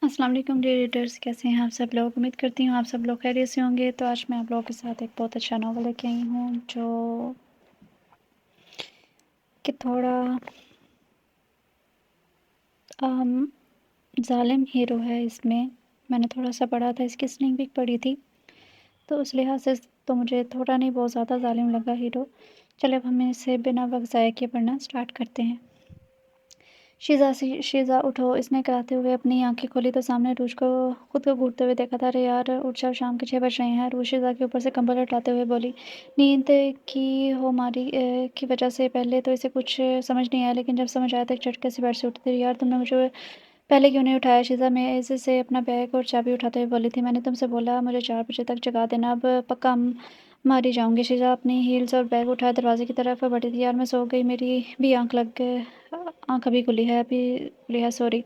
السلام علیکم dear readers, کیسے ہیں آپ سب لوگ؟ امید کرتی ہوں آپ سب لوگ خیریت سے ہوں گے۔ تو آج میں آپ لوگوں کے ساتھ ایک بہت اچھا ناول لے کے آئی ہوں جو کہ تھوڑا ظالم ہیرو ہے۔ اس میں نے تھوڑا سا پڑھا تھا، اس کی سننگ بھی پڑھی تھی، تو اس لحاظ سے تو مجھے تھوڑا نہیں بہت زیادہ ظالم لگا ہیرو۔ چلے اب ہم اسے بنا وقت ضائع کیے پڑھنا سٹارٹ کرتے ہیں۔ شیزا اٹھو، اس نے کراتے ہوئے اپنی آنکھیں کھولی تو سامنے روش کو خود کو گھورتے ہوئے دیکھا تھا۔ ارے یار اٹھ جاؤ، شام کے 6 بج رہے ہیں۔ روش شیزا کے اوپر سے کمبل ہٹاتے ہوئے بولی۔ نیند کی وجہ سے پہلے تو اسے کچھ سمجھ نہیں آیا، لیکن جب سمجھ آیا تو ایک جھٹکے سے بیڈ سے اٹھی تھی۔ یار تم نے مجھے پہلے کیوں نہیں اٹھایا؟ شیزا میز سے اپنا بیگ اور چابی اٹھاتے ہوئے بولی تھی۔ میں نے تم سے بولا مجھے 4 بجے تک جگا دینا، اب پکا ماری جاؤں گی۔ شیزا اپنی ہیلز اور بیگ اٹھائے دروازے کی طرف بڑھی تھی۔ یار میں سو گئی، میری بھی آنکھ ابھی کھلی ہے، سوری،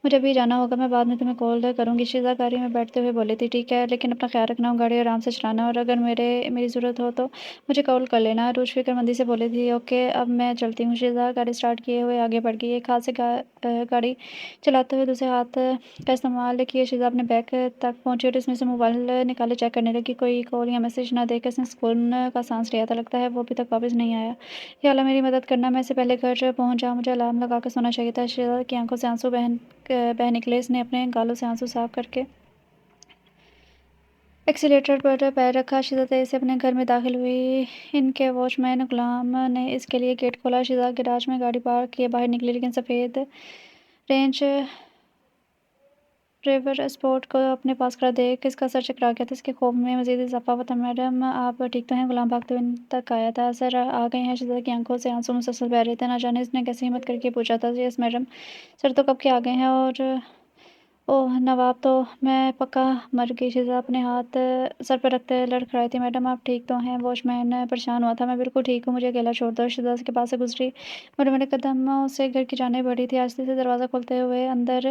مجھے ابھی جانا ہوگا، میں بعد میں تمہیں کال کروں گی۔ شیزا گاڑی میں بیٹھتے ہوئے بولی تھی۔ ٹھیک ہے، لیکن اپنا خیال رکھنا، گاڑی آرام سے چلانا، اور اگر میری ضرورت ہو تو مجھے کال کر لینا۔ روش فکر مندی سے بولی تھی۔ اوکے، اب میں چلتی ہوں۔ شیزا گاڑی سٹارٹ کیے ہوئے آگے بڑھ گئی۔ ایک ہاتھ سے گاڑی چلاتے ہوئے دوسرے ہاتھ کا استعمال کیے شیزا اپنے بیگ تک پہنچی اور اس میں سے موبائل نکالے چیک کرنے لگی۔ کوئی کال یا میسج نہ دیکھ اس نے سکون کا سانس لیا تھا۔ لگتا ہے وہ ابھی تک واپس نہیں آیا۔ یا اللہ میری مدد کرنا، میں اس سے پہلے گھر پہنچ جاؤں، مجھے الارم لگا کے سونا چاہیے تھا۔ شیزا کی آنکھوں سے آنسو بہہ نکلے، اس نے اپنے گالوں سے آنسو صاف کر کے ایکسیلیٹر پر پیر رکھا۔ شیزا تیزی سے اپنے گھر میں داخل ہوئی۔ ان کے واچ مین غلام نے اس کے لیے گیٹ کھولا۔ شیزا گیراج میں گاڑی پارک کیے باہر نکلی، لیکن سفید رینج روور اسپورٹ کو اپنے پاس کھڑا دیکھ اس کا سر چکرا گیا تھا۔ اس کے خوف میں مزید اضافہ ہوا تھا۔ میڈم آپ ٹھیک تو ہیں؟ غلام بھاگتے ہوئے ان تک آیا تھا۔ سر آ گئے ہیں؟ شیزا کی آنکھوں سے آنسو مسلسل بہہ رہے تھے۔ نہ جانے اس نے کیسے ہمت کر کے پوچھا تھا۔ یس میڈم، سر تو کب کے آ گئے ہیں، اور اوہ نواب تو میں پکا مر گئی۔ شیزا اپنے ہاتھ سر پر رکھتے لڑکھڑائی تھی۔ میڈم آپ ٹھیک تو ہیں؟ واچ مین پریشان ہوا تھا۔ میں بالکل ٹھیک ہوں، مجھے اکیلا چھوڑ دو۔ شیزا کے پاس سے گزری، مرے قدموں سے گھر کی جانب بڑھی تھی۔ آہستہ سے دروازہ کھولتے ہوئے اندر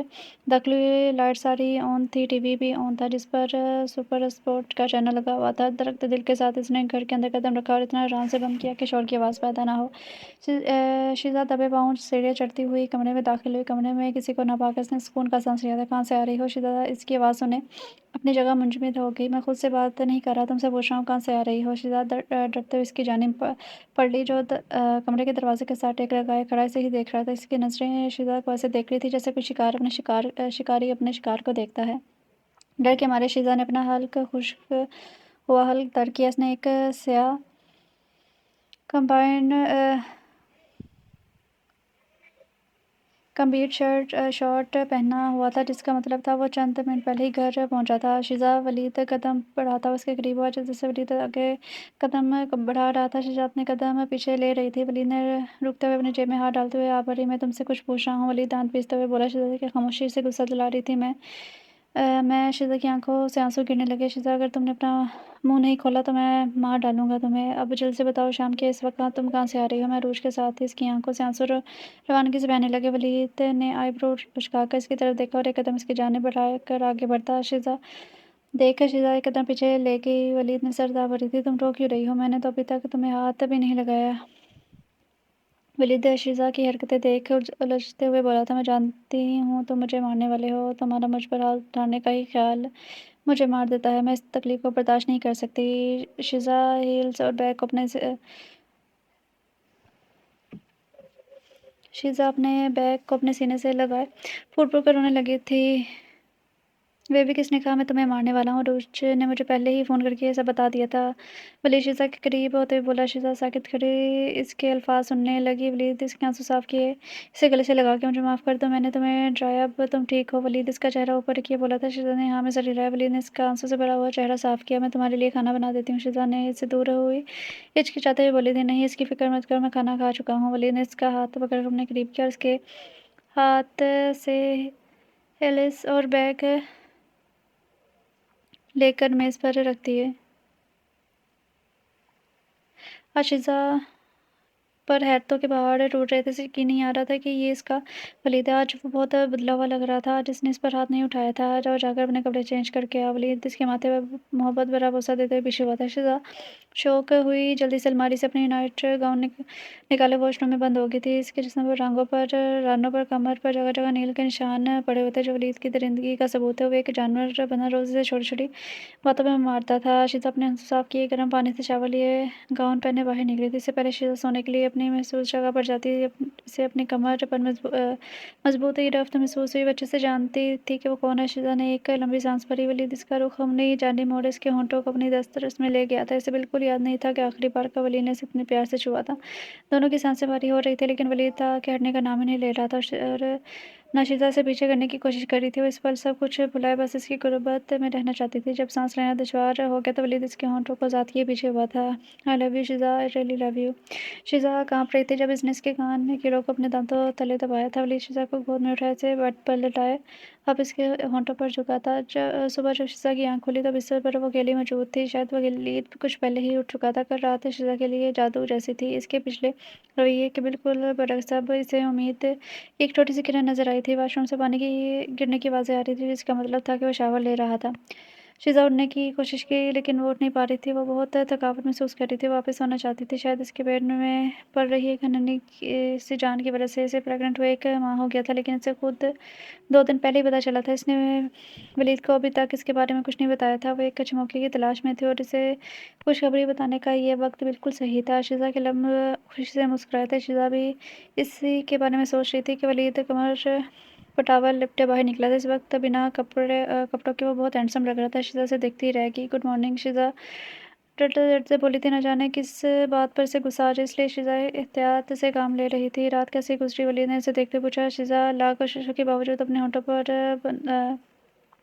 داخل ہوئی۔ لائٹ ساری آن تھی، ٹی وی بھی آن تھا جس پر سپر اسپورٹ کا چینل لگا ہوا تھا۔ دھڑکتے دل کے ساتھ اس نے گھر کے اندر قدم رکھا اور اتنا آرام سے بند کیا کہ شور کی آواز پیدا نہ ہو۔ شیزا دبے پاؤں سیڑھیاں چڑھتی ہوئی کمرے میں داخل ہوئی۔ کمرے میں کسی کو نہ پا کر اس نے سکون کا سانس لیا تھا۔ کہاں سے آ رہی ہو؟ شیزا اس کی آواز سنے اپنی جگہ منجمد ہو گئی۔ میں خود سے بات نہیں کر رہا، تم سے پوچھ رہا ہوں، کہاں سے آ رہی ہو؟ شیزا ڈرتے ہوئے اس کی جانب پڑ لی، جو کمرے کے دروازے کے ساتھ ٹیک لگائے کھڑا اسے ہی دیکھ رہا تھا۔ اس کی نظریں شیزا کو ایسے دیکھ رہی تھی جیسے کوئی شکاری اپنے شکار کو دیکھتا ہے۔ ڈر کے مارے شیزا نے اپنا حلق خشک ہوا حلق تر کیا۔ اس نے ایک سیاہ کمبیٹ شارٹ پہنا ہوا تھا، جس کا مطلب تھا وہ چند منٹ پہلے ہی گھر پہنچا تھا۔ شیزا ولید قدم بڑھاتا ہوا اس کے قریب ہوا۔ جیسے ولید آگے قدم بڑھا رہا تھا، شیزا اپنے قدم پیچھے لے رہی تھی۔ ولید نے رکتے ہوئے اپنی جیب میں ہاتھ ڈالتے ہوئے، آ بڑی، میں تم سے کچھ پوچھ رہا ہوں، ولید دانت پیستے ہوئے بولا۔ شیزا کی خاموشی سے غصہ دلا رہی تھی۔ میں شیزا کی آنکھوں سے آنسو گرنے لگے۔ شیزا اگر تم نے اپنا منہ نہیں کھولا تو میں مار ڈالوں گا تمہیں۔ اب جلد سے بتاؤ، شام کے اس وقت تم کہاں سے آ رہی ہو؟ میں روش کے ساتھ تھی۔ اس کی آنکھوں سے آنسو روانگی سے بہنے لگے۔ ولید نے آئی برو اچکا کر اس کی طرف دیکھا اور ایک قدم اس کی جانب بڑھا کر آگے بڑھتا دیکھ کر شیزا ایک قدم پیچھے لے گئی۔ ولید نے سر دبا رہی تھی۔ تم رو کیوں رہی ہو؟ میں نے تو ابھی تک تمہیں ہاتھ بھی نہیں لگایا۔ ولید شیزا کی حرکتیں دیکھ الجھتے ہوئے بولا تھا۔ میں جانتی ہوں تم مجھے مارنے والے ہو، تمہارا مجھ پر ہاتھ اٹھانے کا ہی خیال مجھے مار دیتا ہے۔ میں اس تکلیف کو برداشت نہیں کر سکتی۔ شیزا ہیلز اور بیگ کو اپنے سینے سے لگائے پھوٹ پھوٹ کر رونے لگی تھی۔ بیبی کس نے کہا میں تمہیں مارنے والا ہوں؟ روش نے مجھے پہلے ہی فون کر کے یہ سب بتا دیا تھا۔ ولید شیزا کے قریب ہوتے ہوئے بولا۔ شیزا ساکت کھڑی اس کے الفاظ سننے لگی۔ ولید اس کے آنسو صاف کیے، اسے گلے سے لگا کے مجھے معاف کر دو، میں نے تمہیں ڈرایا، اب تم ٹھیک ہو؟ ولید اس کا چہرہ اوپر کیے بولا تھا۔ شیزا نے ہاں میں سر ہلایا۔ ولید نے اس کا آنسو سے بھرا ہوا چہرہ صاف کیا۔ میں تمہارے لیے کھانا بنا دیتی ہوں۔ شیزا نے اس سے دور ہوئی ہچکچاتے ہوئے بولی تھی۔ نہیں، اس کی فکر مت کرو، میں کھانا کھا چکا ہوں۔ ولید نے اس کا ہاتھ پکڑ کر اپنے قریب کیا اور اس کے ہاتھ سے ہیلز اور بیگ لے کر میز پر رکھ دیے۔ آج شیزا पर हैरतों के पहाड़ टूट रहे थे। इसे यकीन नहीं आ रहा था कि ये इसका वलीद है। आज वो बहुत बदला हुआ लग रहा था। आज इसने इस पर हाथ नहीं उठाया था। जाओ जाकर अपने कपड़े चेंज करके आओ। वलीद इसके माथे पर मोहब्बत भरा बोसा देते हुए पीछे हुआ था। शिजा शौक हुई, जल्दी से अलमारी से अपनी नाइट गाउन निकाले। वॉशरूम में बंद हो गई थी। इसके जिस्म पर, टांगों पर, रानों पर, कमर पर जगह जगह नील के निशान पड़े हुए थे, जो वलीद की दरिंदगी का सबूत है। वो एक जानवर बना रोज़ से छोटी छोटी बातों में मारता था। शीज़ा अपने आंसू साफ किए, गर्म पानी से शावर लिए, गाउन पहने बाहर निकली थी। इससे पहले शीज़ा सोने के लिए अपनी महसूस जगह पर जाती, इसे अपनी कमर पर मजबूत ही रफ्त महसूस हुई। बच्चे से जानती थी कि वो कौन है। शीज़ा ने एक लंबी सांस भरी। वलीद इसका रुख अपनी जानी मोड़े, इसके होंठों को अपनी दस्तरस में ले गया था। इसे बिल्कुल याद नहीं था कि आखिरी बार का वलीद ने इसे इतने प्यार से छुआ था। दोनों की सांसें भारी हो रही थी, लेकिन वलीद था कि हटने का नाम ही नहीं ले रहा था, और नाशीदा से पीछे करने की कोशिश कर रही थी। वो इस पल सब कुछ भुलाए, बस इसकी गुर्बत में रहना चाहती थी। जब सांस लेना दुश्वार हो गया तो वलीद इसके होंठों को ज़ात किए पीछे हुआ था। I love you Sheeza, I really love you. Sheeza कांप रही थी जब इसने इसके कान में कीड़ों को अपने दांतों तले दबाया था। वलीद शीज़ा को गोद में उठाए, से बेड पर लटाए, अब इसके होंठों पर झुका था। सुबह जब शीज़ा की आंख खुली तो बिस्तर पर वो अकेली मौजूद थी। शायद वो वलीद कुछ पहले ही उठ चुका था। कल रात शीज़ा के लिए जादू जैसी थी। इसके पिछले रवैये के बिल्कुल बरक्स। अब इसे उम्मीद एक छोटी सी किरण नजर आई थी। वाशरूम से पानी की गिरने की आवाज़ें आ रही थी, जिसका मतलब था कि वो शावर ले रहा था। शीज़ा उठने की कोशिश की, लेकिन वो उठ नहीं पा रही थी। वो बहुत थकावट महसूस कर रही थी, वापस सोना चाहती थी। शायद इसके पेट में पल रही एक हननी सी जान की वजह से इसे प्रेग्नेंट हुए 1 माह हो गया था, लेकिन इसे खुद 2 दिन पहले ही पता चला था। इसने वलीद को अभी तक इसके बारे में कुछ नहीं बताया था। वो एक अच्छे मौके की तलाश में थी, और इसे खुशखबरी बताने का ये वक्त बिल्कुल सही था। शीज़ा के लब खुशी से मुस्कुराए थे। शीज़ा भी इसी के बारे में सोच रही थी कि वलीद कमर पर टॉवल लिपटे बाहर निकला था। इस वक्त बिना कपड़ों के वो बहुत हैंडसम लग रहा था। शीज़ा से देखती ही रह गई। गुड मॉर्निंग शीज़ा डरते-डरते बोली थी। न जाने किस बात पर इसे गुस्सा आ जाए, इसलिए शीज़ा एहतियात से काम ले रही थी। रात कैसे गुजरी, वलीद ने इसे देखते पूछा। शीज़ा लाख कोशिशों के बावजूद अपने होंठों पर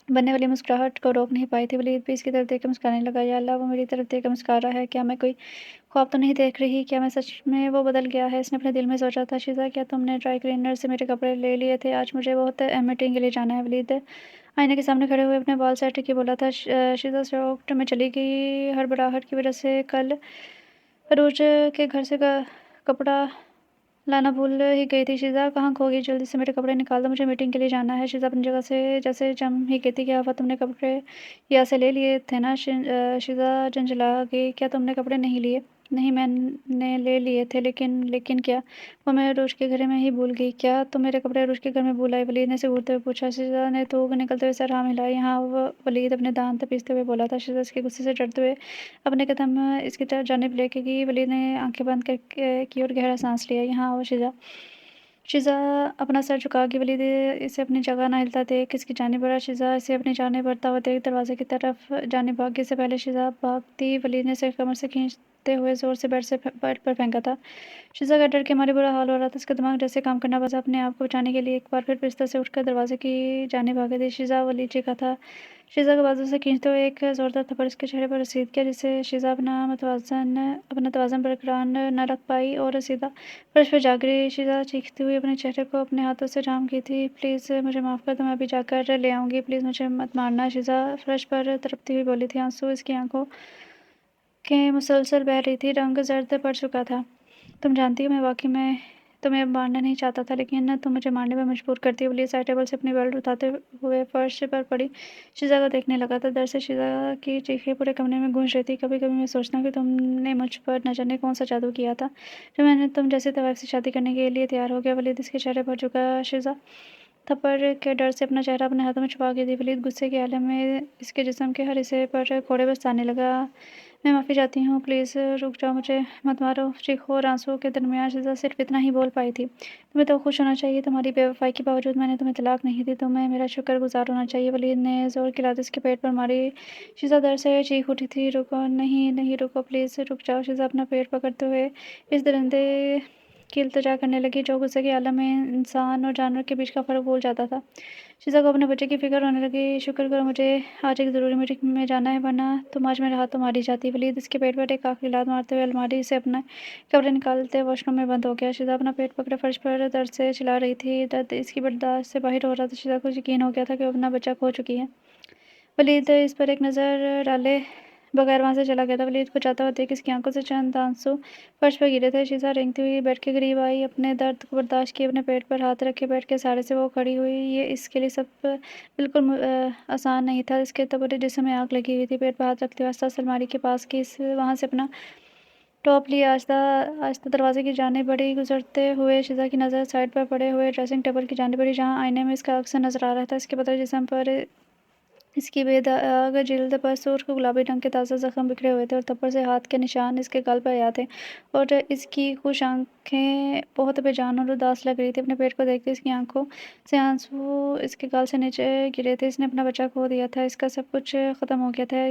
बनने वाली मुस्कुराहट को रोक नहीं पाई थी। वलीद भी इसकी तरफ देख कर मुस्कुराने लगा। या अल्लाह, वो मेरी तरफ देख कर मुस्कुरा रहा है। क्या मैं कोई ख्वाब तो नहीं देख रही? क्या मैं सच में वो बदल गया है? इसने अपने दिल में सोचा था। शीज़ा, क्या तुमने ड्राई क्लीनर से मेरे कपड़े ले लिए थे? आज मुझे बहुत अहम मीटिंग के लिए जाना है। वलीद आईने के सामने खड़े हुए अपने बाल सेट किए बोला था। शीज़ा शॉक्ड में चली गई। हड़बड़ाहट की वजह से कल रोज के घर से कपड़ा लाना भूल ही गई थी। शीज़ा कहाँ खो गई? जल्दी से मेरे कपड़े निकाल दो, मुझे मीटिंग के लिए जाना है। शीज़ा अपनी जगह से जैसे जम ही गई थी। क्या हुआ, तुमने कपड़े यहाँ से ले लिए थे ना? शीज़ा झंझला गई। क्या तुमने कपड़े नहीं लिए? नहीं, मैंने ले लिए थे, लेकिन लेकिन क्या? वो मैं रूश के घर में ही भूल गई। क्या तुम मेरे कपड़े रूश के घर में भूल आई? वलीद ने से घूरते हुए पूछा। शीज़ा ने तो निकलते हुए सर हाँ मिलाई। हाँ, वलीद अपने दांत पीसते हुए बोला था। शीज़ा इसके गुस्से से डरते हुए अपने कदम इसकी तरफ जानिब लेके गई। वलीद ने आंखें बंद करके की और गहरा सांस लिया। यहाँ आओ शीज़ा। शीज़ा अपना सर झुका के वलीद इसे अपनी जगह ना हिलता देख इसकी जानिब बढ़ा। शीज़ा इसे अपनी जानिब बढ़ता हुआ देख दरवाजे की तरफ जानिब भागी। इससे पहले शीज़ा भागती वलीद ने इसे कमर से खींचते हुए जोर से बेड पर फेंका था। शीज़ा का डर के मारे बुरा हाल हो रहा था। उसका दिमाग जैसे काम करना बंद। अपने आप को बचाने के लिए एक बार फिर बिस्तर से उठकर दरवाजे की जानिब भागी थी। शीज़ा वलीद चीखा था। शीज़ा को बाजू से खींचते हुए एक ज़ोरदार थप्पड़ उसके चेहरे पर रसीद किया, जिससे शीज़ा अपना तवाज़ुन बरकरार न रख पाई और सीधा फर्श पर जा गिरी। शीज़ा चीखती हुई अपने चेहरे को अपने हाथों से थाम की थी। प्लीज़ मुझे माफ़ कर दो, मैं अभी जाकर ले आऊँगी। प्लीज़ मुझे मत मारना। शीज़ा फर्श पर तड़पती हुई बोली थी। आंसू इसकी आंखों के मुसलसल बह रही थी। रंग जर्द पड़ चुका था। तुम जानती हो, मैं वाक़ई में तुम्हें मारना नहीं चाहता था, लेकिन तुम मुझे मारने में मजबूर करती हो। वलीद साइड टेबल से अपनी बेल्ट उठाते हुए फर्श पर पड़ी शीज़ा को देखने लगा था। डर से शीज़ा की चीखें पूरे कमरे में गूंज रही थी। कभी-कभी मैं सोचता हूँ कि तुमने मुझ पर न जाने कौन सा जादू किया था, जो मैंने तुम जैसे तवाइफ से शादी करने के लिए तैयार हो गया। वलीद इसके चेहरे पर झुका। शीज़ा थप्पड़ के डर से अपना चेहरा अपने हाथों में छुपा गई थी। वलीद गुस्से के आलम में इसके जिस्म के हर हिस्से पर कोड़े बरसाने लगा। मैं माफ़ी चाहती हूँ, प्लीज़ रुक जाओ, मुझे मत मारो। चीखों और आंसुओं के दरमियान शीज़ा सिर्फ इतना ही बोल पाई थी। तुम्हें तो खुश होना चाहिए, तुम्हारी बेवफ़ाई के बावजूद मैंने तुम्हें तलाक नहीं दी। तुम्हें मेरा शुक्रगुज़ार होना चाहिए। वलीद ने ज़ोर की लात इसके पेट पर मारी। शीज़ा दर्द से चीख उठी थी। रुको, नहीं नहीं रुको, प्लीज़ रुक जाओ। शीज़ा अपना पेट पकड़ते हुए इस दरिंदे की इल्तिजा करने लगी, जो गुस्से के आलम में इंसान और जानवर के बीच का फ़र्क भूल जाता था। शीज़ा को अपने बच्चे की फ़िक्र होने लगी। शुक्र करो मुझे आज एक ज़रूरी मीटिंग में जाना है, वरना तुम आज मेरे हाथों मारी जाती। वलीद इसके पेट पर एक आखिरी लात मारते हुए अलमारी से अपने कपड़े निकालते वॉशरूम में बंद हो गया। शीज़ा अपना पेट पकड़े फर्श पर दर्द से चिल्ला रही थी। दर्द इसकी बर्दाश्त से बाहर हो रहा था। शीज़ा को यकीन हो गया था कि वो अपना बच्चा खो चुकी है। वलीद इस पर एक नज़र डाले बगैर वहाँ से चला गया था। वलीद को जाता हुआ देख इसकी आंखों से चंद आंसू फर्श पर गिरे थे। शीजा रेंगती हुई बेड के करीब आई, अपने दर्द को बर्दाश्त किए अपने पेट पर हाथ रखे बेड के सहारे से वो खड़ी हुई। ये इसके लिए सब बिल्कुल आसान नहीं था। इसके तो पूरे जिस्म में आग लगी हुई थी। पेट पर हाथ रखते हुए आस्ता अलमारी के पास की वहाँ से अपना टॉप लिए आहिस्ता आहिस्ता दरवाजे की जानिब बढ़ी। गुजरते हुए शीजा की नज़र साइड पर पड़े हुए ड्रेसिंग टेबल की जानिब बढ़ी, जहाँ आईने में इसका अक्स नजर आ रहा था। इसके बदले जिस्म पर इसकी बेदाग जिल्द पर सुर्ख गुलाबी रंग के ताज़ा ज़ख्म बिखरे हुए थे और थप्पड़ से हाथ के निशान इसके गाल पर आए थे। और इसकी खुश आंखें बहुत बेजान और उदास लग रही थी। अपने पेट को देखते इसकी आंखों से आंसू इसके गाल से नीचे गिरे थे। इसने अपना बच्चा खो दिया था। इसका सब कुछ ख़त्म हो गया था।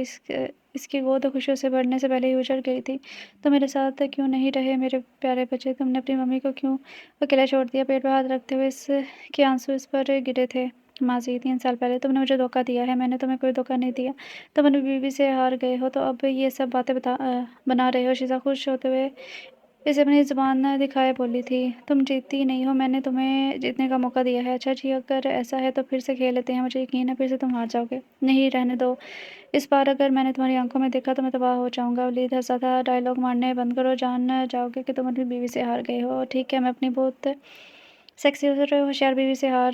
इसकी गोद खुशियों से बढ़ने से पहले ही उजड़ गई थी। तुम मेरे साथ क्यों नहीं रहे मेरे प्यारे बच्चे? तुमने अपनी मम्मी को क्यों अकेला छोड़ दिया? पेट पर हाथ रखते हुए इसके आंसू इस पर गिरे थे। माजी, 3 साल पहले तुमने मुझे धोखा दिया है। मैंने तुम्हें कोई धोखा नहीं दिया। तुम अपनी बीवी से हार गए हो तो अब ये सब बातें बना रहे हो। शीजा खुश होते हुए इसे अपनी ज़ुबान दिखाए बोली थी। तुम जीतती नहीं हो, मैंने तुम्हें जीतने का मौका दिया है। अच्छा जी, अगर ऐसा है तो फिर से खेल लेते हैं। मुझे यकीन है फिर से तुम हार जाओगे। नहीं, रहने दो। इस बार अगर मैंने तुम्हारी आंखों में देखा तो मैं तबाह हो जाऊंगा। वलीद हंसा था। डायलॉग मारने बंद करो, जान जाओगे कि तुम अपनी बीवी से हार गए हो। ठीक है, मैं अपनी बहुत सेक्सी और होशियार बीवी से हार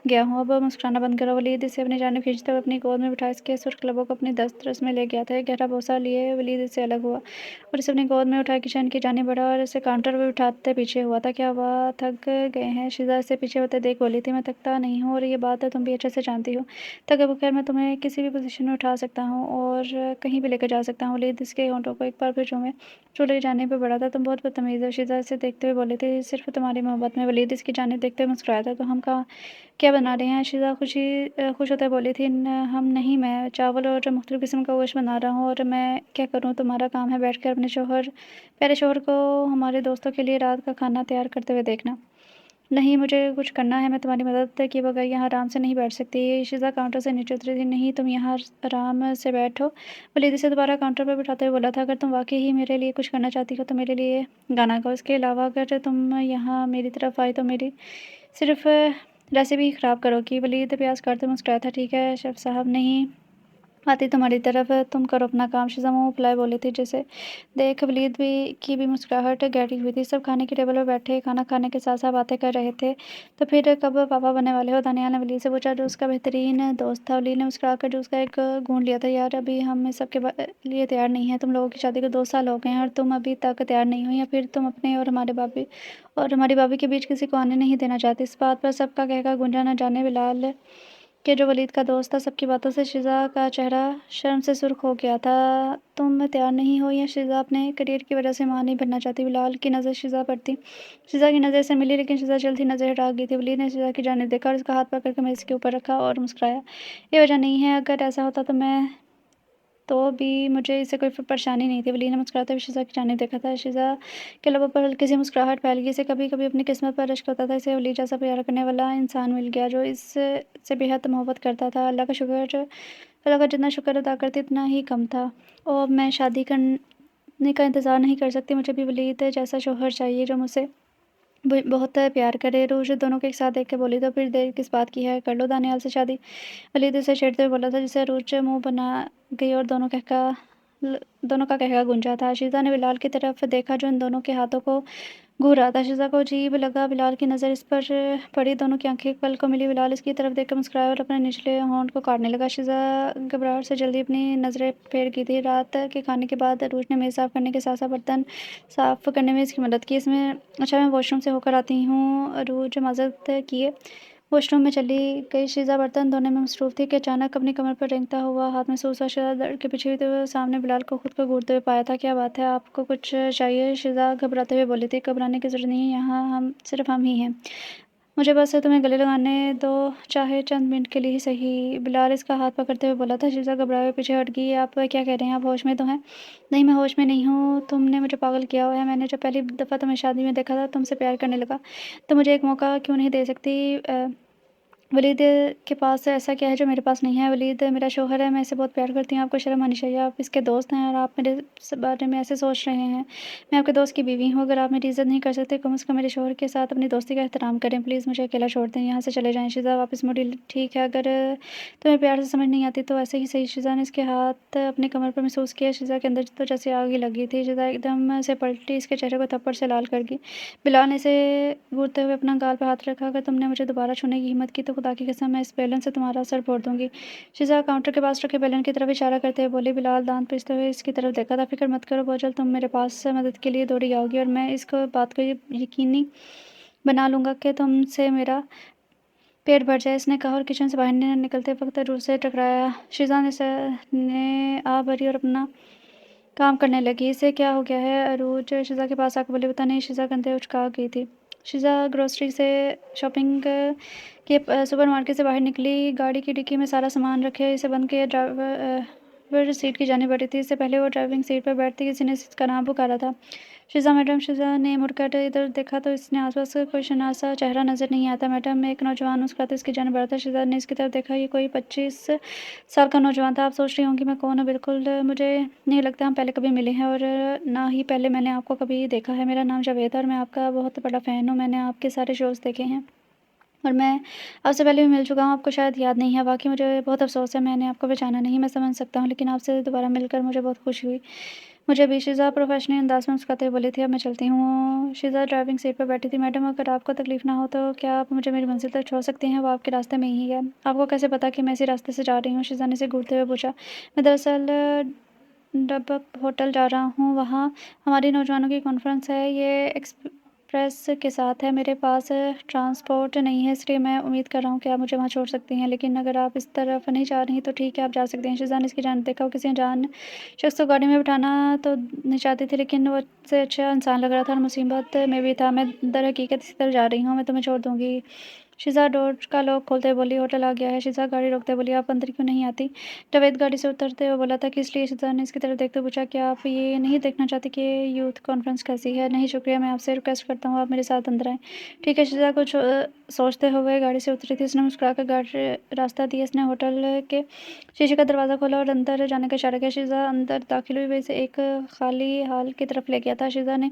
गया हूँ। अब मुस्कुराना बंद करो। वलीद इसे अपनी जानिब खींचते हुए अपनी गोद में बिठा इसके सुर्ख लबों को अपनी दस्तरस में ले गया था। एक गहरा बोसा लिए वलीद इससे अलग हुआ और इसे अपनी गोद में उठा किचन की जानिब बढ़ा और इसे काउंटर पर बिठाते पीछे हुआ था। क्या हुआ, थक गए हैं? शीजा इसे पीछे होते देख बोली थी। मैं थकता नहीं हूँ और ये बात तुम भी अच्छे से जानती हो। थके बगैर मैं तुम्हें किसी भी पोजीशन में उठा सकता हूँ और कहीं भी लेकर जा सकता हूँ। वलीद इसके होंठों को एक बार फिर चूमे। चूल्हे की जानिब पे बढ़ा था। तुम बहुत बदतमीज हो। शीजा इसे देखते हुए बोले थे। सिर्फ तुम्हारी मोहब्बत में। वलीद इसकी जानिब देखते हुए मुस्कुराया था। तो हम कहाँ क्या बना रहे हैं? शीजा खुश होते बोली थी। हम नहीं, मैं चावल और मुख्तलिफ किस्म का गोश्त बना रहा हूँ। और मैं क्या करूँ? तुम्हारा काम है बैठकर अपने प्यारे शोहर को हमारे दोस्तों के लिए रात का खाना तैयार करते हुए देखना। नहीं, मुझे कुछ करना है। मैं तुम्हारी मदद किए बगैर यहाँ आराम से नहीं बैठ सकती। शीजा काउंटर से नीचे उतरी थी। नहीं, तुम यहाँ आराम से बैठो। वलीद से दोबारा काउंटर पर बिठाते हुए बोला था। अगर तुम वाकई ही मेरे लिए कुछ करना चाहती हो तो मेरे लिए गाना गाओ। इसके अलावा अगर तुम यहाँ मेरी तरफ आई तो मेरी सिर्फ रेसिपी ही ख़राब करोगी। वलीद प्याज काटते मुस्कुराया था। ठीक है शेफ साहब, नहीं आती तुम्हारी तरफ, तुम करो अपना काम। शीजा मुँह फुलाए बोली थी। जैसे देख वलीद की भी मुस्कुराहट गहरी हुई थी। सब खाने की टेबल पर बैठे खाना खाने के साथ साथ बातें कर रहे थे। तो फिर कब पापा बनने वाले हो? दानियाल ने वलीद से पूछा, जो उसका बेहतरीन दोस्त था। वलीद ने मुस्कुराकर जूस का एक घूंट लिया था। यार, अभी हम इस सब के लिए तैयार नहीं हैं। तुम लोगों की शादी को 2 साल हो गए हैं और तुम अभी तक तैयार नहीं हो, या फिर तुम अपने और हमारी भाभी के बीच किसी को आने नहीं देना चाहती? इस बात पर सबका कहका गूंजा। न जाने बिलाल कि जो वलीद का दोस्त था, सबकी बातों से शीजा का चेहरा शर्म से सुर्ख हो गया था। तुम तैयार नहीं हो या शीजा अपने करियर की वजह से मां नहीं बनना चाहती? बिलाल की नज़र शीजा पर थी। शीजा की नज़र से मिली, लेकिन शीजा जल्द ही नज़र हटा गई थी। वलीद ने शीजा की जानिब देखा और उसका हाथ पकड़ कर मेज़ के ऊपर रखा और मुस्कुराया। ये वजह नहीं है। अगर ऐसा होता तो भी मुझे इससे कोई परेशानी नहीं थी। वलीद ने मुस्कुराते हुए शीजा की जानिब देखा था। शीजा के लबों पर हल्की सी मुस्कुराहट फैल गई। इसे कभी कभी अपनी किस्मत पर रश्क होता था। इसे वलीद जैसा प्यार करने वाला इंसान मिल गया जो इससे बेहद मोहब्बत करता था। अल्लाह का जितना शुक्र अदा करती उतना ही कम था। और मैं शादी करने का इंतज़ार नहीं कर सकती। मुझे भी वलीद जैसा शौहर चाहिए जो मुझसे बहुत प्यार करे। रोज दोनों को एक साथ देख के बोली, तो फिर देर किस बात की है, कर लो दानियाल से शादी। वलीद उसे छेड़ते हुए बोला था, जिसे रोज मुंह बना गई और दोनों का कहका गूंजा था। शीजा ने बिलाल की तरफ देखा जो इन दोनों के हाथों को घूर रहा था। शीजा को अजीब लगा। बिलाल की नज़र इस पर पड़ी। दोनों की आंखें एक पल को मिली। बिलाल इसकी तरफ देखकर मुस्कुराया और अपने निचले होंठ को काटने लगा। शीजा घबराहट से जल्दी अपनी नज़रें फेर की थी। रात के खाने के बाद रोज ने मेज़ साफ़ करने के साथ साथ बर्तन साफ़ करने में इसकी मदद की। अच्छा, मैं वॉशरूम से होकर आती हूँ। रोज माजरत किए वॉशरूम में चली गई। शीजा बर्तन धोने में मसरूफ़ थी कि अचानक अपनी कमर पर रेंगता हुआ हाथ महसूस हुआ। शीजा दर्द के पीछे हुई तो सामने बिलाल को खुद को घूरते हुए पाया था। क्या बात है, आपको कुछ चाहिए? शीजा घबराते हुए बोली थी। घबराने की ज़रूरत नहीं, यहाँ सिर्फ हम ही हैं। मुझे बस तुम्हें गले लगाने दो, चाहे चंद मिनट के लिए ही सही। बिलाल इसका हाथ पकड़ते हुए बोला था। शीजा घबराए हुए पीछे हट गई। आप क्या कह रहे हैं? आप होश में तो हैं? नहीं, मैं होश में नहीं हूँ। तुमने मुझे पागल किया हुआ है। मैंने जब पहली दफ़ा तुम्हें शादी में देखा था, तुमसे प्यार करने लगा। तो मुझे एक मौका क्यों नहीं दे सकती? ولید کے پاس ایسا کیا ہے جو میرے پاس نہیں ہے؟ ولید میرا شوہر ہے، میں اسے بہت پیار کرتی ہوں، آپ کو شرم آنی چاہیے، آپ اس کے دوست ہیں اور آپ میرے بارے میں ایسے سوچ رہے ہیں۔ میں آپ کے دوست کی بیوی ہوں، اگر آپ میری عزت نہیں کر سکتے کم از کم میرے شوہر کے ساتھ اپنی دوستی کا احترام کریں، پلیز مجھے اکیلا چھوڑ دیں، یہاں سے چلے جائیں۔ شیزا واپس مڑی۔ ٹھیک ہے، اگر تمہیں پیار سے سمجھ نہیں آتی تو ایسے ہی صحیح۔ شیزا نے اس کے ہاتھ اپنی کمر پر محسوس کیا، شیزا کے اندر تو جیسے آگ ہی لگ گئی تھی۔ شیزا ایک دم سے پلٹی، اس کے چہرے کو تھپڑ سے لال کر گئی۔ بلال نے اسے گھورتے ہوئے اپنا گال پر ہاتھ رکھا، اگر تم نے مجھے دوبارہ چھونے کی ہمت کی تو خدا کی قسم میں اس بیلن سے تمہارا سر پھوڑ دوں گی۔ شیزا کاؤنٹر کے پاس رکھے بیلن کی طرف اشارہ کرتے ہوئے بولی۔ بلال دانت پیستے ہوئے اس کی طرف دیکھا تھا۔ فکر مت کرو، بہت جلد تم میرے پاس مدد کے لیے دوڑی آؤ گی اور میں اس بات کو یقینی بنا لوں گا کہ تم سے میرا پیٹ بھر جائے، اس نے کہا اور کچن سے باہر نکلتے وقت عروج سے ٹکرایا۔ شیزا نے آہ بھری اور اپنا کام کرنے لگی۔ اسے کیا ہو گیا ہے؟ عروج شیزا کے پاس آ کے بولی۔ پتہ نہیں، شیزا کندھے اچکا گئی تھی۔ شیزا گروسری سے شاپنگ کے سپر مارکیٹ سے باہر نکلی، گاڑی کی ڈکی میں سارا سامان رکھے اسے بند کیا، ڈرائیور سیٹ کی جانب بڑھی تھی۔ اس سے پہلے وہ ڈرائیونگ سیٹ پر بیٹھتی کسی نے اس کا نام پکارا تھا۔ شیزا میڈم۔ شیزا نے مڑ کر ادھر دیکھا تو اس نے آس پاس کوئی شناسا چہرہ نظر نہیں آتا۔ میڈم، ایک نوجوان مسکراتا اس کی جانب بڑھا تھا۔ شیزا نے اس کی طرف دیکھا، یہ کوئی 25 سال کا نوجوان تھا۔ آپ سوچ رہی ہوں گی میں کون ہوں؟ بالکل، مجھے نہیں لگتا ہم پہلے کبھی ملے ہیں اور نہ ہی پہلے میں نے آپ کو کبھی دیکھا ہے۔ میرا نام جاوید ہے اور میں آپ کا بہت بڑا فین ہوں، میں نے آپ کے سارے شوز دیکھے ہیں اور میں آپ سے پہلے بھی مل چکا ہوں، آپ کو شاید یاد نہیں ہے۔ واقعی مجھے بہت افسوس ہے میں نے آپ کو پہچانا نہیں، میں سمجھ سکتا ہوں، لیکن آپ سے دوبارہ مل کر مجھے بہت خوشی ہوئی۔ مجھے بھی۔ شیزا پروفیشنل انداز میں مسکراتے ہوئے بولی تھی۔ اب میں چلتی ہوں۔ شیزا ڈرائیونگ سیٹ پر بیٹھی تھی۔ میڈم، اگر آپ کو تکلیف نہ ہو تو کیا آپ مجھے میری منزل تک چھوڑ سکتی ہیں؟ وہ آپ کے راستے میں ہی ہے۔ آپ کو کیسے پتا کہ میں اسی راستے سے جا رہی ہوں؟ شیزا نے اسے گھورتے ہوئے پوچھا۔ میں دراصل ڈبک ہوٹل جا رہا ہوں، وہاں ہماری نوجوانوں کی کانفرنس ہے، یہ ایکسپریس کے ساتھ ہے، میرے پاس ٹرانسپورٹ نہیں ہے، اس لیے میں امید کر رہا ہوں کہ آپ مجھے وہاں چھوڑ سکتی ہیں، لیکن اگر آپ اس طرف نہیں جا رہی تو ٹھیک ہے، آپ جا سکتی ہیں۔ شیزا نے اس کی جانب دیکھا، وہ کسی انجان شخص کو گاڑی میں بٹھانا تو نہیں چاہتی تھی، لیکن وہ سے اچھا انسان لگ رہا تھا اور مصیبت میں بھی تھا۔ میں در حقیقت اسی طرف جا رہی ہوں، میں تمہیں چھوڑ دوں گی۔ شیزا ڈور کا لاک کھولتے ہوئے بولی۔ ہوٹل آ گیا ہے؟ شیزا گاڑی روکتے بولی۔ آپ اندر کیوں نہیں آتی؟ جاوید گاڑی سے اترتے ہوئے بولا تھا۔ کس لیے؟ شیزا نے اس کی طرف دیکھتے ہوئے پوچھا۔ کیا آپ یہ نہیں دیکھنا چاہتی کہ یوتھ کانفرنس کیسی ہے؟ نہیں شکریہ، میں آپ سے ریکویسٹ کرتا ہوں آپ میرے ساتھ اندر آئیں۔ ٹھیک ہے۔ شیزا کچھ سوچتے ہوئے گاڑی سے اتری تھی، اس نے مسکرا کر راستہ دیا، اس نے ہوٹل کے شیشے کا دروازہ کھولا اور اندر جانے کا اشارہ کیا۔ شیزا اندر داخل ہوئی، وہ اسے ایک خالی ہال کی طرف لے گیا تھا۔ شیزا نے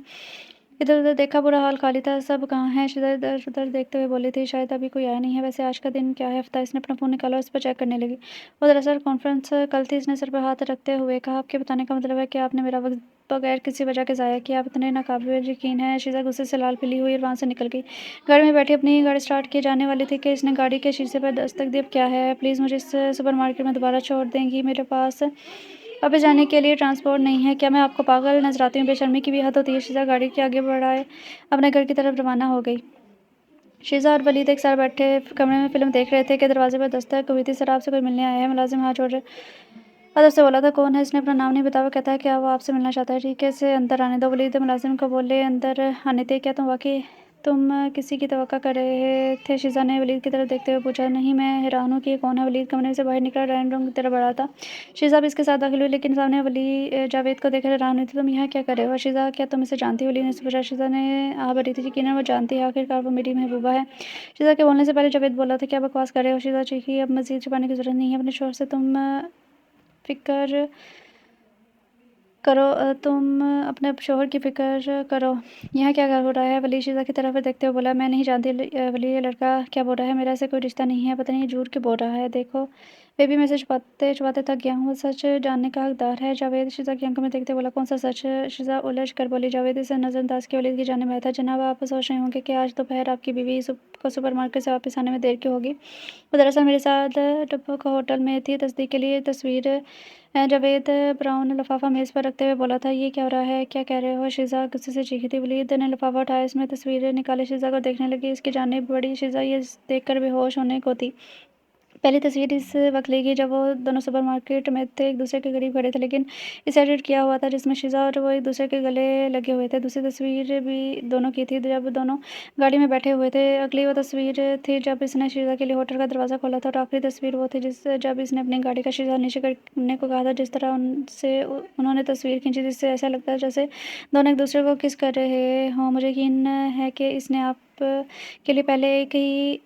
ادھر ادھر دیکھا، پورا ہال خالی تھا۔ سب کہاں ہیں؟ شیزا ادھر ادھر دیکھتے ہوئے بولی تھی۔ شاید ابھی کوئی آیا نہیں ہے، ویسے آج کا دن کیا ہے؟ ہفتہ؟ اس نے اپنا فون نکالا اور اس پر چیک کرنے لگی۔ وہ دراصل کانفرنس کل تھی، اس نے سر پر ہاتھ رکھتے ہوئے کہا۔ آپ کے بتانے کا مطلب ہے کہ آپ نے میرا وقت بغیر کسی وجہ کے ضائع کیا؟ آپ اتنے ناقابل یقین ہیں؟ شیزا غصے سے لال پلی ہوئی اور وہاں سے نکل گئی۔ گاڑی میں بیٹھی اپنی گاڑی سٹارٹ کیے جانے والی تھی کہ اس نے گاڑی کے شیشے پر دستک دی۔ اب کیا ہے؟ پلیز مجھے اس سپر مارکیٹ میں دوبارہ چھوڑ دیں گی، میرے پاس واپس جانے کے لیے ٹرانسپورٹ نہیں ہے۔ کیا میں آپ کو پاگل نظر آتی ہوں؟ بے شرمی کی بھی حد ہوتی ہے۔ شیزا گاڑی کے آگے بڑھائے اپنے گھر کی طرف روانہ ہو گئی۔ شیزا اور ولید ایک ساتھ بیٹھے کمرے میں فلم دیکھ رہے تھے کہ دروازے پر دستک ہوئی تھی۔ سر، آپ سے کوئی ملنے آیا ہے؟ ملازم ہاتھ جوڑ ادب سے بولا تھا۔ کون ہے؟ اس نے اپنا نام نہیں بتایا، وہ کہتا ہے کیا وہ آپ سے ملنا چاہتا ہے؟ ٹھیک ہے، اسے اندر آنے دو۔ ولید ملازم کو بولے اندر آنے دے۔ کیا واقعی تم کسی کی توقع کر رہے تھے؟ شیزا نے ولید کی طرف دیکھتے ہوئے پوچھا۔ نہیں، میں حیران ہوں کہ یہ کون ہے؟ ولید کمرے سے باہر نکلا، ڈرائنگ روم کی طرف بڑھا تھا۔ شیزا بھی اس کے ساتھ داخل ہوئی، لیکن سامنے جاوید کو دیکھ کر حیران ہوئی تھی۔ تم یہاں کیا کر رہے ہو؟ شیزا، کیا تم اسے جانتی ہو؟ ولید نے اس سے پوچھا۔ شیزا نے آہ بھری تھی۔ یقیناً وہ جانتی ہے، آخرکار وہ میری محبوبہ ہے۔ شیزا کے بولنے سے پہلے جاوید بولا تھا۔ کیا بکواس کر رہے ہو؟ شیزا چیخی۔ اب مزید چھپانے کی ضرورت نہیں ہے، اپنے شوہر سے تم فکر کرو، تم اپنے شوہر کی فکر کرو۔ یہاں کیا ہو رہا ہے؟ ولید شیزا کی طرف دیکھتے ہوئے بولا۔ میں نہیں جانتی ولید، یہ لڑکا کیا بول رہا ہے؟ میرا اسے کوئی رشتہ نہیں ہے، پتہ نہیں یہ جھوٹ کیوں بول رہا ہے۔ دیکھو بیبی، میں اسے چھپاتے چھپاتے تھک گیا ہوں، وہ سچ جاننے کا حقدار ہے۔ جاوید شیزا کی آنکھوں میں دیکھتے بولا۔ کون سا سچ؟ شیزا الجھ کر بولی۔ جاوید اسے نظر انداز کیا، ولید کی جانب آیا تھا۔ جناب، آپ سوچ رہے ہوں گے کہ آج دوپہر آپ کی بیوی کو سپر مارکیٹ سے واپس آنے میں دیر کیوں ہوگی؟ وہ دراصل میرے ساتھ ڈبک ہوٹل میں تھی، تصدیق کے لیے تصویر۔ جاوید براؤن لفافہ میز پر رکھتے ہوئے بولا تھا۔ یہ کیا ہو رہا ہے؟ کیا کہہ رہے ہو؟ شیزا غصے سے چیخی تھی۔ ولید نے لفافہ اٹھایا، اس میں تصویر نکالی، شیزا کو دیکھنے لگی، اس کی جانب بڑھی۔ شیزا یہ دیکھ کر بے ہوش ہونے کو تھی۔ پہلی تصویر اس وقت لی گئی جب وہ دونوں سپر مارکیٹ میں تھے، ایک دوسرے کے قریب کھڑے تھے، لیکن اسے ایڈٹ کیا ہوا تھا جس میں شیزا اور وہ ایک دوسرے کے گلے لگے ہوئے تھے۔ دوسری تصویر بھی دونوں کی تھی جب دونوں گاڑی میں بیٹھے ہوئے تھے۔ اگلی وہ تصویر تھی جب اس نے شیزا کے لیے ہوٹل کا دروازہ کھولا تھا، اور آخری تصویر وہ تھی جب اس نے اپنی گاڑی کا شیشہ نیچے کرنے کو کہا تھا۔ جس طرح سے انہوں نے تصویر کھینچی، جس سے ایسا لگتا ہے جیسے دونوں ایک دوسرے کو کس کر رہے ہوں۔ مجھے یقین ہے کہ اس نے آپ کے لیے پہلے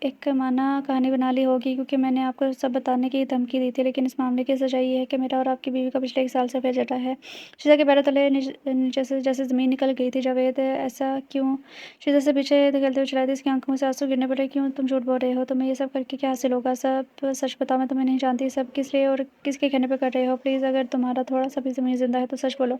ایک معنی کہانی بنا لی ہوگی، کیونکہ میں نے آپ کو سب بتانے کی دھمکی دی تھی، لیکن اس معاملے کی سچائی یہ ہے کہ میرا اور آپ کی بیوی کا پچھلے 1 سال سے افیئر چل رہا ہے۔ شیزا کے پیروں تلے نیچے سے جیسے زمین نکل گئی تھی۔ جاوید ایسا کیوں؟ شیزا سے پیچھے دھکیلتے ہوئے چلائی تھی، اس کی آنکھوں میں سے آنسو گرنے پڑے۔ کیوں تم جھوٹ بول رہے ہو؟ تمہیں یہ سب کر کے کیا حاصل ہوگا؟ سب سچ بتاؤ، میں تمہیں نہیں جانتی۔ سب کس لیے اور کس کے کہنے پہ کر رہے ہو؟ پلیز، اگر تمہارا تھوڑا سا بھی ضمیر زندہ ہے تو سچ بولو۔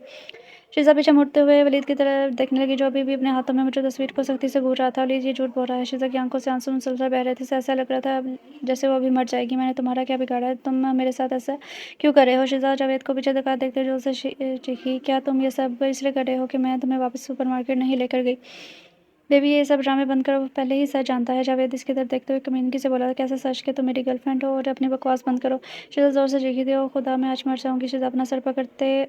شیزا پیچھے مڑتے ہوئے ولید کی طرف دیکھنے لگی، جو ابھی بھی اپنے ہاتھوں میں موجود تصویر کو سختی سے گھور رہا تھا۔ ولید یہ جھوٹ بول رہا ہے۔ شیزا کی آنکھوں سے آنسو مسلسل بہہ رہے تھے، اسے ایسا لگ رہا تھا جیسے وہ ابھی مر جائے گی۔ میں نے تمہارا کیا بگاڑا ہے؟ تم میرے ساتھ ایسا کیوں کر رہے ہو؟ شیزا جاوید کو پیچھے دھکا دیکھتے زور سے چیخی، کیا تم یہ سب اس لیے کر رہے ہو کہ میں تمہیں واپس سپر مارکیٹ نہیں لے کر گئی؟ بیبی، یہ سب ڈرامے بند کرو، وہ پہلے ہی سچ جانتا ہے۔ جاوید اس کی طرف دیکھتے ہوئے کمینگی سے بولا، کیسا سچ کہ تم میری گرل فرینڈ ہو؟ اور اپنی بکواس بند کرو۔ شیزا زور سے چیخی تھی، او خدا، میں آج مر جاؤں گی۔ شیزا اپنا سر پکڑتے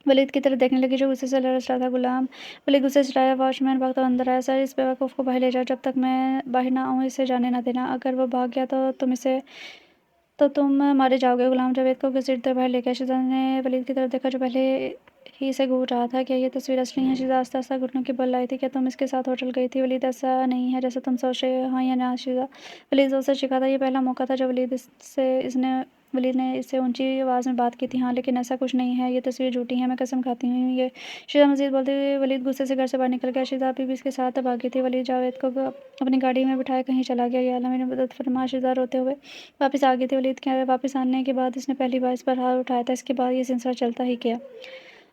ولید کی طرف دیکھنے لگی، جو غصے سے لرز رہا تھا۔ غلام ولید غصے سے چلایا، واچ مین بھاگتا ہوا اندر آیا۔ سر، اس بیوقوف کو باہر لے جاؤ، جب تک میں باہر نہ آؤں اسے جانے نہ دینا۔ اگر وہ بھاگ گیا تو تم مارے جاؤ گے۔ غلام جاوید کو گھسیٹتے باہر لے گیا۔ شیزا نے ولید کی طرف دیکھا، جو پہلے ہی اسے گھور رہا تھا۔ کیا یہ تصویر اصلی ہے؟ شیزا آہستہ آہستہ گھٹنوں کے بل لائی تھی، کیا تم اس کے ساتھ ہوٹل گئی تھی؟ ولید، ایسا نہیں ہے جیسا تم سوچ رہے ہو، ہاں یا نہ؟ شیزا ولید زور سے چیخا تھا، یہ پہلا موقع تھا جب ولید نے اس سے اونچی آواز میں بات کی تھی۔ ہاں، لیکن ایسا کچھ نہیں ہے، یہ تصویر جھوٹی ہے، میں قسم کھاتی ہوں یہ۔ شیزا مزید بولتے ہوئے ولید غصے سے گھر سے باہر نکل گیا۔ شیزا ابھی بھی اس کے ساتھ بھاگی تھی۔ ولید جاوید کو اپنی گاڑی میں بٹھائے کہیں چلا گیا۔ یا اللہ میری مدد فرما۔ شیزا روتے ہوئے واپس آ گئی تھی۔ ولید کے واپس آنے کے بعد اس نے پہلی بار اس پر ہاتھ اٹھایا تھا، اس کے بعد یہ سلسلہ چلتا ہی گیا۔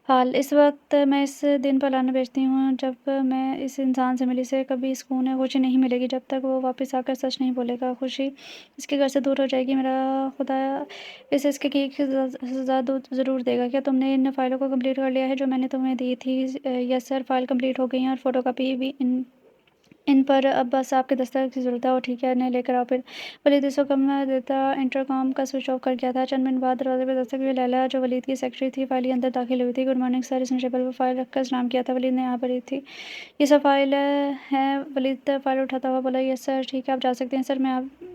حال اس وقت میں اس دن پر لعنت بھیجتی ہوں جب میں اس انسان سے ملی۔ اسے کبھی سکون ہے خوشی نہیں ملے گی جب تک وہ واپس آ کر سچ نہیں بولے گا۔ خوشی اس کے گھر سے دور ہو جائے گی۔ میرا خدا اسے اس کی سزا ضرور دے گا۔ کیا تم نے ان فائلوں کو کمپلیٹ کر لیا ہے جو میں نے تمہیں دی تھی؟ یس سر، فائل کمپلیٹ ہو گئی ہیں اور فوٹو کاپی بھی۔ ان پر اب بس آپ کے دستخط کی ضرورت ہے۔ اور ٹھیک ہے، انہیں لے کر آؤ پھر۔ ولید اس وقت کم دیتا انٹرکام کا سوئچ آف کر گیا تھا۔ چند منٹ بعد دروازے پر دستک ہوئی۔ لیلا، جو ولید کی سیکرٹری تھی، فائل لیے اندر داخل ہوئی تھی۔ گڈ مارننگ سر، اس نے ٹیبل پر فائل رکھ کر سلام کیا تھا۔ ولید نے یہاں پر ہی تھی، یہ سب فائل ہیں؟ ولید فائل اٹھاتا ہوا بولا، یس سر، ٹھیک ہے، آپ جا سکتے ہیں۔ سر،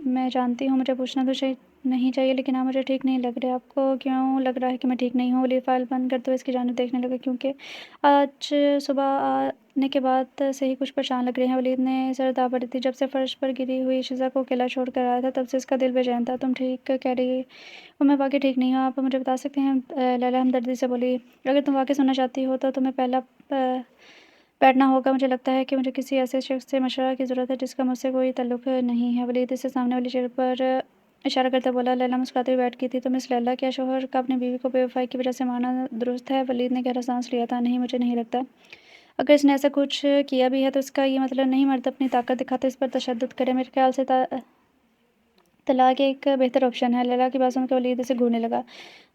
میں جانتی ہوں مجھے پوچھنا تو نہیں چاہیے، لیکن آپ مجھے ٹھیک نہیں لگ رہے۔ آپ کو کیوں لگ رہا ہے کہ میں ٹھیک نہیں ہوں؟ ولید فائل بند کرتے ہوئے اس کی جانب دیکھنے لگا، کیونکہ آج صبح آنے کے بعد سے ہی کچھ پریشان لگ رہے ہیں۔ ولید نے سر دابڑی تھی، جب سے فرش پر گری ہوئی شیزا کو اکیلا چھوڑ کر آیا تھا تب سے اس کا دل بے چین تھا۔ تم ٹھیک کہہ رہی ہو، میں واقعی ٹھیک نہیں ہوں، آپ مجھے بتا سکتے ہیں؟ لیلا ہمدردی سے بولی، اگر تم واقعی سننا چاہتی ہو تو تمہیں پہلا بیٹھنا ہوگا۔ مجھے لگتا ہے کہ مجھے کسی ایسے شخص سے مشورہ کی ضرورت ہے جس کا مجھ سے کوئی تعلق نہیں ہے۔ ولید اس سے سامنے والی چیئر پر اشارہ کرتے بولا۔ لیلا مسکراتے ہوئے بیٹھ گئی تھی۔ تو مس لیلا، کیا شوہر کا اپنی بیوی کو بے وفائی کی وجہ سے مارنا درست ہے؟ ولید نے گہرا سانس لیا تھا، نہیں، مجھے نہیں لگتا۔ اگر اس نے ایسا کچھ کیا بھی ہے تو اس کا یہ مطلب نہیں مرد اپنی طاقت دکھاتے اس پر تشدد کرے۔ میرے خیال سے طلاق ایک بہتر آپشن ہے۔ لیلا کی بات سن کر ولید اسے گھورنے لگا۔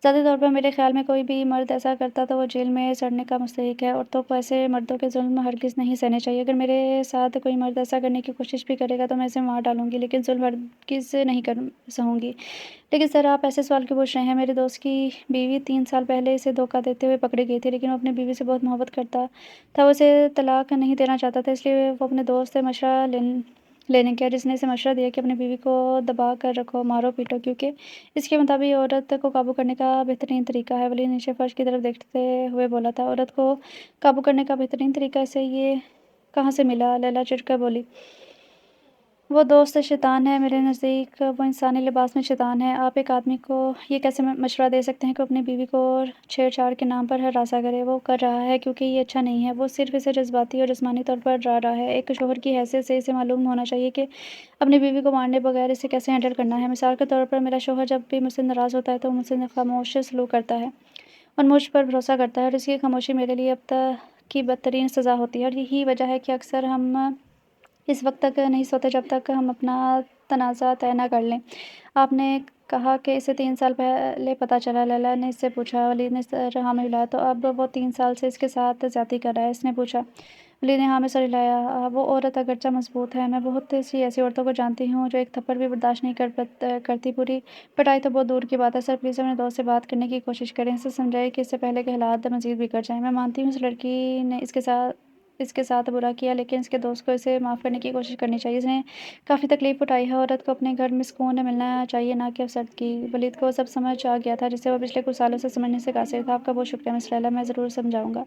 ذاتی طور پر میرے خیال میں کوئی بھی مرد ایسا کرتا تو وہ جیل میں سڑنے کا مستحق ہے۔ عورتوں کو ایسے مردوں کے ظلم ہرگز نہیں سہنے چاہیے۔ اگر میرے ساتھ کوئی مرد ایسا کرنے کی کوشش بھی کرے گا تو میں اسے مار ڈالوں گی، لیکن ظلم ہرگز نہیں کر سہوں گی۔ لیکن سر، آپ ایسے سوال کیوں پوچھ رہے ہیں؟ میرے دوست کی بیوی 3 سال پہلے اسے دھوکہ دیتے ہوئے پکڑی گئی تھی، لیکن وہ اپنی بیوی سے بہت محبت کرتا تھا۔ وہ اسے طلاق نہیں دینا چاہتا تھا، اس لیے وہ اپنے دوست سے مشورہ لینے گیا، جس نے اسے مشورہ دیا کہ اپنی بیوی کو دبا کر رکھو، مارو پیٹو، کیونکہ اس کے مطابق عورت کو قابو کرنے کا بہترین طریقہ ہے۔ ولید نیچے فرش کی طرف دیکھتے ہوئے بولا تھا، عورت کو قابو کرنے کا بہترین طریقہ؟ اسے یہ کہاں سے ملا؟ لیلا چڑھ کر بولی، وہ دوست شیطان ہے میرے نزدیک، وہ انسانی لباس میں شیطان ہے۔ آپ ایک آدمی کو یہ کیسے مشورہ دے سکتے ہیں کہ وہ اپنی بیوی کو چھیڑ چھاڑ کے نام پر ہراساں کرے؟ وہ کر رہا ہے کیونکہ یہ اچھا نہیں ہے، وہ صرف اسے جذباتی اور جسمانی طور پر ڈرا رہا ہے۔ ایک شوہر کی حیثیت سے اسے معلوم ہونا چاہیے کہ اپنی بیوی کو مارنے بغیر اسے کیسے ہینڈل کرنا ہے۔ مثال کے طور پر، میرا شوہر جب بھی مجھ سے ناراض ہوتا ہے تو وہ مجھ سے خاموش سلوک کرتا ہے اور مجھ پر بھروسہ کرتا ہے، اور اس کی خاموشی میرے لیے اب تک کی بدترین سزا ہوتی ہے۔ اور یہی وجہ ہے کہ اکثر ہم اس وقت تک نہیں سوتے جب تک ہم اپنا تنازع طے نہ کر لیں۔ آپ نے کہا کہ اسے 3 سال پہلے پتہ چلا؟ لیلا نے اس سے پوچھا۔ ولید نے سر ہاں میں ہلایا۔ تو اب وہ 3 سال سے اس کے ساتھ زیادتی کر رہا ہے؟ اس نے پوچھا۔ ولید نے ہاں میں سر ہلایا۔ وہ عورت اگرچہ مضبوط ہے، میں بہت سی ایسی عورتوں کو جانتی ہوں جو ایک تھپڑ بھی برداشت نہیں کرتی، پوری پٹائی تو بہت دور کی بات ہے۔ سر پلیز اپنے دوست سے بات کرنے کی کوشش کریں، اسے سمجھائیں کہ اس سے پہلے کہ حالات مزید بگڑ جائیں۔ میں مانتی ہوں اس لڑکی نے اس کے ساتھ اس کے ساتھ برا کیا، لیکن اس کے دوست کو اسے معاف کرنے کی کوشش کرنی چاہیے۔ اس نے کافی تکلیف اٹھائی ہے، عورت کو اپنے گھر میں سکون ملنا چاہیے، نہ کہ افسردگی۔ ولید کو سب سمجھ آ گیا تھا، جسے وہ پچھلے کچھ سالوں سے سمجھنے سے قاصر تھا۔ آپ کا بہت شکریہ مس لیلا، میں ضرور سمجھاؤں گا۔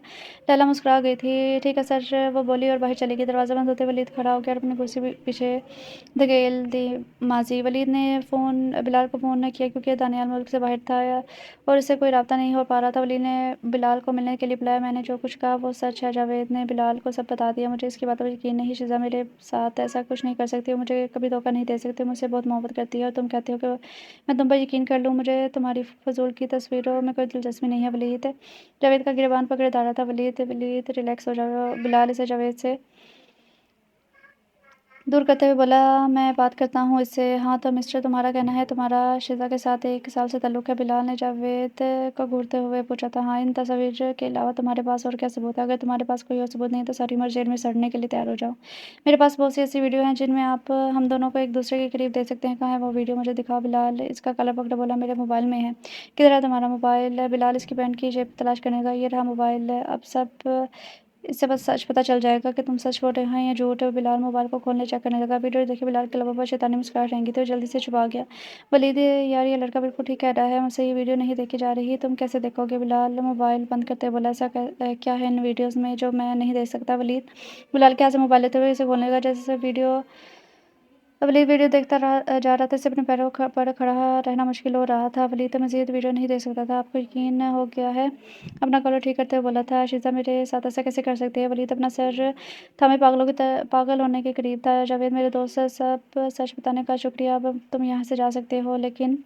لیلا مسکرا گئی تھی۔ ٹھیک ہے سر، وہ بولی اور باہر چلی گئی۔ دروازہ بند ہوتے ولید کھڑا ہو گیا اور اپنی کرسی پیچھے دھکیل دی۔ ماضی: ولید نے بلال کو فون کیا کیونکہ دانیال ملک سے باہر تھا اور اس سے کوئی رابطہ نہیں ہو پا رہا تھا۔ ولید نے بلال کو ملنے کے لیے بلایا۔ میں نے جو کچھ کہا وہ سچ ہے۔ جاوید نے بلال کو سب بتا دیا۔ مجھے اس کی باتوں پر یقین نہیں۔ شیزا میرے ساتھ ایسا کچھ نہیں کر سکتی، وہ مجھے کبھی دھوکہ نہیں دے سکتی، مجھ سے بہت محبت کرتی ہے اور تم کہتے ہو کہ میں تم پر یقین کر لوں؟ مجھے تمہاری فضول کی تصویروں میں کوئی دلچسپی نہیں ہے ولید۔ جاوید کا گریبان پکڑے دھارا تھا۔ ولید ریلیکس ہو جاؤ۔ بلال اسے جاوید سے دور کرتے ہوئے بولا، میں بات کرتا ہوں اس سے۔ ہاں تو مسٹر، تمہارا کہنا ہے تمہارا شیزا کے ساتھ 1 سال سے تعلق ہے؟ بلال نے جاوید کو گھورتے ہوئے پوچھا تھا۔ ہاں، ان تصاویر کے علاوہ تمہارے پاس اور کیا ثبوت ہے؟ اگر تمہارے پاس کوئی اور ثبوت نہیں تو ساری عمر جیل میں سڑنے کے لیے تیار ہو جاؤ۔ میرے پاس بہت سی ایسی ویڈیو ہیں جن میں آپ ہم دونوں کو ایک دوسرے کے قریب دیکھ سکتے ہیں۔ کہاں ہے وہ ویڈیو؟ مجھے دکھاؤ۔ بلال اس کا کالر پکڑے بولا، میرے موبائل میں ہے۔ کدھر ہے تمہارا موبائل؟ بلال اس کی پینٹ کی جیب تلاش کرنے لگا۔ یہ رہا موبائل، اب سب اس سے بس سچ پتہ چل جائے گا کہ تم سچ بول رہے ہیں یا جھوٹ۔ بلال موبائل کو کھولنے چیک کرنے لگا۔ ویڈیو دیکھے بلال کے لبوں پر شیطانی مسکراہٹ رنگی تھی اور جلدی سے چھپا گیا۔ ولید: یار یہ لڑکا بالکل ٹھیک کہہ رہا ہے، مجھ سے یہ ویڈیو نہیں دیکھی جا رہی۔ تم کیسے دیکھو گے؟ بلال موبائل بند کرتے ہوئے بولا، ایسا کیا ہے ان ویڈیوز میں جو میں نہیں دیکھ سکتا؟ ولید بلال کے ہاتھ سے موبائل لیتے ہوئے اسے کھولنے لگا۔ جیسے ولید ویڈیو دیکھتا جا رہا تھا، اسے اپنے پیروں پر کھڑا رہنا مشکل ہو رہا تھا۔ ولید مزید ویڈیو نہیں دیکھ سکتا تھا۔ آپ کو یقین ہو گیا ہے؟ اپنا کالر ٹھیک کرتے ہوئے بولا تھا۔ شیزا میرے ساتھ ایسا کیسے کر سکتی ہے؟ ولید اپنا سر تھامے پاگل ہونے کے قریب تھا۔ جاوید: میرے دوست، سب سچ بتانے کا شکریہ، اب تم یہاں سے جا سکتے ہو، لیکن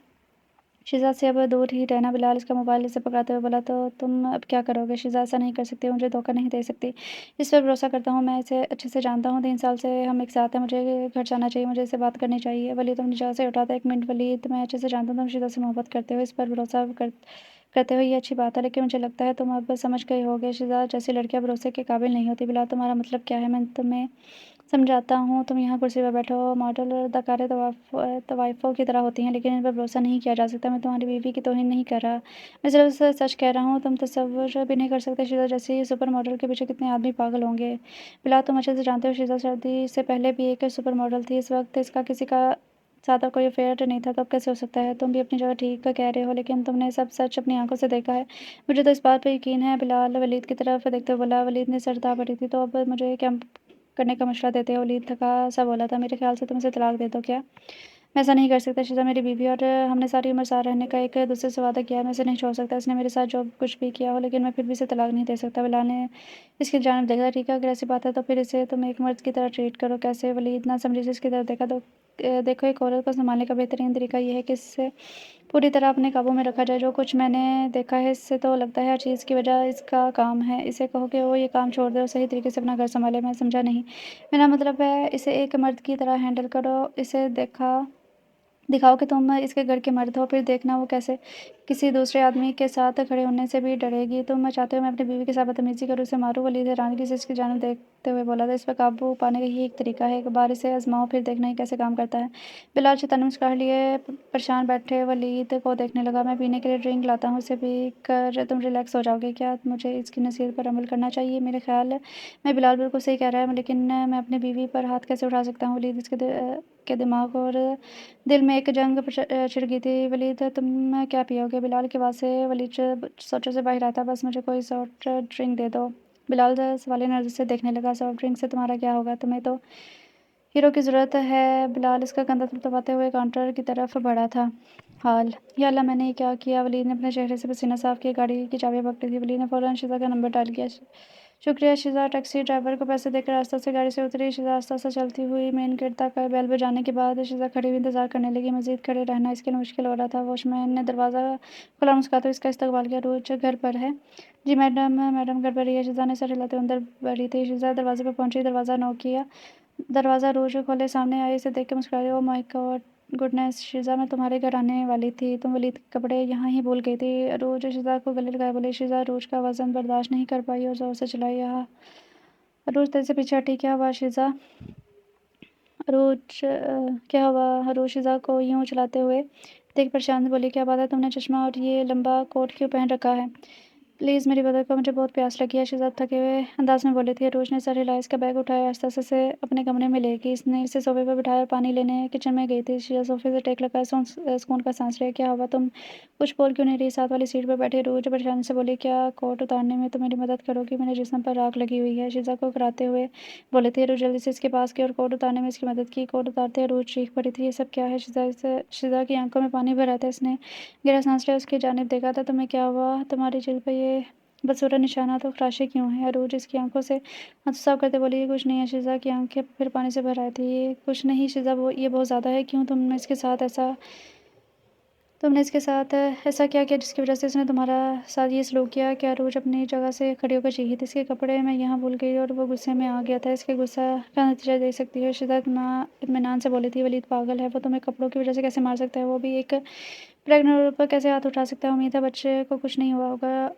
شیزا سے اب دور ہی رہنا۔ بلال اس کا موبائل سے پکڑاتے ہوئے بولا، تو تم اب کیا کرو گے؟ شیزا ایسا نہیں کر سکتی، مجھے دھوکہ نہیں دے سکتی، اس پر بھروسہ کرتا ہوں، میں اسے اچھے سے جانتا ہوں، 3 سال سے ہم ایک ساتھ ہیں، مجھے گھر جانا چاہیے، مجھے اس سے بات کرنی چاہیے۔ ولید اپنی جگہ سے اٹھا تھا۔ 1 منٹ ولید، میں اچھے سے جانتا ہوں تم شیزا سے محبت کرتے ہو، اس پر بھروسہ کرتے ہو، یہ اچھی بات ہے، لیکن مجھے لگتا ہے تم اب سمجھ گئے ہوگے شیزا جیسی لڑکیاں بھروسے کے قابل نہیں ہوتی۔ بلال: تمہارا مطلب کیا ہے؟ میں تمہیں سمجھاتا ہوں، تم یہاں کرسی پر بیٹھو، ماڈل اور اداکاریں طوائفوں کی طرح ہوتی ہیں، لیکن ان پر بھروسہ نہیں کیا جا سکتا۔ میں تمہاری بیوی کی توہین نہیں کر رہا، میں صرف سچ کہہ رہا ہوں۔ تم تصور بھی نہیں کر سکتے شیزا جیسی سپر ماڈل کے پیچھے کتنے آدمی پاگل ہوں گے۔ بلال: تم اچھے سے جانتے ہو شیزا شادی سے پہلے بھی ایک سپر ماڈل تھی، اس وقت اس کا کسی کا ساتھ اور کوئی افیئر نہیں تھا، تو اب کیسے ہو سکتا ہے؟ تم بھی اپنی جگہ ٹھیک کہہ رہے ہو، لیکن تم نے سب سچ اپنی آنکھوں سے دیکھا ہے، مجھے تو اس بات پہ یقین ہے۔ بلال ولید کی طرف دیکھتے ہوئے بولا۔ ولید نے سر تاپ رہی تھی، تو اب مجھے کیا کرنے کا مشورہ دیتے ہو؟ ولید تھکا سا بولا تھا، میرے خیال سے تم اسے طلاق دے دو۔ کیا؟ میں ایسا نہیں کر سکتا، شیزا میری بیوی اور ہم نے ساری عمر ساتھ رہنے کا ایک دوسرے سے وعدہ کیا ہے، میں اسے نہیں چھوڑ سکتا، اس نے میرے ساتھ جو کچھ بھی کیا ہو، لیکن میں پھر بھی اسے طلاق نہیں دے سکتا۔ بلال نے اس کی جانب دیکھا۔ ٹھیک ہے، اگر ایسی بات ہے تو پھر اسے تم ایک مرد کی طرح ٹریٹ کرو۔ کیسے؟ ولید نہ سمجھی سے اس کی طرف دیکھا۔ دیکھو، ایک عورت کو سنبھالنے کا بہترین طریقہ یہ ہے کہ اسے پوری طرح اپنے قابو میں رکھا جائے۔ جو کچھ میں نے دیکھا ہے، اس سے تو لگتا ہے ہر چیز کی وجہ اس کا کام ہے۔ اسے کہو کہ وہ یہ کام چھوڑ دے اور صحیح طریقے سے اپنا گھر سنبھالے۔ میں سمجھا نہیں۔ میرا مطلب ہے اسے ایک مرد کی طرح ہینڈل کرو، اسے دکھاؤ کہ تم اس کے گھر کے مرد ہو، پھر دیکھنا وہ کیسے کسی دوسرے آدمی کے ساتھ کھڑے ہونے سے بھی ڈرے گی۔ تم چاہتے ہو میں اپنی بیوی کے ساتھ بدتمیزی کروں، اسے ماروں؟ ولید حیرانگی سے اس کی جانب دیکھتے ہوئے بولا تھا، اس پر قابو پانے کا یہی ایک طریقہ ہے، ایک بار اسے آزماؤ، پھر دیکھنا یہ کیسے کام کرتا ہے۔ بلال شیطانی مسکراہٹ لیے پریشان بیٹھے ولید کو دیکھنے لگا۔ میں پینے کے لیے ڈرنک لاتا ہوں، اسے پی کر تم ریلیکس ہو جاؤ گے۔ کیا مجھے اس کی نصیحت پر عمل کرنا چاہیے؟ میرے خیال میں بلال بالکل صحیح کہہ رہا ہے، لیکن میں اپنی بیوی پر ہاتھ کیسے اٹھا سکتا ہوں؟ ولید اس کے دماغ اور دل میں ایک جنگ چھڑ گئی تھی۔ ولید تم کیا پیو گے؟ بلال کی آواز سے ولید سوچوں سے باہر آتا، بس مجھے کوئی سافٹ ڈرنک دے دو۔ بلال سوالیہ نظر سے دیکھنے لگا۔ سافٹ ڈرنک سے تمہارا کیا ہوگا؟ تمہیں تو ہیرو کی ضرورت ہے۔ بلال اس کا کندھا تھپتھپاتے ہوئے کاؤنٹر کی طرف بڑھا تھا۔ حال یا اللہ، میں نے یہ کیا کیا؟ ولید نے اپنے چہرے سے پسینہ صاف کیا۔ گاڑی کی چابیاں پکڑی تھی۔ ولید نے فوراً شیزا کا نمبر ڈائل کیا۔ شکریہ شیزا۔ ٹیکسی ڈرائیور کو پیسے دے کر آہستہ سے گاڑی سے اتری۔ شیزا آہستہ آہستہ چلتی ہوئی مین گیٹ تک آئی۔ بیل بجانے کے بعد شیزا کھڑی ہوئی انتظار کرنے لگی۔ مزید کھڑے رہنا اس کے لیے مشکل ہو رہا تھا۔ واچ مین نے دروازہ کھولا اور مسکراتے ہوئے اس کا استقبال کیا۔ عروج گھر پر ہے؟ جی میڈم، میڈم گھر پر ہی ہے۔ شیزا نے سر ہلاتے ہوئے اندر بڑھی تھی۔ شیزا دروازے پر پہنچی، دروازہ نوک کیا۔ دروازہ عروج کھولے، سامنے آئی، اسے دیکھ کے مسکرائی۔ اوہ مائی گڈنس شیزا، میں تمہارے گھر آنے والی تھی، تم ولید کے کپڑے یہاں ہی بھول گئی تھی۔ عروج شیزا کو گلے لگائے بولی۔ شیزا عروج کا وزن برداشت نہیں کر پائی اور زور سے چلائی۔ عروج تیزی سے پیچھے ہٹی۔ کیا ہوا شیزا؟ عروج کیا ہوا؟ عروج شیزا کو یوں چلاتے ہوئے دیکھ پریشان بولی، کیا بات ہے؟ تم نے چشمہ اور یہ لمبا کوٹ کیوں پہن رکھا ہے؟ پلیز میری مدد کرو، مجھے بہت پیاس لگی ہے، شہزاد تھکے ہوئے انداز میں بولی تھی۔ روز نے سر ہلایا، اس کا بیگ اٹھایا، آہستہ آہستہ سے اپنے کمرے میں لے گئی۔ اس نے اسے صوفے پر بٹھایا اور پانی لینے کچن میں گئی تھی۔ شہزاد صوفے سے ٹیک لگائے سکون کا سانس لے۔ کیا ہوا، تم کچھ بول کیوں نہیں رہی؟ ساتھ والی سیٹ پر بیٹھی روز پریشانی سے بولی۔ کیا کوٹ اتارنے میں تم میری مدد کرو گی؟ میرے جسم پر آگ لگی ہوئی ہے، شہزاد کو کراتے ہوئے بولی تھی۔ روز جلدی سے اس کے پاس گئی اور کوٹ اتارنے میں اس کی مدد کی۔ کوٹ اتارتے ہی روز چیخ پڑی تھی۔ یہ سب کیا ہے؟ شہزاد کی آنکھوں میں پانی بھر رہا تھا۔ اس نے گہرا سانس لیا، اس کی جانب دیکھا تھا۔ تمہیں کیا ہوا؟ تمہاری جلد پہ یہ بدصورت نشانات اور خراشیں کیوں ہیں؟ عروج اس کی آنکھوں سے آنسو صاف کرتے بولی۔ یہ کچھ نہیں ہے۔ شہزاد کی آنکھیں پھر پانی سے بھر آئی تھی۔ یہ کچھ نہیں شہزاد، یہ بہت زیادہ ہے۔ کیوں تم نے اس کے ساتھ ایسا کیا کیا جس کی وجہ سے اس نے تمہارا ساتھ یہ سلوک کیا؟ کیا عروج اپنی جگہ سے کھڑی ہو کر چیخی تھی۔ اس کے کپڑے میں یہاں بھول گئی اور وہ غصے میں آ گیا تھا۔ اس کے غصہ کا نتیجہ دیکھ سکتی ہو؟ شہزاد اطمینان سے بولی تھی۔ ولید پاگل ہے، وہ تمہیں کپڑوں کی وجہ سے کیسے مار سکتا ہے؟ وہ بھی ایک پریگننٹ عورت پر کیسے ہاتھ اٹھا سکتا ہے؟ امید ہے بچے کو کچھ نہیں ہوا ہوگا۔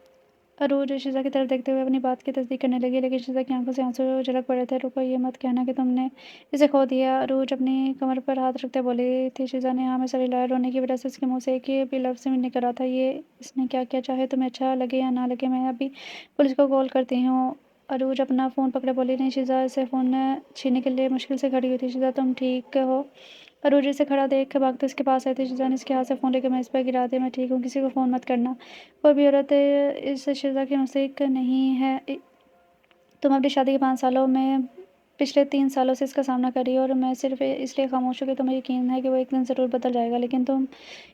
عروج شہزاد کی طرف دیکھتے ہوئے اپنی بات کی تصدیق کرنے لگی، لیکن شہزاد کی آنکھوں سے آنسو جھلک پڑے تھے۔ رکو، یہ مت کہنا کہ تم نے اسے کھو دیا۔ عروج اپنی کمر پر ہاتھ رکھتے بولی تھی۔ شہزاد نے ہاں میں سر ہلایا۔ رونے کی وجہ سے اس کے منہ سے ایک بھی لفظ نکل رہا تھا۔ یہ اس نے کیا کیا؟ چاہے تمہیں اچھا لگے یا نہ لگے، میں ابھی پولیس کو کال کرتی ہوں۔ عروج اپنا فون پکڑے بولی۔ نہیں شہزاد، اسے فون چھیننے کے لیے مشکل سے کھڑی ہوئی تھی۔ شہزاد تم ٹھیک ہو؟ عروج اسے کھڑا دیکھ بھاگتے اس کے پاس آئی تھی۔ شہزاد نے اس کے ہاتھ سے فون لے کر میز پر گرا دیا۔ میں ٹھیک ہوں، کسی کو فون مت کرنا۔ کوئی بھی عورت اس شہزاد کی مستحق نہیں ہے۔ تم اپنی شادی کے 5 سالوں میں پچھلے 3 سالوں سے اس کا سامنا کر رہی ہو، اور میں صرف اس لیے خاموش ہوں کہ تمہیں یقین ہے کہ وہ ایک دن ضرور بدل جائے گا، لیکن تم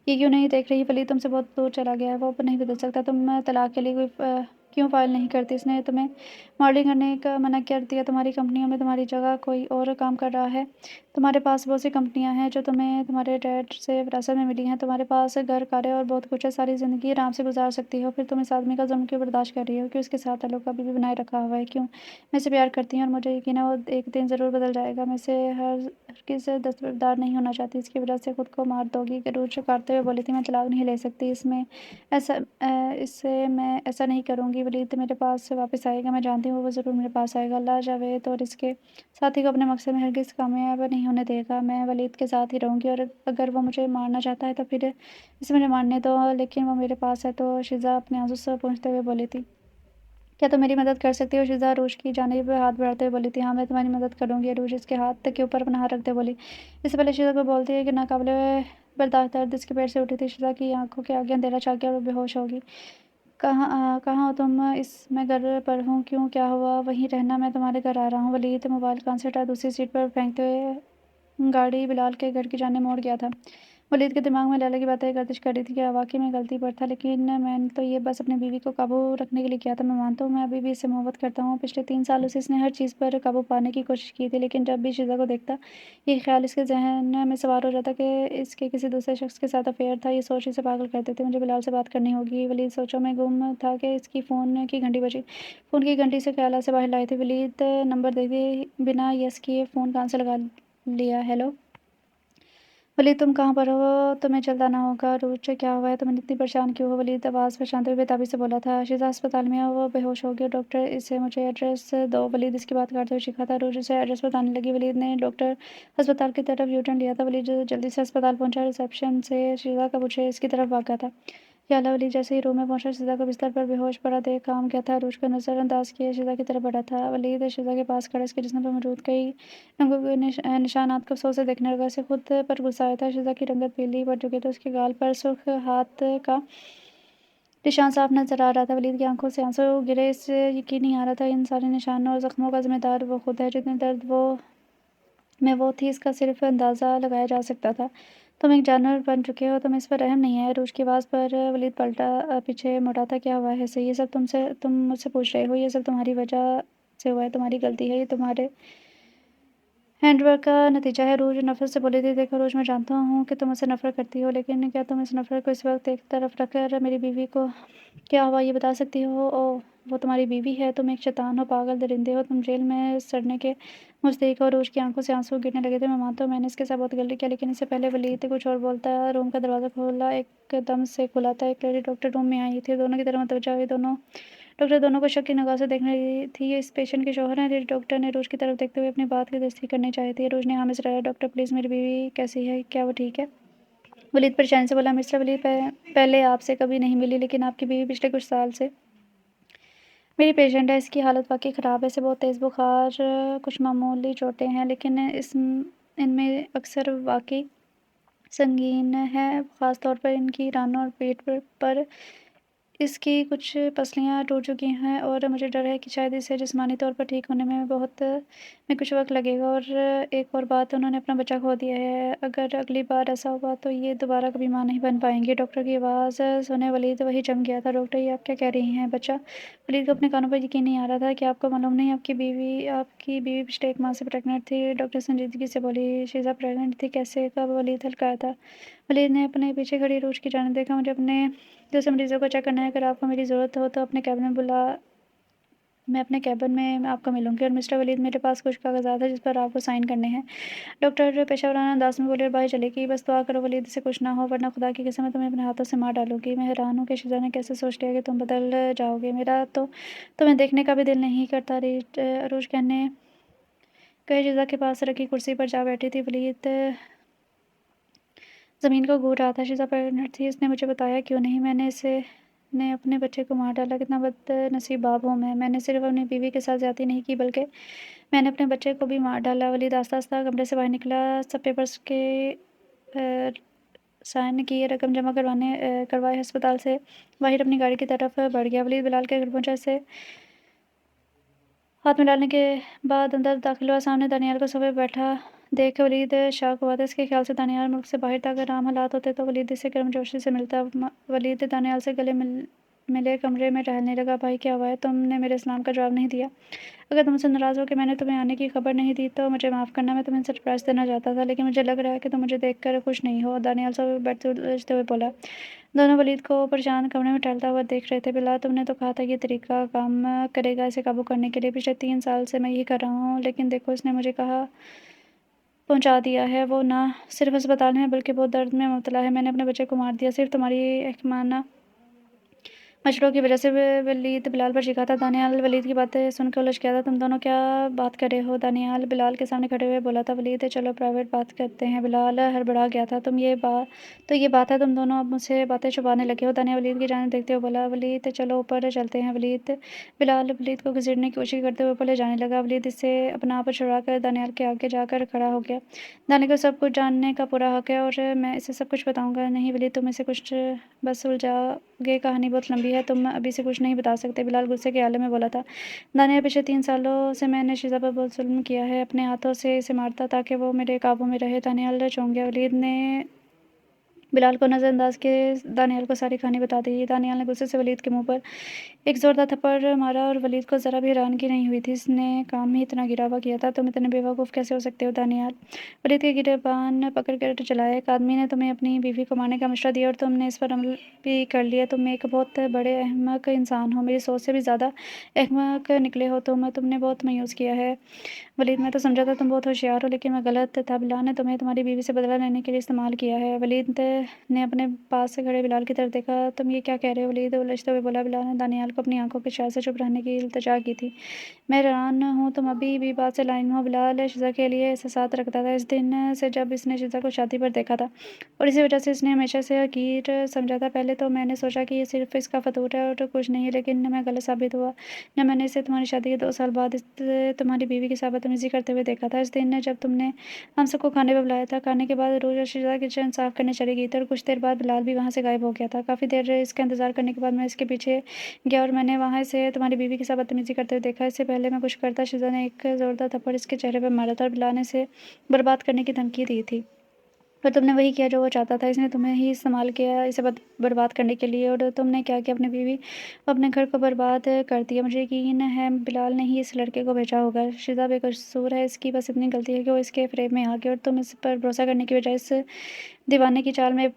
یہ کیوں نہیں دیکھ رہی؟ ولید تم سے بہت دور چلا گیا ہے، وہ نہیں بدل سکتا۔ تم طلاق کے لیے کیوں فائل نہیں کرتی؟ اس نے تمہیں ماڈلنگ کرنے کا منع کر دیا؟ تمہاری کمپنیوں میں تمہاری جگہ کوئی اور کام کر رہا ہے؟ تمہارے پاس بہت سی کمپنیاں ہیں جو تمہیں تمہارے ڈیڈ سے وراثت میں ملی ہیں۔ تمہارے پاس گھر، کاریں اور بہت کچھ ہے۔ ساری زندگی آرام سے گزار سکتی ہو، پھر تم اس آدمی کا ظلم کیوں برداشت کر رہی ہو؟ کیوں اس کے ساتھ تعلق ابھی بھی بنائے رکھا ہوا ہے؟ کیوں؟ میں اسے پیار کرتی ہوں اور مجھے یقین ہے وہ ایک دن ضرور بدل جائے گا۔ میں اسے ہرگز دستبردار نہیں ہونا چاہتی۔ اس کی وجہ سے خود کو مار دو گی؟ عروج چکارتے ہوئے بولی تھی۔ میں طلاق نہیں لے سکتی، اس سے میں ایسا نہیں کروں گی۔ ولید میرے پاس واپس آئے گا، میں جانتی ہوں وہ ضرور میرے پاس آئے گا۔ اللہ جاوید اور اس کے ساتھی کو اپنے مقصد میں ہرگز کامیاب نہیں ہونے دے گا۔ میں ولید کے ساتھ ہی رہوں گی، اور اگر وہ مجھے مارنا چاہتا ہے تو پھر اسے مجھے مارنے دو، لیکن وہ میرے پاس ہے تو شہزاد اپنے آنسو سے پوچھتے ہوئے بولی تھی۔ کیا تم میری مدد کر سکتی ہو؟ شہزاد عروج کی جانب ہاتھ بڑھاتے ہوئے بولی تھی۔ ہاں میں تمہاری مدد کروں گی۔ عروج اس کے ہاتھ کے اوپر اپنا ہاتھ رکھتے بولی۔ اس سے پہلے شہزاد کو بولتی ہے کہ ناقابل برداشت درد اس کے پیٹ سے اٹھی تھی۔ شہزاد کی آنکھوں کے آگے اندھیرا چھا گیا اور وہ بے ہوش ہو گئی۔ کہاں ہو تم؟ میں گھر پر ہوں۔ کیوں، کیا ہوا؟ وہیں رہنا، میں تمہارے گھر آ رہا ہوں۔ ولید موبائل کان سے ہٹا دوسری سیٹ پر پھینکتے ہوئے گاڑی بلال کے گھر کی جانب موڑ گیا تھا۔ ولید کے دماغ میں لیلی کی باتیں گردش کر رہی تھی۔ کیا واقعی میں غلطی پر تھا؟ لیکن میں نے تو یہ بس اپنی بیوی کو قابو رکھنے کے لیے کیا تھا۔ میں مانتا ہوں میں ابھی بھی اس سے محبت کرتا ہوں۔ پچھلے 3 سالوں سے اس نے ہر چیز پر قابو پانے کی کوشش کی تھی، لیکن جب بھی شہزاد کو دیکھتا یہ خیال اس کے ذہن میں سوار ہو جاتا کہ اس کے کسی دوسرے شخص کے ساتھ افیئر تھا۔ یہ سوچ اسے پاگل کر دیتی۔ مجھے بلال سے بات کرنی ہوگی۔ ولید سوچوں میں گم تھا کہ اس کی فون کی گھنٹی بجی۔ فون کی گھنٹی سے خیالات سے باہر لائی تھی۔ ولید نمبر دیکھے بنا یس کیے فون کان سے لگا لیا۔ ہیلو ولید، تم کہاں پر ہو؟ تمہیں جلد آنا ہوگا۔ عروج کیا ہوا ہے؟ تم اتنی پریشان کیوں ہو؟ ولید آواز پہچانتے ہوئے بے تابی سے بولا تھا۔ شہزاد ہسپتال میں ہے، وہ بے ہوش ہو گیا۔ ڈاکٹر، اسے مجھے ایڈریس دو۔ ولید اس کی بات کاٹتے ہوئے چیخا تھا۔ عروج اسے ایڈریس بتانے لگی۔ ولید نے ڈاکٹر ہسپتال کی طرف یو ٹرن لیا تھا۔ ولید جلدی سے ہسپتال پہنچا۔ ریسیپشن سے شہزاد کا پوچھے اس کی طرف بھاگا تھا۔ یا اللہ! ولید جیسے ہی روم میں پہنچا، شہزاد کو بستر پر بے ہوش پڑا دیکھ کام کیا تھا۔ عروج کو نظر انداز کیے شہزاد کی طرف بڑھا تھا۔ ولید شہزاد کے پاس کھڑا اس کے جسم پر موجود کئی رنگوں کے نشانات کو افسوس سے دیکھنے لگا۔ اسے خود پر غصہ آیا تھا۔ شہزاد کی رنگت پیلی پڑ چکی تھی، اس کے گال پر سرخ ہاتھ کا نشان صاف نظر آ رہا تھا۔ ولید کی آنکھوں سے آنسو گرے۔ اسے یقین نہیں آ رہا تھا ان سارے نشانوں اور زخموں کا ذمہ دار وہ خود ہے۔ جتنے درد میں وہ تھی، اس کا صرف اندازہ لگایا جا سکتا تھا۔ تم ایک جانور بن چکے ہو، تم اس پر رحم نہیں ہے؟ عروج کی آواز پر ولید پلٹا، پیچھے مڑا تھا۔ کیا ہوا ہے اسے؟ یہ سب تم مجھ سے پوچھ رہے ہو؟ یہ سب تمہاری وجہ سے ہوا ہے، تمہاری غلطی ہے، یہ تمہارے ہینڈ ورک کا نتیجہ ہے۔ عروج نفرت سے بولی تھی۔ دیکھو عروج، میں جانتا ہوں کہ تم مجھ سے نفرت کرتی ہو، لیکن کیا تم اس نفرت کو اس وقت ایک طرف رکھ کر میری بیوی کو کیا ہوا یہ بتا سکتی ہو؟ اوہ، وہ تمہاری بیوی ہے؟ تم ایک شیطان ہو، پاگل درندے ہو، تم جیل میں سڑنے کے مستحق ہو۔ عروج کی آنکھوں سے آنسو گرنے لگے تھے۔ میں مانتا ہوں میں نے اس کے ساتھ بہت غلطی کیا، لیکن اس سے پہلے ولید کچھ اور بولتا روم کا دروازہ کھولا ایک دم سے کھلا تھا۔ ایک لیڈی ڈاکٹر روم میں آئی تھی، دونوں کی طرف متوجہ ہوئی۔ ڈاکٹر دونوں کو شک کی نگاہ سے دیکھ رہی تھی۔ یہ اس پیشنٹ کے شوہر ہیں؟ لیڈی ڈاکٹر نے عروج کی طرف دیکھتے ہوئے اپنی بات کی تصدیق کرنی چاہی تھی۔ عروج نے ہاں میں ضرور۔ ڈاکٹر پلیز، میری بیوی کیسی ہے؟ کیا وہ ٹھیک ہے؟ ولید پریشانی سے بولا۔ مسٹر ولید پہلے آپ سے کبھی نہیں ملی، لیکن آپ کی بیوی پچھلے کچھ سال سے میری پیشنٹ ہے، اس کی حالت واقعی خراب ہے، اسے بہت تیز بخار، کچھ معمولی چوٹیں ہیں لیکن ان میں اکثر واقعی سنگین ہے، خاص طور پر ان کی رانوں اور پیٹ پر اس کی کچھ پسلیاں ٹوٹ چکی ہیں اور مجھے ڈر ہے کہ شاید اسے جسمانی طور پر ٹھیک ہونے میں کچھ وقت لگے گا۔ اور ایک اور بات، انہوں نے اپنا بچہ کھو دیا ہے، اگر اگلی بار ایسا ہوا تو یہ دوبارہ کبھی ماں نہیں بن پائیں گی۔ ڈاکٹر کی آواز سنے ولید وہی جم گیا تھا۔ ڈاکٹر، یہ آپ کیا کہہ رہی ہیں؟ بچہ؟ ولید کو اپنے کانوں پر یقین نہیں آ رہا تھا۔ کیا آپ کو معلوم نہیں آپ کی بیوی پچھلے 1 ماہ سے پریگننٹ تھی؟ ڈاکٹر سنجیدگی سے بولی۔ شیزا پریگننٹ تھی؟ کیسے؟ کب؟ ولید ہلکایا تھا۔ ولید نے اپنے پیچھے کھڑی روش کی جانب دیکھا۔ مجھے اپنے دوسرے مریضوں کو چیک کرنا ہے، اگر آپ کو میری ضرورت ہو تو میں اپنے کیبن میں آپ کو ملوں گی۔ اور مسٹر ولید، میرے پاس کچھ کاغذات ہیں جس پر آپ کو سائن کرنے ہیں۔ ڈاکٹر پیشہ ورانہ انداز میں بولے اور باہر چلے گئی۔ بس دعا کرو ولید اسے کچھ نہ ہو، ورنہ خدا کی قسم میں تمہیں اپنے ہاتھوں سے مار ڈالوں گی۔ میں حیران ہوں کہ شیزا نے کیسے سوچ لیا کہ تم بدل جاؤ گے، میرا تو تمہیں دیکھنے کا بھی دل نہیں کرتا۔ عروج کہے شیزا کے پاس رکھی کرسی پر جا بیٹھی تھی۔ ولید زمین کو گھور رہا تھا۔ شیزا پریگننٹ تھی، اس نے مجھے بتایا کیوں نہیں؟ میں نے اپنے بچے کو مار ڈالا، کتنا بد نصیب باپ ہوں میں۔ میں نے صرف اپنی بیوی کے ساتھ زیادتی نہیں کی بلکہ میں نے اپنے بچے کو بھی مار ڈالا۔ ولید آہستہ آہستہ کمرے سے باہر نکلا، سب پیپرز کے سائن کیے، رقم جمع کروائے، ہسپتال سے باہر اپنی گاڑی کی طرف بڑھ گیا۔ ولید بلال کے گھر پہنچا، اسے ہاتھ میں ڈالنے کے بعد اندر داخل ہوا۔ سامنے دانیال کو صوفے پہ بیٹھا دیکھ ولید شاک ہوا تھا۔ اس کے خیال سے دانیال ملک سے باہر تھا، اگر عام حالات ہوتے تو ولید اسے گرم جوشی سے ملتا۔ ولید دانیال سے گلے ملے کمرے میں ٹہلنے لگا۔ بھائی کیا ہوا ہے؟ تم نے میرے سلام کا جواب نہیں دیا۔ اگر تم مجھ سے ناراض ہو کہ میں نے تمہیں آنے کی خبر نہیں دی تو مجھے معاف کرنا، میں تمہیں سرپرائز دینا چاہتا تھا، لیکن مجھے لگ رہا ہے کہ تم مجھے دیکھ کر خوش نہیں ہو۔ دانیال صوفے پہ بیٹھتے الجھتے ہوئے بولا۔ دونوں ولید کو پریشان کمرے میں ٹہلتا ہوا دیکھ رہے تھے۔ بلا، تم نے تو کہا تھا یہ طریقہ کام کرے گا اسے قابو کرنے کے لیے، پچھلے 3 سال سے میں یہی کر رہا ہوں، لیکن دیکھو اس نے مجھے کہاں پہنچا دیا ہے۔ وہ نہ صرف ہسپتال میں ہے بلکہ بہت درد میں مبتلا ہے۔ میں نے اپنے بچے کو مار دیا صرف تمہاری احمقانہ مشوروں کی وجہ سے۔ ولید بلال پر چیخا تھا۔ دانیال ولید کی باتیں سن کے الجھ گیا تھا۔ تم دونوں کیا بات کر رہے ہو؟ دانیال بلال کے سامنے کھڑے ہوئے بولا تھا۔ ولید، چلو پرائیویٹ بات کرتے ہیں۔ بلال ہڑبڑا گیا تھا۔ تو یہ بات ہے، تم دونوں اب مجھ سے باتیں چھپانے لگے ہو؟ دانیال ولید کی جانب دیکھتے ہوئے بولا۔ ولید، چلو اوپر چلتے ہیں۔ بلال ولید کو گھسیٹنے کی کوشش کرتے ہوئے اوپر لے جانے لگا۔ ولید اس سے اپنا آپ چھڑا کر دانیال کے آگے جا کر کھڑا ہو گیا۔ دانیال کو سب کچھ جاننے کا پورا حق ہے اور میں اسے سب کچھ بتاؤں گا۔ نہیں ولید، تم اسے کچھ بس الجھا گے، کہانی بہت لمبی ہے، تم ابھی سے کچھ نہیں بتا سکتے۔ بلال غصے کے عالم میں بولا تھا۔ دانیال، پچھلے 3 سالوں سے میں نے شیزا پر بہت ظلم کیا ہے، اپنے ہاتھوں سے اسے مارتا تاکہ وہ میرے قابو میں رہے۔ دانیال چونک گیا۔ ولید نے بلال کو نظر انداز کیے دانیال کو ساری کہانی بتا دی۔ دانیال نے غصے سے ولید کے منہ پر ایک زوردار تھپڑ مارا اور ولید کو ذرا بھی حیرانگی نہیں ہوئی تھی، اس نے کام ہی اتنا گرا ہوا کیا تھا۔ تم اتنے بے وقوف کیسے ہو سکتے ہو دانیال؟ ولید کے گریبان پکڑ کر چلایا۔ ایک آدمی نے تمہیں اپنی بیوی کو مارنے کا مشورہ دیا اور تم نے اس پر عمل بھی کر لیا۔ تم ایک بہت بڑے احمق انسان ہو، میری سوچ سے بھی زیادہ احمق نکلے ہو تم نے بہت مایوس کیا ہے ولید۔ میں تو سمجھا تھا تم بہت ہوشیار ہو، لیکن میں غلط تھا، بلال نے تمہیں تمہاری بیوی سے بدلہ لینے کے لیے استعمال کیا ہے۔ ولید نے اپنے پاس سے کھڑے بلال کی طرف دیکھا۔ تم یہ کیا کہہ رہے ہو؟ ولید الجھتے ہوئے بولا۔ بلال نے دانیال کو اپنی آنکھوں کے اشارے سے چپ رہنے کی التجا کی تھی۔ میں حیران ہوں تم ابھی بھی بات سے لائن ہو۔ بلال شیزا کے لیے احساسات رکھتا تھا اس دن سے جب اس نے شیزا کو شادی پر دیکھا تھا، اور اسی وجہ سے اس نے ہمیشہ اسے حقیر سمجھا تھا۔ پہلے تو میں نے سوچا کہ یہ صرف اس کا فتور ہے اور کچھ نہیں، لیکن میں غلط ثابت ہوا نہ میں نے اسے تمہاری شادی کے 2 سال بعد تمہاری بیوی کے ساتھ بدتمیزی کرتے ہوئے دیکھا تھا۔ اس دن جب تم نے ہم سب کو کھانے پر بلایا تھا، کھانے کے بعد عروج اور شیزا کچن صاف کرنے چلی گئی تھی اور کچھ دیر بعد بلال بھی وہاں سے غائب ہو گیا تھا۔ کافی دیر اس کا انتظار کرنے کے بعد میں اس کے پیچھے گیا اور میں نے وہاں اسے تمہاری بیوی کے ساتھ بدتمیزی کرتے ہوئے دیکھا۔ اس سے پہلے میں کچھ کرتا، شیزا نے ایک زوردار تھپڑ اس کے چہرے پر مارا تھا اور بلال نے اسے برباد کرنے کی دھمکی دی تھی، پر تم نے وہی کیا جو وہ چاہتا تھا، اس نے تمہیں ہی استعمال کیا اسے برباد کرنے کے لیے، اور تم نے کیا کیا، اپنی بیوی اور اپنے گھر کو برباد کر دیا۔ مجھے یقین ہے بلال نے ہی اس لڑکے کو بھیجا ہوگا۔ شیزا بے قصور ہے، اس کی بس اتنی غلطی ہے کہ وہ اس کے فریب میں آ گئی اور تم اس پر بھروسہ کرنے کی بجائے اس دیوانے کی چال میں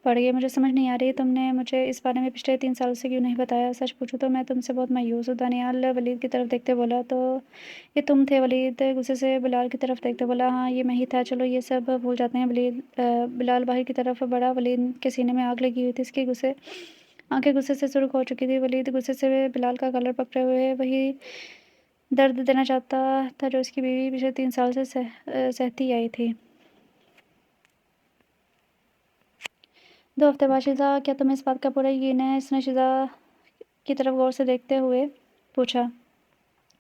پڑ گئے۔ مجھے سمجھ نہیں آ رہی تم نے مجھے اس بارے میں پچھلے 3 سالوں سے کیوں نہیں بتایا؟ سچ پوچھوں تو میں تم سے بہت مایوس ہوں۔ دانیال ولید کی طرف دیکھتے بولا۔ تو یہ تم تھے؟ ولید غصے سے بلال کی طرف دیکھتے بولا۔ ہاں یہ میں ہی تھا، چلو یہ سب بھول جاتے ہیں۔ بلال باہر کی طرف بڑھا۔ ولید کے سینے میں آگ لگی ہوئی تھی، اس کی آنکھیں غصے سے سرخ ہو چکی تھی۔ ولید غصے سے بلال کا کالر پکڑے ہوئے وہی درد دینا چاہتا تھا جو اس کی بیوی پچھلے 3 سال سے سہتی آئی تھی۔ 2 ہفتے بعد شیزا، کیا تمہیں اس بات کا پورا یقین ہے؟ اس نے شیزا کی طرف غور سے دیکھتے ہوئے पूछा।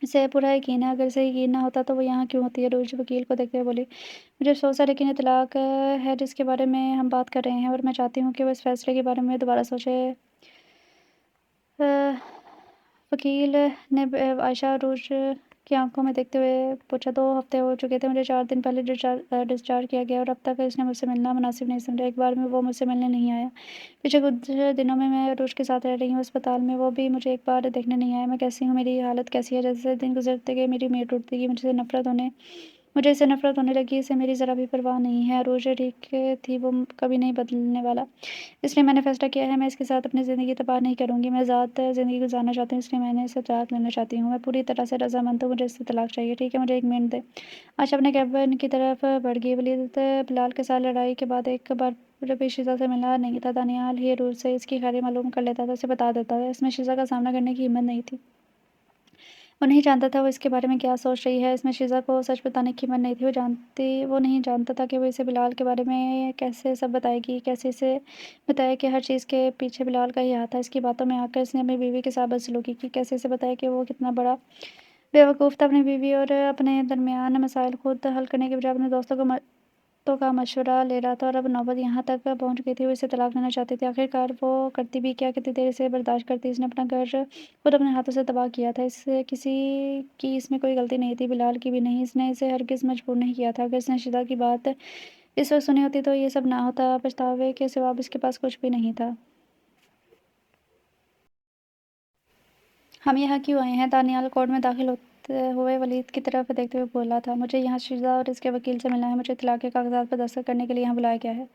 इसे पूरा यकीन है, अगर इसे यकीन ना होता तो वो यहाँ क्यों होती है? रोज वकील को देखते हुए बोली। मुझे अफसोस है लेकिन ये तलाक है जिसके बारे में हम बात कर रहे हैं, और मैं चाहती हूँ कि वो इस फैसले के बारे में दोबारा सोचे। अ, वकील ने आयशा रोज की आंखों में देखते हुए पूछा। 2 हफ्ते हो चुके थे, मुझे 4 दिन पहले डिस्चार्ज किया गया और अब तक इसने मुझसे मिलना मुनासिब नहीं समझा। एक बार में वो मुझसे मिलने नहीं आया। पिछले कुछ दिनों में मैं रोज के साथ रह रही हूँ अस्पताल में, वो भी मुझे एक बार देखने नहीं आया। मैं कैसी हूँ, मेरी हालत कैसी है? जैसे दिन गुजरते गए मेरी उम्मीद टूटती गई। मुझे इससे नफरत होने लगी। इसे मेरी ज़रा भी परवाह नहीं है। रोज ठीक थी, वो कभी नहीं बदलने वाला। इसलिए मैंने फैसला किया है, मैं इसके साथ अपनी ज़िंदगी तबाह नहीं करूँगी। मैं आज़ाद ज़िंदगी गुज़ारना चाहती हूँ, इसलिए मैंने इससे तलाक लेना चाहती हूँ। मैं पूरी तरह से रज़ामंद हूँ, मुझे इससे तलाक चाहिए। ठीक है, मुझे 1 मिनट दें। आशा अपने केबिन की तरफ बढ़ गई। वलीद बिलाल के साथ लड़ाई के बाद एक बार भी शीज़ा से मिला नहीं था। दानियाल ही रोज़ से इसकी खैरियत मालूम कर लेता था, उसे बता देता था। इसमें शीज़ा का सामना करने की हिम्मत नहीं थी। वो नहीं जानता था वो इसके बारे में क्या सोच रही है। इसमें शीज़ा को सच बताने की हिम्मत नहीं थी। वो नहीं जानता था कि वो इसे बिलाल के बारे में कैसे सब बताएगी, कैसे इसे बताए कि हर चीज़ के पीछे बिलाल का ही हाथ था। इसकी बातों में आकर इसने अपनी बीवी के साथ बदसलूकी की। कैसे इसे बताया कि वो कितना बड़ा बेवकूफ़ था। अपनी बीवी और अपने दरमियान मसाइल खुद हल करने के बजाय अपने दोस्तों का मशवरा ले रहा था, और अब नौबत यहाँ तक पहुँच गई थी। वो इसे तलाक लेना चाहती थी। आखिरकार वो करती भी क्या? कितनी देर इसे बर्दाश्त करती? इसने अपना घर खुद अपने हाथों से तबाह किया था। इससे किसी की इसमें कोई गलती नहीं थी, बिलाल की भी नहीं। इसने इसे हरगिज़ मजबूर नहीं किया था। अगर इसने शिदा की बात इस वक्त सुनी होती तो ये सब ना होता। पछतावे के सिवा अब इसके पास कुछ भी नहीं था। हम यहाँ क्यों आए हैं? दानियाल कोर्ट में दाखिल होते हुए वलीद की तरफ देखते हुए बोला था। मुझे यहाँ शीज़ा और इसके वकील से मिलना है। मुझे तलाक के कागजात पर दस्तखत करने के लिए यहाँ बुलाया गया है।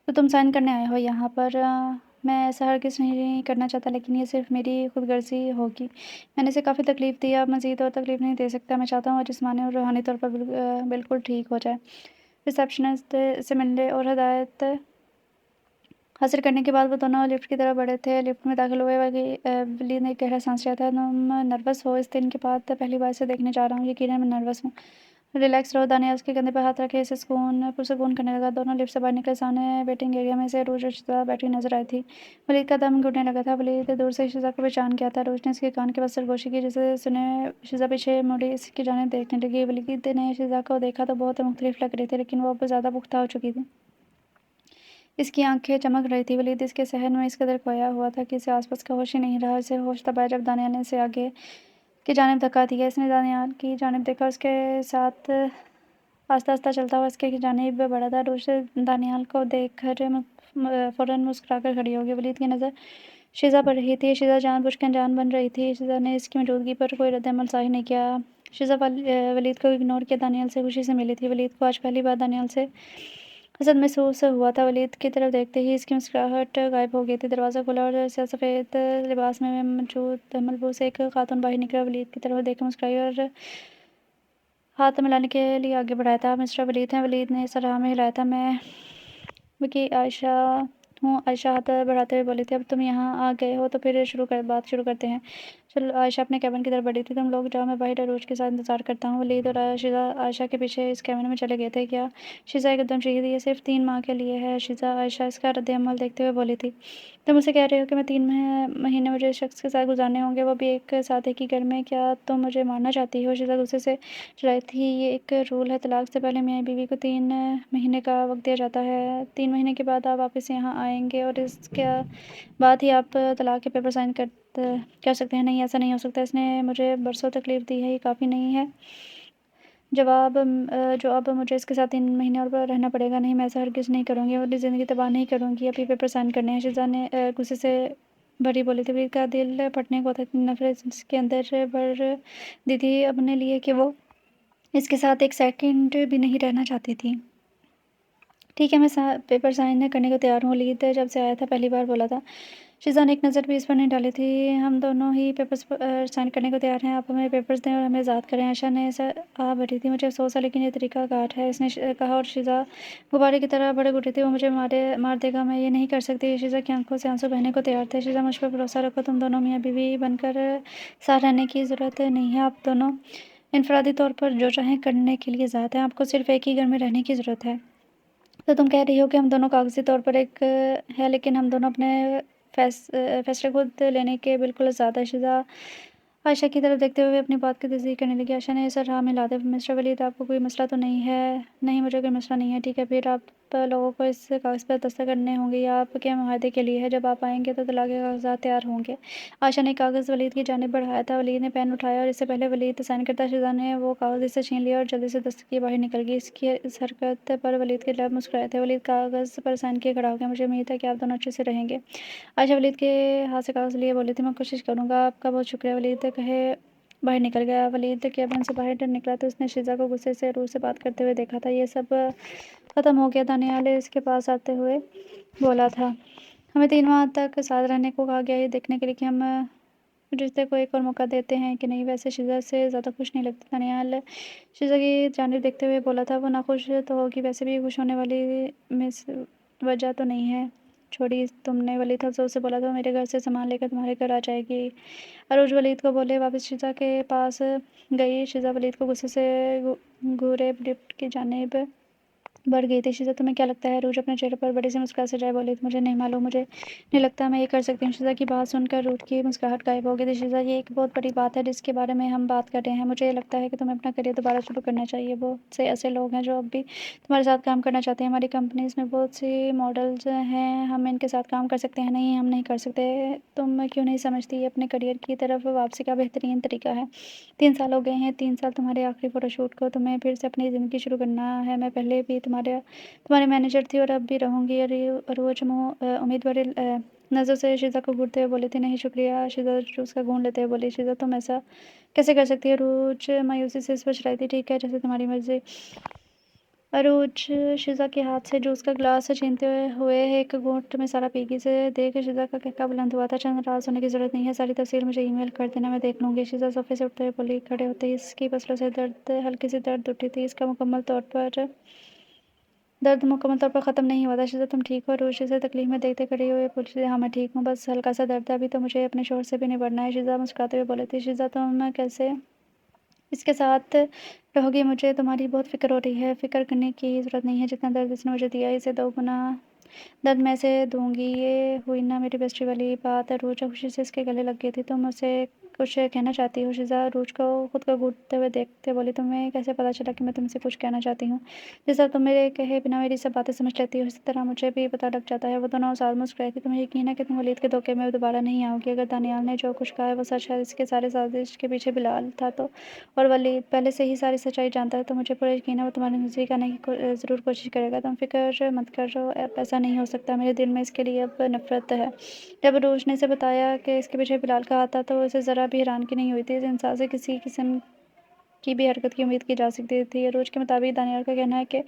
तो तुम साइन करने आए हो यहाँ पर? मैं ऐसा हरगिज़ नहीं करना चाहता, लेकिन ये सिर्फ मेरी खुदगर्जी होगी। मैंने इसे काफ़ी तकलीफ़ दी, अब मज़ीद और तकलीफ़ नहीं दे सकता। मैं चाहता हूँ वो जिस्मानी और रूहानी तौर पर बिल्कुल ठीक हो जाए। रिसेप्शनिस्ट से मिलने और हदायत हासिल करने के बाद वो दोनों लिफ्ट की तरफ बढ़े थे। लिफ्ट में दाखिल हुए वलीद ने एक गहरा सांस लिया था। तुम नर्वस हो? इस दिन के बाद पहली बार इसे देखने जा रहा हूँ। यकीनन मैं नर्वस हूँ। रिलैक्स रहो। दानियाल उसके कंधे पर हाथ रखे इसे पुरसकून करने लगा। दोनों लिफ्ट से बाहर निकले। सामने वेटिंग एरिया में से रोज और शिजा बैठी नजर आई थी। वलीद का दम घुटने लगा था। वलीद दूर से शिजा को पहचान गया था। रोज ने इसके कान के पास सरगोशी की, जिसे सुने शिजा पीछे मुड़ी इसकी जानिब देखने लगी। वलीद ने शिजा को देखा तो बहुत मुख्तलिफ लग रही थी, लेकिन वो अब ज़्यादा पुख्ता हो चुकी थी। इसकी आंखें चमक रही थी। वलीद इसके सहन में इस कदर खोया हुआ था कि इसे आसपास का होश ही नहीं रहा। इसे होश तब आया जब दानियाल ने इसे आगे की जानिब धक्का दिया। इसने दानियाल की जानिब देखा, उसके साथ आस्ता आस्ता चलता हुआ इसके जानिब बढ़ा था। रोज दानियाल को देखकर फ़ौरन मुस्कुराकर खड़ी हो गई। वलीद की नज़र शीज़ा पर रही थी। शीज़ा जानबूझकर अनजान बन रही थी। शीज़ा ने इसकी मौजूदगी पर कोई रद्द-ए-अमल ज़ाहिर नहीं किया। शीज़ा वलीद को इग्नोर किया। दानियाल से खुशी से मिली थी। वलीद को आज पहली बार दानियाल से हसद महसूस हुआ था। वलीद की तरफ देखते ही इसकी मुस्कुराहट गायब हो गई थी। दरवाज़ा खुला और सफ़ेद लिबास में मलबूस एक खातून बाहर निकला। वलीद की तरफ देखकर मुस्कुराई और हाथ मिलाने के लिए आगे बढ़ाया था। मिस्टर वलीद हैं? वलीद ने सर हाँ में हिलाया था। मैं विकी आयशा हूँ। आयशा हाथ बढ़ाते हुए बोली थी। अब तुम यहाँ आ गए हो तो फिर बात शुरू करते हैं। चलो। आयशा अपने कैबिन की तरफ बढ़ी थी। तुम लोग जाओ, मैं बाहर रोज के साथ इंतजार करता हूँ। वलीद और शीज़ा आयशा के पीछे इस कैबिन में चले गए थे। क्या? शीज़ा एकदम चीखी थी। ये सिर्फ 3 माह के लिए है शीज़ा। आयशा इसका रद्द-ए-अमल देखते हुए बोली थी। तुम मुझसे कह रहे हो कि मैं 3 महीने मुझे इस शख्स के साथ गुजारने होंगे, वो भी एक साथ एक ही घर में? क्या तुम मुझे मारना चाहती हो? शीज़ा गुस्से से चिल्लाई थी। ये एक रूल है, तलाक से पहले मियाँ बीवी को 3 महीने का वक्त दिया जाता है। 3 महीने के बाद आप वापस यहाँ आएंगे और इसके बाद ही आप तलाक के पेपर साइन कर सकते हैं। नहीं, ऐसा नहीं हो सकता। इसने मुझे बरसों तकलीफ़ दी है, ये काफ़ी नहीं है जो अब मुझे इसके साथ 3 महीने और रहना पड़ेगा। नहीं, मैं ऐसा हरगिज़ नहीं करूँगी, अपनी ज़िंदगी तबाह नहीं करूँगी। अभी पेपर साइन करने हैं। शीज़ा ने गुस्से से भरी बोली थी। वलीद का दिल फटने को था। इतनी नफ़रत इसके अंदर भर दी थी अपने लिए कि वो इसके साथ एक सेकंड भी नहीं रहना चाहती थी। ठीक है, मैं पेपर साइन करने को तैयार हूँ। वलीद जब से आया था पहली बार बोला था। शीज़ा ने एक नज़र भी इस पर नहीं डाली थी। हम दोनों ही पेपर्स साइन करने को तैयार हैं। आप हमें पेपर्स दें और हमें आज़ाद करें। आयशा ने आ भरी थी। मुझे अफसोस है, लेकिन ये तरीका घाट है, इसने कहा, और शीज़ा गुब्बारे की तरह भड़क उठी थी। वो मुझे मार देगा, मैं ये नहीं कर सकती। शीज़ा की आंखों से आंसू बहने को तैयार थे। शीज़ा, मुझ पर भरोसा रखो। तुम दोनों मियाँ बीवी बनकर साथ रहने की ज़रूरत नहीं है। आप दोनों इनफरादी तौर पर जो चाहें करने के लिए आज़ाद हैं। आपको सिर्फ एक ही घर में रहने की ज़रूरत है। तो तुम कह रही हो कि हम दोनों कागज़ी तौर पर एक है, लेकिन हम दोनों अपने फैसले खुद लेने के बिल्कुल आज़ाद है। शीज़ा आयशा की तरफ देखते हुए अपनी बात की तस्दीक करने लगी। आयशा ने सर हाँ मिला दिया। मिस्टर वलीद, आपको कोई मसला तो नहीं है? नहीं, मुझे कोई मसला नहीं है। ठीक है, फिर आप लोगों को इस कागज़ पर दस्तखत करने होंगे या आपके मुआहदे के लिए है? जब आप आएंगे तो तलाक के कागजात तैयार होंगे। आयशा ने कागज़ वलीद की जानिब बढ़ाया था। वलीद ने पेन उठाया और इससे पहले वलीद साइन करता शिजा ने वो कागज़ इससे छीन लिया और जल्दी से दस्तक किए बाहर निकल गई। इसकी इस हरकत पर वलीद के लब मुस्कुराए थे। वलीद कागज़ पर साइन किए खड़ा हो गया। मुझे उम्मीद है कि आप दोनों अच्छे से रहेंगे। आयशा वलीद के हाथ से कागज़ लिए बोली थी, मैं कोशिश करूँगा। आपका बहुत शुक्रिया। वलीद कहे बाहर निकल गया। वलीद केबिन से बाहर निकला तो उसने शिजा को गुस्से से रूह से बात करते हुए देखा था। ये सब ख़त्म हो गया। दानियाल इसके पास आते हुए बोला था, हमें 3 माह तक साथ रहने को कहा गया, ये देखने के लिए कि हम रिश्ते को एक और मौका देते हैं कि नहीं। वैसे शिजा से ज़्यादा खुश नहीं लगती। दानियाल शिजा की जानिब देखते हुए बोला था, वो नाखुश तो होगी, वैसे भी खुश होने वाली मिस वजह तो नहीं है। छोड़ी तुमने। वलीद अफसोस से बोला था, मेरे घर से सामान लेकर तुम्हारे घर आ जाएगी। अरोज वलीद को बोले वापस शिजा के पास गई। शिजा वलीद को गुस्से से घूरे लिफ्ट की जानिब बढ़ गई थी। शिजा, तुम्हें क्या लगता है? रूज अपने चेहरे पर बड़ी सी मुस्कुराहट सजाए बोली थी, मुझे नहीं मालूम, मुझे नहीं लगता मैं ये कर सकती हूँ। शिजा की बात सुनकर रूज की मुस्कुराहट गायब हो गई थी। शिजा, ये एक बहुत बड़ी बात है जिसके बारे में हम बात कर रहे हैं। मुझे लगता है कि तुम्हें अपना करियर दोबारा शुरू करना चाहिए। बहुत से ऐसे लोग हैं जो अब भी तुम्हारे साथ काम करना चाहते हैं। हमारी कंपनीज में बहुत सी मॉडल्स हैं, हम इनके साथ काम कर सकते हैं। नहीं, हम नहीं कर सकते। तुम क्यों नहीं समझती ये अपने करियर की तरफ वापसी का बेहतरीन तरीका है? 3 साल हो गए हैं, 3 साल तुम्हारे आखिरी फोटोशूट को, तुम्हें फिर से अपनी ज़िंदगी शुरू करना है। मैं पहले भी तुम्हारे मैनेजर थी और अब भी रहूँगी। रोज उम्मीद भरे नज़र से शिजा को घूरते हुए बोली थी, नहीं शुक्रिया। शिजा उसका घूर लेते हुए बोली, शिजा तुम ऐसा कैसे कर सकती है? रोज मायूसी से इस पर चलाई थी, ठीक है जैसे तुम्हारी मर्जी। अरोज शिजा के हाथ से जूस का गिलास छीनते हुए एक घूंट में सारा पी गई। से देख शिजा का कहका बुलंद हुआ था, चंद नाराज होने की जरूरत नहीं है, सारी तफसील मुझे ईमेल कर देना, मैं देख लूंगी। शिजा सोफे से उठते हुए बोली। खड़े होते ही इसकी पसलों से हल्की सी दर्द उठी थी। इसका दर्द मुकम्मल तौर पर ख़त्म नहीं हुआ था। शिजा, तुम ठीक हो? रोज शिजा तकलीफ में देखते खड़ी हुई पूछी, हाँ मैं ठीक हूँ, बस हल्का सा दर्द है, अभी तो मुझे अपने शोहर से भी निबड़ना है। शिजा मुस्कुराते हुए बोले थी, शिजा तुम कैसे इसके साथ रहोगी? मुझे तुम्हारी बहुत फ़िक्र हो रही है। फ़िक्र करने की ज़रूरत नहीं है, जितना दर्द इसने मुझे दिया इसे 2 गुना दर्द मैं इसे दूँगी। ये हुई ना मेरी बेस्टी वाली बात। रोज़ खुशी से इसके गले लग गई थी। तुम मुझसे कुछ कहना चाहती हो? शिजा रोज़ को खुद को घूरते हुए देखते बोली, तुम्हें कैसे पता चला कि मैं तुमसे कुछ कहना चाहती हूँ? जिस तरह तुम मेरे कहे बिना मेरी सब बातें समझ लेती हो, इसी तरह मुझे भी पता लग जाता है। वो दोनों साथ मुस्कुराई थी। तुम्हें यकीन है कि तुम वलीद के धोखे में दोबारा नहीं आओगी? अगर दानियाल ने जो कुछ कहा है वो सच है, इसके सारे साजिश के पीछे बिलाल था तो और वलीद पहले से ही सारी सच्चाई जानता है, तो मुझे पूरा यकीन है वो तुम्हारे नज़दीक आने की ज़रूर कोशिश करेगा। तुम फ़िक्र मत करो, अब ऐसा नहीं हो सकता। मेरे दिल में इसके लिए अब नफ़रत है। जब रोश ने इसे बताया कि इसके पीछे बिलाल का हाथ था तो उसे ज़रा भी हैरानगी नहीं हुई थी। इस इंसान से किसी किस्म की भी हरकत की उम्मीद की जा सकती थी। रोज के मुताबिक दानियाल का कहना है कि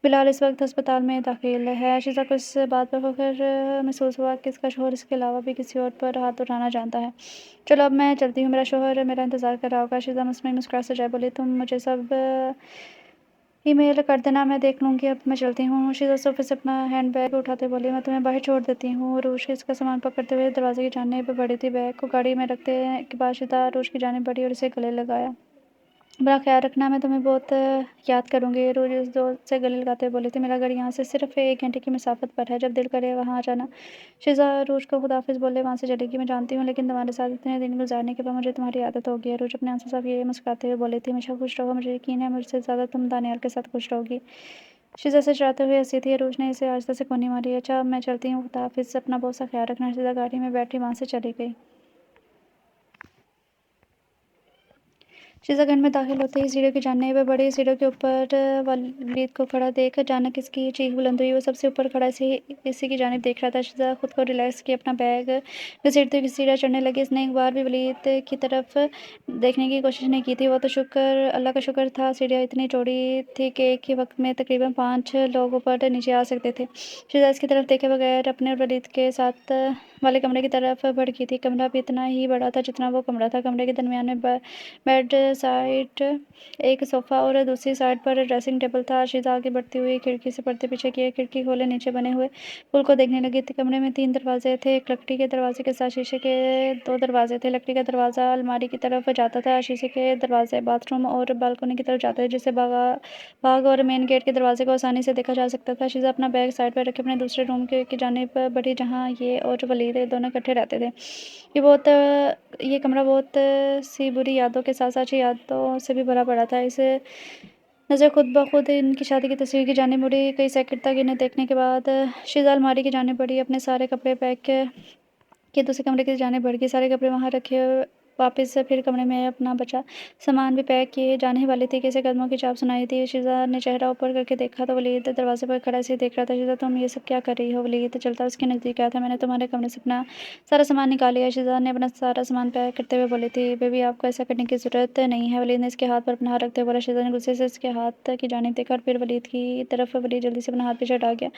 बिलाल इस वक्त अस्पताल में दाखिल है। शिजा को इस बात पर फख्र महसूस हुआ कि इसका शोहर इसके अलावा भी किसी और पर हाथ उठाना जानता है। चलो अब मैं चलती हूँ, मेरा शोहर मेरा इंतज़ार कर रहा होगा। शिजा मुस्कुराहट से जाए बोली, तुम मुझे सब ईमेल कर देना, मैं देख लूँगी, अब मैं चलती हूँ। शिजा सोफे से अपना हैंड बैग उठाते बोली, मैं तुम्हें बाहर छोड़ देती हूँ। रोश इसका सामान पकड़ते हुए दरवाजे की जानिब बढ़ी थी। बैग को गाड़ी में रखते के बाद शिजा रोश की जानिब बढ़ी और इसे गले लगाया। बड़ा ख्याल रखना, मैं तुम्हें बहुत याद करूँगी। रोज़ इस दोस्त से गले लगाते हुए बोली थी, मेरा घर यहाँ से सिर्फ़ 1 घंटे की मसाफ़त पर है, जब दिल करे वहाँ आ जाना। शिजा रोज़ को खुदाफ़िज़ बोले वहाँ से चलेगी। मैं जानती हूँ, लेकिन तुम्हारे साथ इतने दिन गुज़ारने के बाद मुझे तुम्हारी आदत हो गई है। रोज़ अपने आंसू साफ़ ये मुस्कुराते हुए बोली थी, हमेशा खुश रहो, मुझे यकीन है मुझसे ज़्यादा तुम दानियाल के साथ खुश रहोगी। शिजा से शरारते हुए हँसी थी। रोज़ ने इसे आहिस्ता से कोनी मारी, अच्छा अब मैं चलती हूँ, खुदाफ़िज़, अपना बहुत सा ख्याल रखना। शिजा गाड़ी में बैठी वहाँ से चली गई। शीशा घर में दाखिल होते ही सीढ़ियों की जानिब बढ़ी। सीढ़ियों के ऊपर वलीद को खड़ा देख अचानक इसकी चीख बुलंद हुई। वो सबसे ऊपर खड़ा इसी की जानिब देख रहा था। शीशा खुद को रिलैक्स किया, अपना बैग घसीटते हुए सीढ़ियाँ चढ़ने लगी। इसने एक बार भी वलीद की तरफ देखने की कोशिश नहीं की थी। वो तो अल्लाह का शुक्र था सीढ़ियाँ इतनी चौड़ी थी कि एक ही वक्त में तकरीबन 5 लोग ऊपर नीचे आ सकते थे। शीशा इसकी तरफ देखे बगैर अपने और वलीद के साथ वाले कमरे की तरफ भड़की थी। कमरा भी इतना ही बड़ा था जितना वो कमरा था। कमरे के दरमियान में बेड साइड एक सोफ़ा और दूसरी साइड पर ड्रेसिंग टेबल था। शीज़ा आगे बढ़ती हुई खिड़की से पर्दे पीछे किए, खिड़की खोले नीचे बने हुए पुल को देखने लगी थी। कमरे में 3 दरवाज़े थे, एक लकड़ी के दरवाज़े के साथ शीशे के 2 दरवाज़े थे। लकड़ी का दरवाज़ा अलमारी की तरफ जाता था, शीशे के दरवाज़े बाथरूम और बालकनी की तरफ जाते थे, जिससे बाग और मेन गेट के दरवाज़े को आसानी से देखा जा सकता था। शीज़ा अपना बैग साइड पर रखे अपने दूसरे रूम की जानिब बढ़ी, जहाँ ये और वलीद दोनों इकट्ठे रहते थे। ये कमरा बहुत सी बुरी यादों के साथ-साथ अच्छी यादों से भी भरा पड़ा था। इसे नज़र खुद ब खुद इनकी शादी की तस्वीर की जानिब मुड़ी। कई सेकंड तक इन्हें देखने के बाद शीज़ा अलमारी की जानिब बढ़ी, अपने सारे कपड़े पैक के दूसरे कमरे की जानिब बढ़ गई। सारे कपड़े वहाँ रखे, वापस से फिर कमरे में अपना बचा सामान भी पैक किए जाने वाली थी कि इसे कदमों की चाप सुनाई दी। शीज़ा ने चेहरा ऊपर करके देखा तो वलीद दरवाजे पर खड़ा ऐसे ही देख रहा था। शीज़ा, तुम ये सब क्या कर रही हो? वलीद चलता उसके नज़दीक आया था। मैंने तुम्हारे कमरे से अपना सारा सामान निकाल लिया। शीज़ा ने अपना सारा सामान पैक करते हुए बोली थी। बेबी, आपको ऐसा करने की ज़रूरत नहीं है। वलीद ने इसके हाथ पर अपना हाथ रखते हुए बोला। शीज़ा ने गुस्से से इसके हाथ की जानिब देखा और फिर वलीद की तरफ। वलीद जल्दी से अपना हाथ पीछे हटा गया।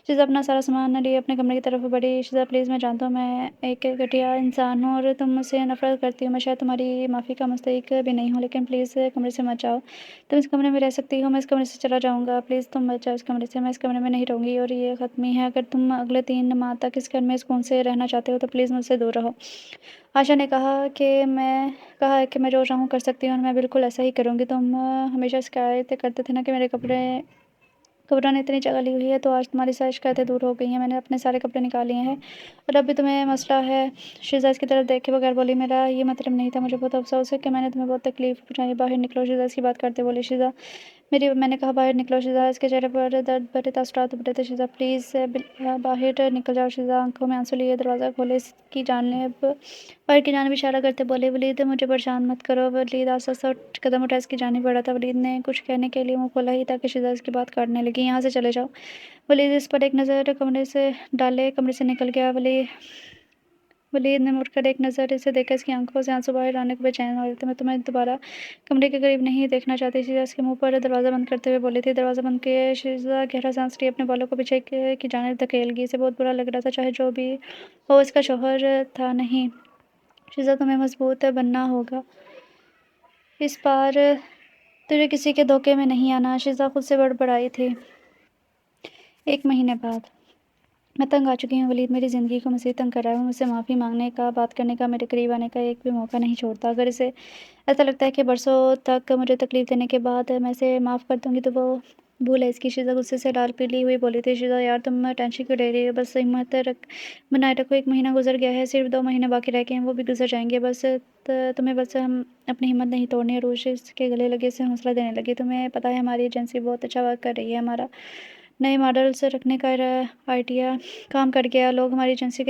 शीज़ा अपना सारा सामान लिए अपने कमरे की तरफ बढ़ी। शीज़ा, प्लीज़, मैं जानता हूँ मैं एक घटिया इंसान हूँ और तुम मुझसे नफ़रत करती हो। मैं शायद तुम्हारी माफ़ी का मुस्तहिक भी नहीं हूँ, लेकिन प्लीज़ कमरे से मत जाओ। तुम इस कमरे में रह सकती हो, मैं इस कमरे से चला जाऊँगा। प्लीज़ तुम मत जाओ इस कमरे से। मैं इस कमरे में नहीं रहूँगी और ये ख़त्म ही है। अगर तुम अगले 3 माह तक इस घर में सुकून से रहना चाहते हो तो प्लीज़ मुझसे दूर रहो। आशा ने कहा है कि मैं जो चाहूँ कर सकती हूँ और मैं बिल्कुल ऐसा ही करूँगी। तुम हमेशा शिकायत करते थे ना कि मेरे कपड़ों ने इतनी जगह ली हुई है, तो आज तुम्हारी सारी शिकायतें दूर हो गई हैं। मैंने अपने सारे कपड़े निकाल लिए हैं और अब भी तुम्हें मसला है। शीज़ा इसकी तरफ देखे बगैर बोली, मेरा ये मतलब नहीं था। मुझे बहुत अफ़सोस है कि मैंने तुम्हें बहुत तकलीफ़ पहुँचाई। बाहर निकलो। शीज़ा इसकी बात करते बोली। मैंने कहा बाहर निकलो। शीज़ा, इसके चेहरे पर दर्द भरे तासुरात उभरे थे। शीज़ा, प्लीज़ बाहर निकल जाओ। शीज़ा आंखों में आंसू लिए दरवाज़ा खोले, इसकी जानिब बाहर की जानिब इशारा करते बोले। वलीद, मुझे परेशान मत करो। वलीद आस्ता-आस्ता कदम उठा इसकी जानिब बढ़ा था। वलीद ने कुछ कहने के लिए मुँह खोला ही था कि शीज़ा इसकी बात काटने लगी। यहाँ से चले जाओ। वलीद इस पर एक नज़र कमरे से डाले, कमरे से निकल गया। वलीद ने मुड़कर एक नज़र इसे देखा, इसकी आंखों से आंसू बाहर आने को बेचैन हो रहे थे। मैं तुम्हें दोबारा कमरे के करीब नहीं देखना चाहती। शीज़ा इसके मुंह पर दरवाज़ा बंद करते हुए बोली थी। दरवाज़ा बंद किए शीज़ा गहरा सांस लिए अपने बालों को पीछे की जानिब धकेल गई। इसे बहुत बुरा लग रहा था, चाहे जो भी हो इसका शौहर था नहीं। शीज़ा, तुम्हें मजबूत बनना होगा, इस बार तुझे किसी के धोखे में नहीं आना। शीज़ा खुद से बड़बड़ाई थी। 1 महीने बाद। मैं तंग आ चुकी हूँ। वलीद मेरी ज़िंदगी को मज़ीद तंग कर रहा है। वो मुझसे माफ़ी मांगने का, बात करने का, मेरे करीब आने का एक भी मौका नहीं छोड़ता। अगर इसे ऐसा लगता है कि बरसों तक मुझे तकलीफ़ देने के बाद मैं इसे माफ़ कर दूँगी तो वो भूल है इसकी। शीज़ा गुस्से से लाल पीली हुई बोली थी। शीज़ा, यार, तुम टेंशन क्यों ले रही हो? बस हिम्मत बनाए रखो। 1 महीना गुजर गया है, सिर्फ 2 महीने बाकी रह गए हैं, वो भी गुजर जाएंगे। तुम्हें बस हम अपनी हिम्मत नहीं तोड़नी है। अरूज इसके गले लगे से हौसला देने लगी। तुम्हें पता है हमारी एजेंसी बहुत अच्छा वर्क कर रही है। हमारा नए मॉडल्स रखने का आइडिया काम कर गया। लोग हमारी एजेंसी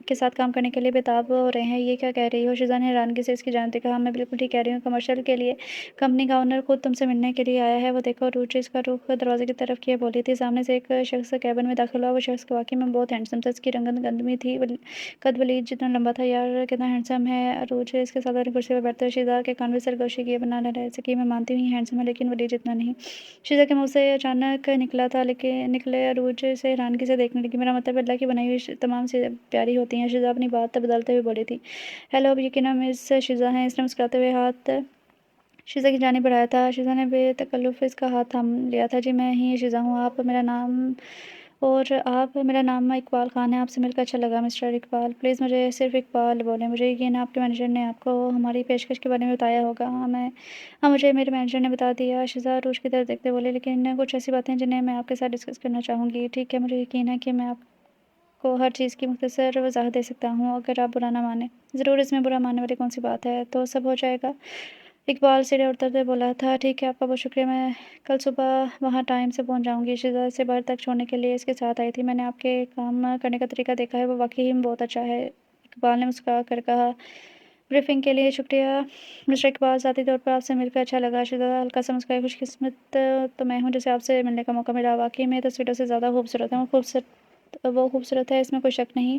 के साथ काम करने के लिए बेताब हो रहे हैं। ये क्या कह रही हो? शीज़ा ने हैरानगी से इसकी जानते कहा, मैं बिल्कुल ठीक कह रही हूँ। कमर्शियल के लिए कंपनी का ओनर खुद तुमसे मिलने के लिए आया है। वो देखो। रूच इसका रुख दरवाजे की तरफ किए बोली थी। सामने से एक शख्स कैबिन में दाखिल हुआ। वो शख्स वाकई में बहुत हैंडसम था। इसकी रंगत गंदमी थी। कद वलीद जितना लंबा था। यार, कितना हैंडसम है। रूच इसके साथ अपनी कुर्सी पर बैठते हुए शीज़ा के कान में सरगोशी किए बना रहे सकी, मैं मानती हूँ हैंडसम है, लेकिन वलीद जितना नहीं। शीज़ा के मुँह से अचानक निकला था, लेकिन निकले अरूज से हैरानगी से देखने लगी। मेरा मतलब अल्लाह की बनाई हुई तमाम चीज़ें प्यारी होती हैं। शीज़ा अपनी बात बदलते हुए बोली थी। हेलो, अब यकीनन मिस शीज़ा हैं। इसने मुस्कुराते हुए हाथ शीज़ा की जानिब बढ़ाया था। शीज़ा ने बेतकल्लुफ़ इसका हाथ थाम लिया था। जी, मैं ही शीज़ा हूँ। आप मेरा नाम इकबाल खान है। आपसे मिलकर अच्छा लगा मिस्टर इकबाल। प्लीज़ मुझे सिर्फ़ इकबाल बोलें। मुझे यकीन है आपके मैनेजर ने आपको हमारी पेशकश के बारे में बताया होगा। हाँ, मुझे मेरे मैनेजर ने बता दिया। शीज़ा अरूज की तरफ देखते बोले, लेकिन कुछ ऐसी बातें हैं जिन्हें मैं आपके साथ डिस्कस करना चाहूँगी। ठीक है, मुझे यकीन है कि मैं आपको हर चीज़ की मुख्तसर वज़ाहत दे सकता हूँ, अगर आप बुरा ना मानें। ज़रूर, इसमें बुरा मानने वाली कौन सी बात है? तो सब हो जाएगा। इकबाल सीढ़ियाँ उतरते बोला था। ठीक है, आपका बहुत शुक्रिया। मैं कल सुबह वहाँ टाइम से पहुँच जाऊँगी। शीज़ा से बाहर तक छोड़ने के लिए इसके साथ आई थी। मैंने आपके काम करने का तरीका देखा है, वो वाक़ई में बहुत अच्छा है। इकबाल ने मुस्कुरा कर कहा। ब्रीफिंग के लिए शुक्रिया मिस्टर इकबाल। ज़ाती तौर पर आपसे मिलकर अच्छा लगा। शीज़ा हल्का सा मुस्कुराई। खुशकिस्मत तो मैं हूँ जिसे आपसे मिलने का मौका मिला। वाक़ई में तस्वीरों से ज़्यादा खूबसूरत है। वो खूबसूरत है, इसमें कोई शक नहीं।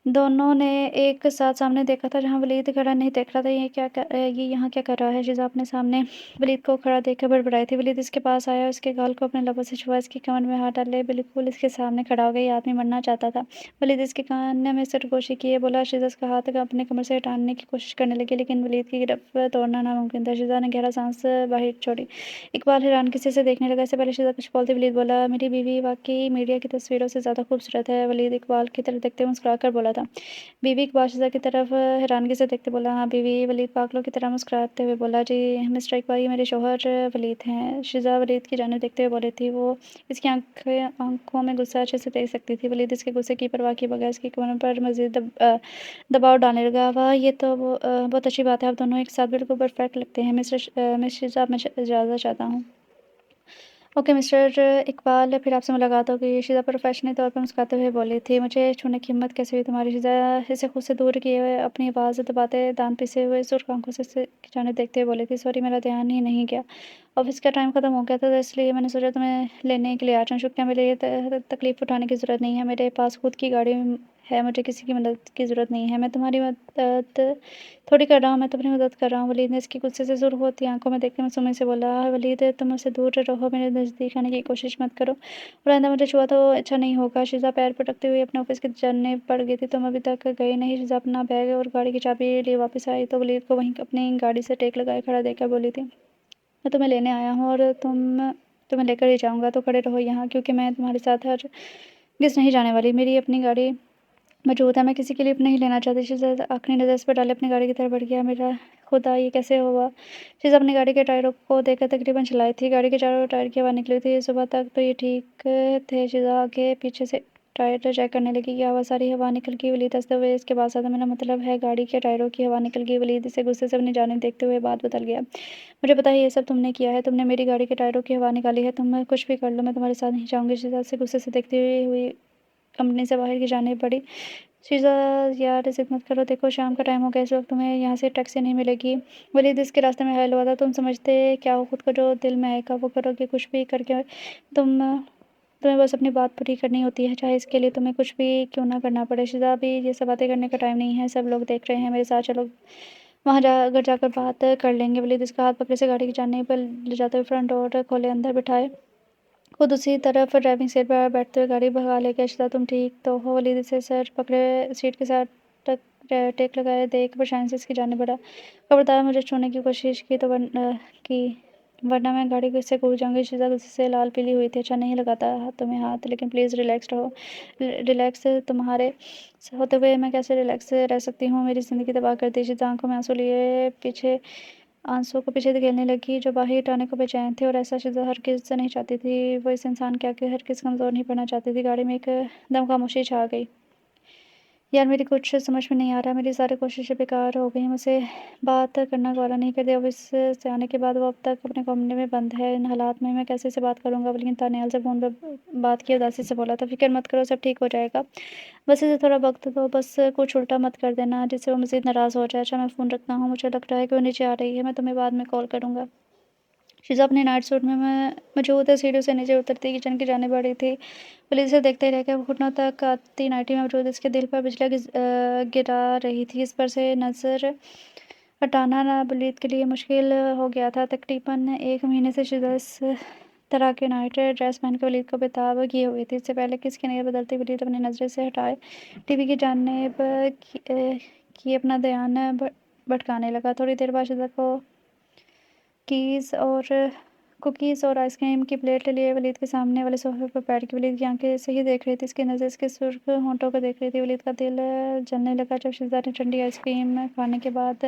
دونوں نے ایک ساتھ سامنے دیکھا تھا جہاں ولید کھڑا نہیں دیکھ رہا تھا۔ یہ یہاں کیا کر رہا ہے؟ شیزا اپنے سامنے ولید کو کھڑا دیکھ کر بڑبڑائی تھی۔ ولید اس کے پاس آیا، اس کے گال کو اپنے لبوں سے چھوا، اس کی کمر میں ہاتھ ڈالے بالکل اس کے سامنے کھڑا ہو گیا۔ یہ آدمی مرنا چاہتا تھا۔ ولید اس کے کان میں سرگوشی کیے بولا۔ شیزا اس کا ہاتھ اپنے کمر سے ہٹانے کی کوشش کرنے لگی لیکن ولید کی گرفت توڑنا ناممکن تھا۔ شیزا نے گہرا سانس باہر چھوڑی۔ اقبال حیرانگی سے دیکھنے لگا۔ اس سے پہلے شیزا کچھ بولتی ولید بولا، میری بیوی واقعی میڈیا کی تصویروں سے زیادہ خوبصورت ہے۔ ولید اقبال کی طرف دیکھتے ہوئے مسکرا کر بولا تھا۔ بیوی اقبال شیزا کی طرف حیرانگی سے دیکھتے بولا، ہاں بیوی۔ ولید پاگلوں کی طرح مسکراتے ہوئے بولا، جی مسٹر اقبال، یہ میرے شوہر ولید ہیں۔ شیزا ولید کی جانب دیکھتے ہوئے بولی تھی۔ وہ اس کی آنکھوں میں غصہ اچھے سے دیکھ سکتی تھی۔ ولید اس کے غصے کی پرواہ کیے بغیر اس کی کمر پر مزید دباؤ ڈالنے لگا۔ واہ، یہ تو بہت اچھی بات ہے، آپ دونوں ایک ساتھ بالکل پرفیکٹ لگتے ہیں۔ مس شیزا، میں اجازت چاہتا ہوں۔ اوکے مسٹر اقبال، پھر آپ سے ملاقات ہوگی۔ شیزا پروفیشنل طور پر مسکراتے ہوئے بولی تھی۔ مجھے چھونے کی ہمت کیسے ہوئی تمہاری؟ شیزا اسے خود سے دور کیے ہوئے اپنی آواز دباتے دانت پیسے ہوئے سرخ آنکھوں سے اس کی جانب دیکھتے ہوئے بولی تھی، سوری، میرا دھیان ہی نہیں گیا۔ آفس کا ٹائم ختم ہو گیا تھا اس لیے میں نے سوچا تمہیں لینے کے لیے آ جاؤں۔ شکریہ، میرے لیے تکلیف اٹھانے کی ضرورت نہیں ہے، میرے پاس خود کی گاڑی ہے، مجھے کسی کی مدد کی ضرورت نہیں ہے۔ میں تمہاری مدد تھوڑی کر رہا ہوں، میں تمہاری مدد کر رہا ہوں۔ ولید نے اس کی غصے سے سرخ ہوتی آنکھوں میں دیکھتے معصومیت سے بولا، ولید تم مجھ سے دور رہو، میرے نزدیک آنے کی کوشش مت کرو، اور آئندہ مجھے چھوا تو اچھا نہیں ہوگا۔ شیزا پیر پٹکتے ہوئے اپنے آفس کی جانب بڑھ گئی تھی۔ تم ابھی تک گئے نہیں؟ شیزا اپنا بیگ اور گاڑی کی چابی لیے واپس آئی تو ولید کو وہیں اپنی گاڑی سے ٹیک لگائے کھڑا دیکھ کر بولی تھی، میں تمہیں لینے آیا ہوں اور تمہیں لے کر ہی جاؤں گا، تو کھڑے رہو یہاں کیونکہ میں تمہارے ساتھ ہرگز نہیں جانے والی۔ میری اپنی گاڑی موجود ہے، میں کسی کی لفٹ نہیں لینا چاہتی۔ شیزا آخری نظر اس پر ڈالے اپنی گاڑی کی طرف بڑھ گیا۔ میرا خدا، یہ کیسے ہوا؟ شیزا اپنی گاڑی کے ٹائروں کو دیکھ کر تقریباً چلائی تھی۔ گاڑی کے چاروں ٹائر کی ہوا نکلی تھی۔ صبح تک تو یہ ٹھیک تھے۔ شیزا آگے پیچھے سے ٹائر چیک کرنے لگی، یہ ہوا ساری ہوا نکل گئی۔ ولید ہنستے ہوئے اس کے پاس آتا، میرا مطلب ہے گاڑی کے ٹائروں کی ہوا نکل گئی۔ ولید اسے غصے سے اپنی جانب دیکھتے ہوئے بات بدل گیا، مجھے پتہ ہے یہ سب تم نے کیا ہے، تم نے میری گاڑی کے ٹائروں کی ہوا نکالی ہے، تم کچھ بھی کر لو، میں تمہارے ساتھ نہیں جاؤں گی۔ شیزا اسے غصے سے دیکھتی ہوئی کمپنی سے باہر کی جانب بڑھی۔ شیزا یار ضد مت کرو، دیکھو شام کا ٹائم ہو گیا، اس وقت تمہیں یہاں سے ٹیکسی نہیں ملے گی۔ ولید اس کے راستے میں حائل ہوا تھا، تم سمجھتے کیا ہو خود کو؟ جو دل میں آئے گا وہ کرو گے، کچھ بھی کر کے تمہیں بس اپنی بات پوری کرنی ہوتی ہے، چاہے اس کے لیے تمہیں کچھ بھی کیوں نہ کرنا پڑے۔ شیزا ابھی یہ سب باتیں کرنے کا ٹائم نہیں ہے، سب لوگ دیکھ رہے ہیں، میرے ساتھ چلو، وہاں گھر جا کر بات کر لیں گے۔ ولید اس کا ہاتھ پکڑے سے گاڑی کی جانب لے جاتے ہوئے فرنٹ ڈور کھولے، اندر بٹھائے، خود اسی طرف ڈرائیونگ سیٹ پر بیٹھتے ہوئے گاڑی بھگا لے گیا۔ شیزا تم ٹھیک تو ہو؟ ولید اسے سر پکڑے سیٹ کے ساتھ ٹیک لگائے دیکھ پریشانی سے اس کی جانب بڑھا، خبردار مجھے چھونے کی کوشش کی تو ورنہ میں گاڑی سے کود جاؤں گی۔ شیزا غصے سے لال پیلی ہوئی تھی، اچھا نہیں لگاتا تمہیں ہاتھ، لیکن پلیز ریلیکس رہو۔ ریلیکس تمہارے ہوتے ہوئے میں کیسے ریلیکس رہ سکتی ہوں؟ میری زندگی تباہ کر دی۔ شیزا آنکھوں میں آنسوں کو پیچھے دھکیلنے لگی جو باہر ٹانے کو بے چین تھے، اور ایسا شیزا ہرگز نہیں چاہتی تھی۔ وہ اس انسان کے آگے ہرگز کمزور نہیں پڑنا چاہتی تھی۔ گاڑی میں ایک دم خاموشی چھا گئی۔ یار میری کچھ سمجھ میں نہیں آ رہا، میری ساری کوششیں بیکار ہو گئیں، مجھ سے بات کرنا گوارا نہیں کرتی۔ آفس سے آنے کے بعد وہ اب تک اپنے کمرے میں بند ہے، ان حالات میں کیسے سے بات کروں گا؟ لیکن تانیال سے فون پر بات کی اداسی سے بولا تھا، فکر مت کرو، سب ٹھیک ہو جائے گا، بس اسے تھوڑا وقت دو، بس کچھ الٹا مت کر دینا جس سے وہ مزید ناراض ہو جائے۔ اچھا میں فون رکھتا ہوں، مجھے لگ رہا ہے کہ وہ نیچے آ رہی ہے، میں تمہیں بعد میں کال کروں گا۔ شیزا اپنے نائٹ سوٹ میں موجود سیڑھیوں سے نیچے اترتی کچن کی جانب بڑھی تھی۔ ولید اسے دیکھتے رہ گیا، وہ گھٹنوں تک آتی نائٹی میں موجود اس کے دل پر بجلیاں گرا رہی تھی۔ اس پر سے نظر ہٹانا ولید کے لیے مشکل ہو گیا تھا۔ تقریباً ایک مہینے سے شیزا اس طرح کے نائٹ ڈریس پہن کے ولید کو بےتاب کیے ہوئی تھی۔ اس سے پہلے کہ اس کی نیت بدلتی، ولید اپنی نظریں سے ہٹائے ٹی وی کی جانب کی اپنا دھیان بھٹکانے لگا۔ تھوڑی دیر بعد شیزا کو کوکیز اور آئس کریم کی پلیٹ لیے ولید کے سامنے والے صوفے پر بیٹھ گئی۔ ولید کی آنکھیں صحیح دیکھ رہی تھی، اس کی نظر اس کے سرخ ہونٹوں کو دیکھ رہی تھی۔ ولید کا دل جلنے لگا جب شیزا نے ٹھنڈی آئس کریم کھانے کے بعد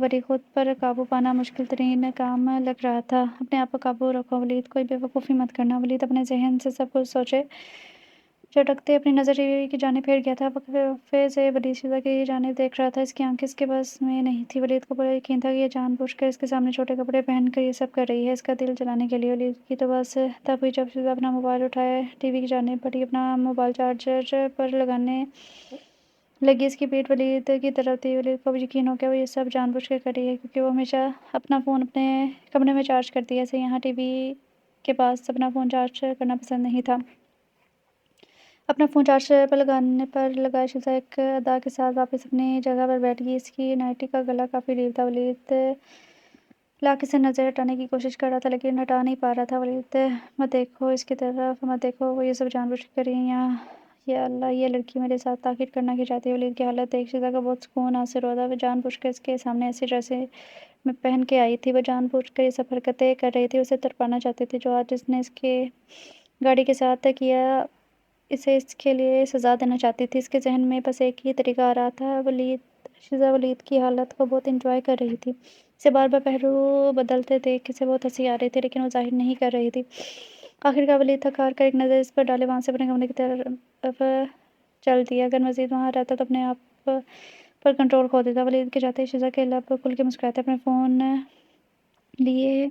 بھری خود پر قابو پانا مشکل ترین کام لگ رہا تھا۔ اپنے آپ پر قابو رکھو ولید، کوئی بے وقوفی مت کرنا۔ ولید اپنے ذہن سے سب کچھ سوچے چٹکتے اپنی نظر ٹی وی کی جانب پھیر گیا تھا۔ وقفے سے ولید شیزا کی جانب دیکھ رہا تھا، اس کی آنکھیں اس کے بس میں نہیں تھی۔ ولید کو پورا یقین تھا کہ یہ جان بوجھ کر اس کے سامنے چھوٹے کپڑے پہن کر یہ سب کر رہی ہے، اس کا دل جلانے کے لیے۔ ولید کی تو بس تب ہوئی جب شیزا اپنا موبائل اٹھائے ٹی وی کی جانب بڑھی، اپنا موبائل چارجر پر لگانے لگی، اس کی پیٹھ ولید کی طرف تھی۔ ولید کو اب یقین ہو گیا وہ یہ سب جان بوجھ کر کر رہی ہے کیونکہ وہ ہمیشہ اپنا فون اپنے کمرے میں چارج کرتی ہے، اسے یہاں ٹی وی کے پاس اپنا فون چارج کرنا پسند نہیں تھا۔ अपना फ़ोन चार्ज पर लगाने पर लगाए शिज़ा एक अदा के साथ वापस अपनी जगह पर बैठ गई। इसकी नाइटी का गला काफ़ी ढीला था। वलीद लाके से नज़र हटाने की कोशिश कर रहा था लेकिन हटा नहीं पा रहा था। वलीद मत देखो इसकी तरफ, मत देखो, वो ये सब जानबूझ के कर रही है। या अल्लाह, ये लड़की मेरे साथ ताक़ीद करना की चाहती है। वलीद की हालत देख शिज़ा का बहुत सुकून हासिल हुआ था। वो जानबूझ कर इसके सामने ऐसी ड्रेसें में पहन के आई थी। वो जानबूझकर ये सब हरकतें कर रही थी, उसे तड़पाना चाहती थी। जो आज इसने इसके गाड़ी के साथ किया, इसे इसके लिए सज़ा देना चाहती थी। इसके ज़हन में बस एक ही तरीका आ रहा था। शिज़ा वलीद की हालत को बहुत एन्जॉय कर रही थी। इसे बार-बार पहलू बदलते देख इसे बहुत हँसी आ रही थी लेकिन वो ज़ाहिर नहीं कर रही थी। आखिरकार वलीद थक-हार कर एक नज़र इस पर डाले, वहाँ से अपने कमरे की तरफ चल दिया। अगर मज़ीद वहाँ रहता तो अपने आप पर कंट्रोल खो देता। वलीद के जाते ही शिज़ा के लब खुल के मुस्कुराते अपने फ़ोन लिए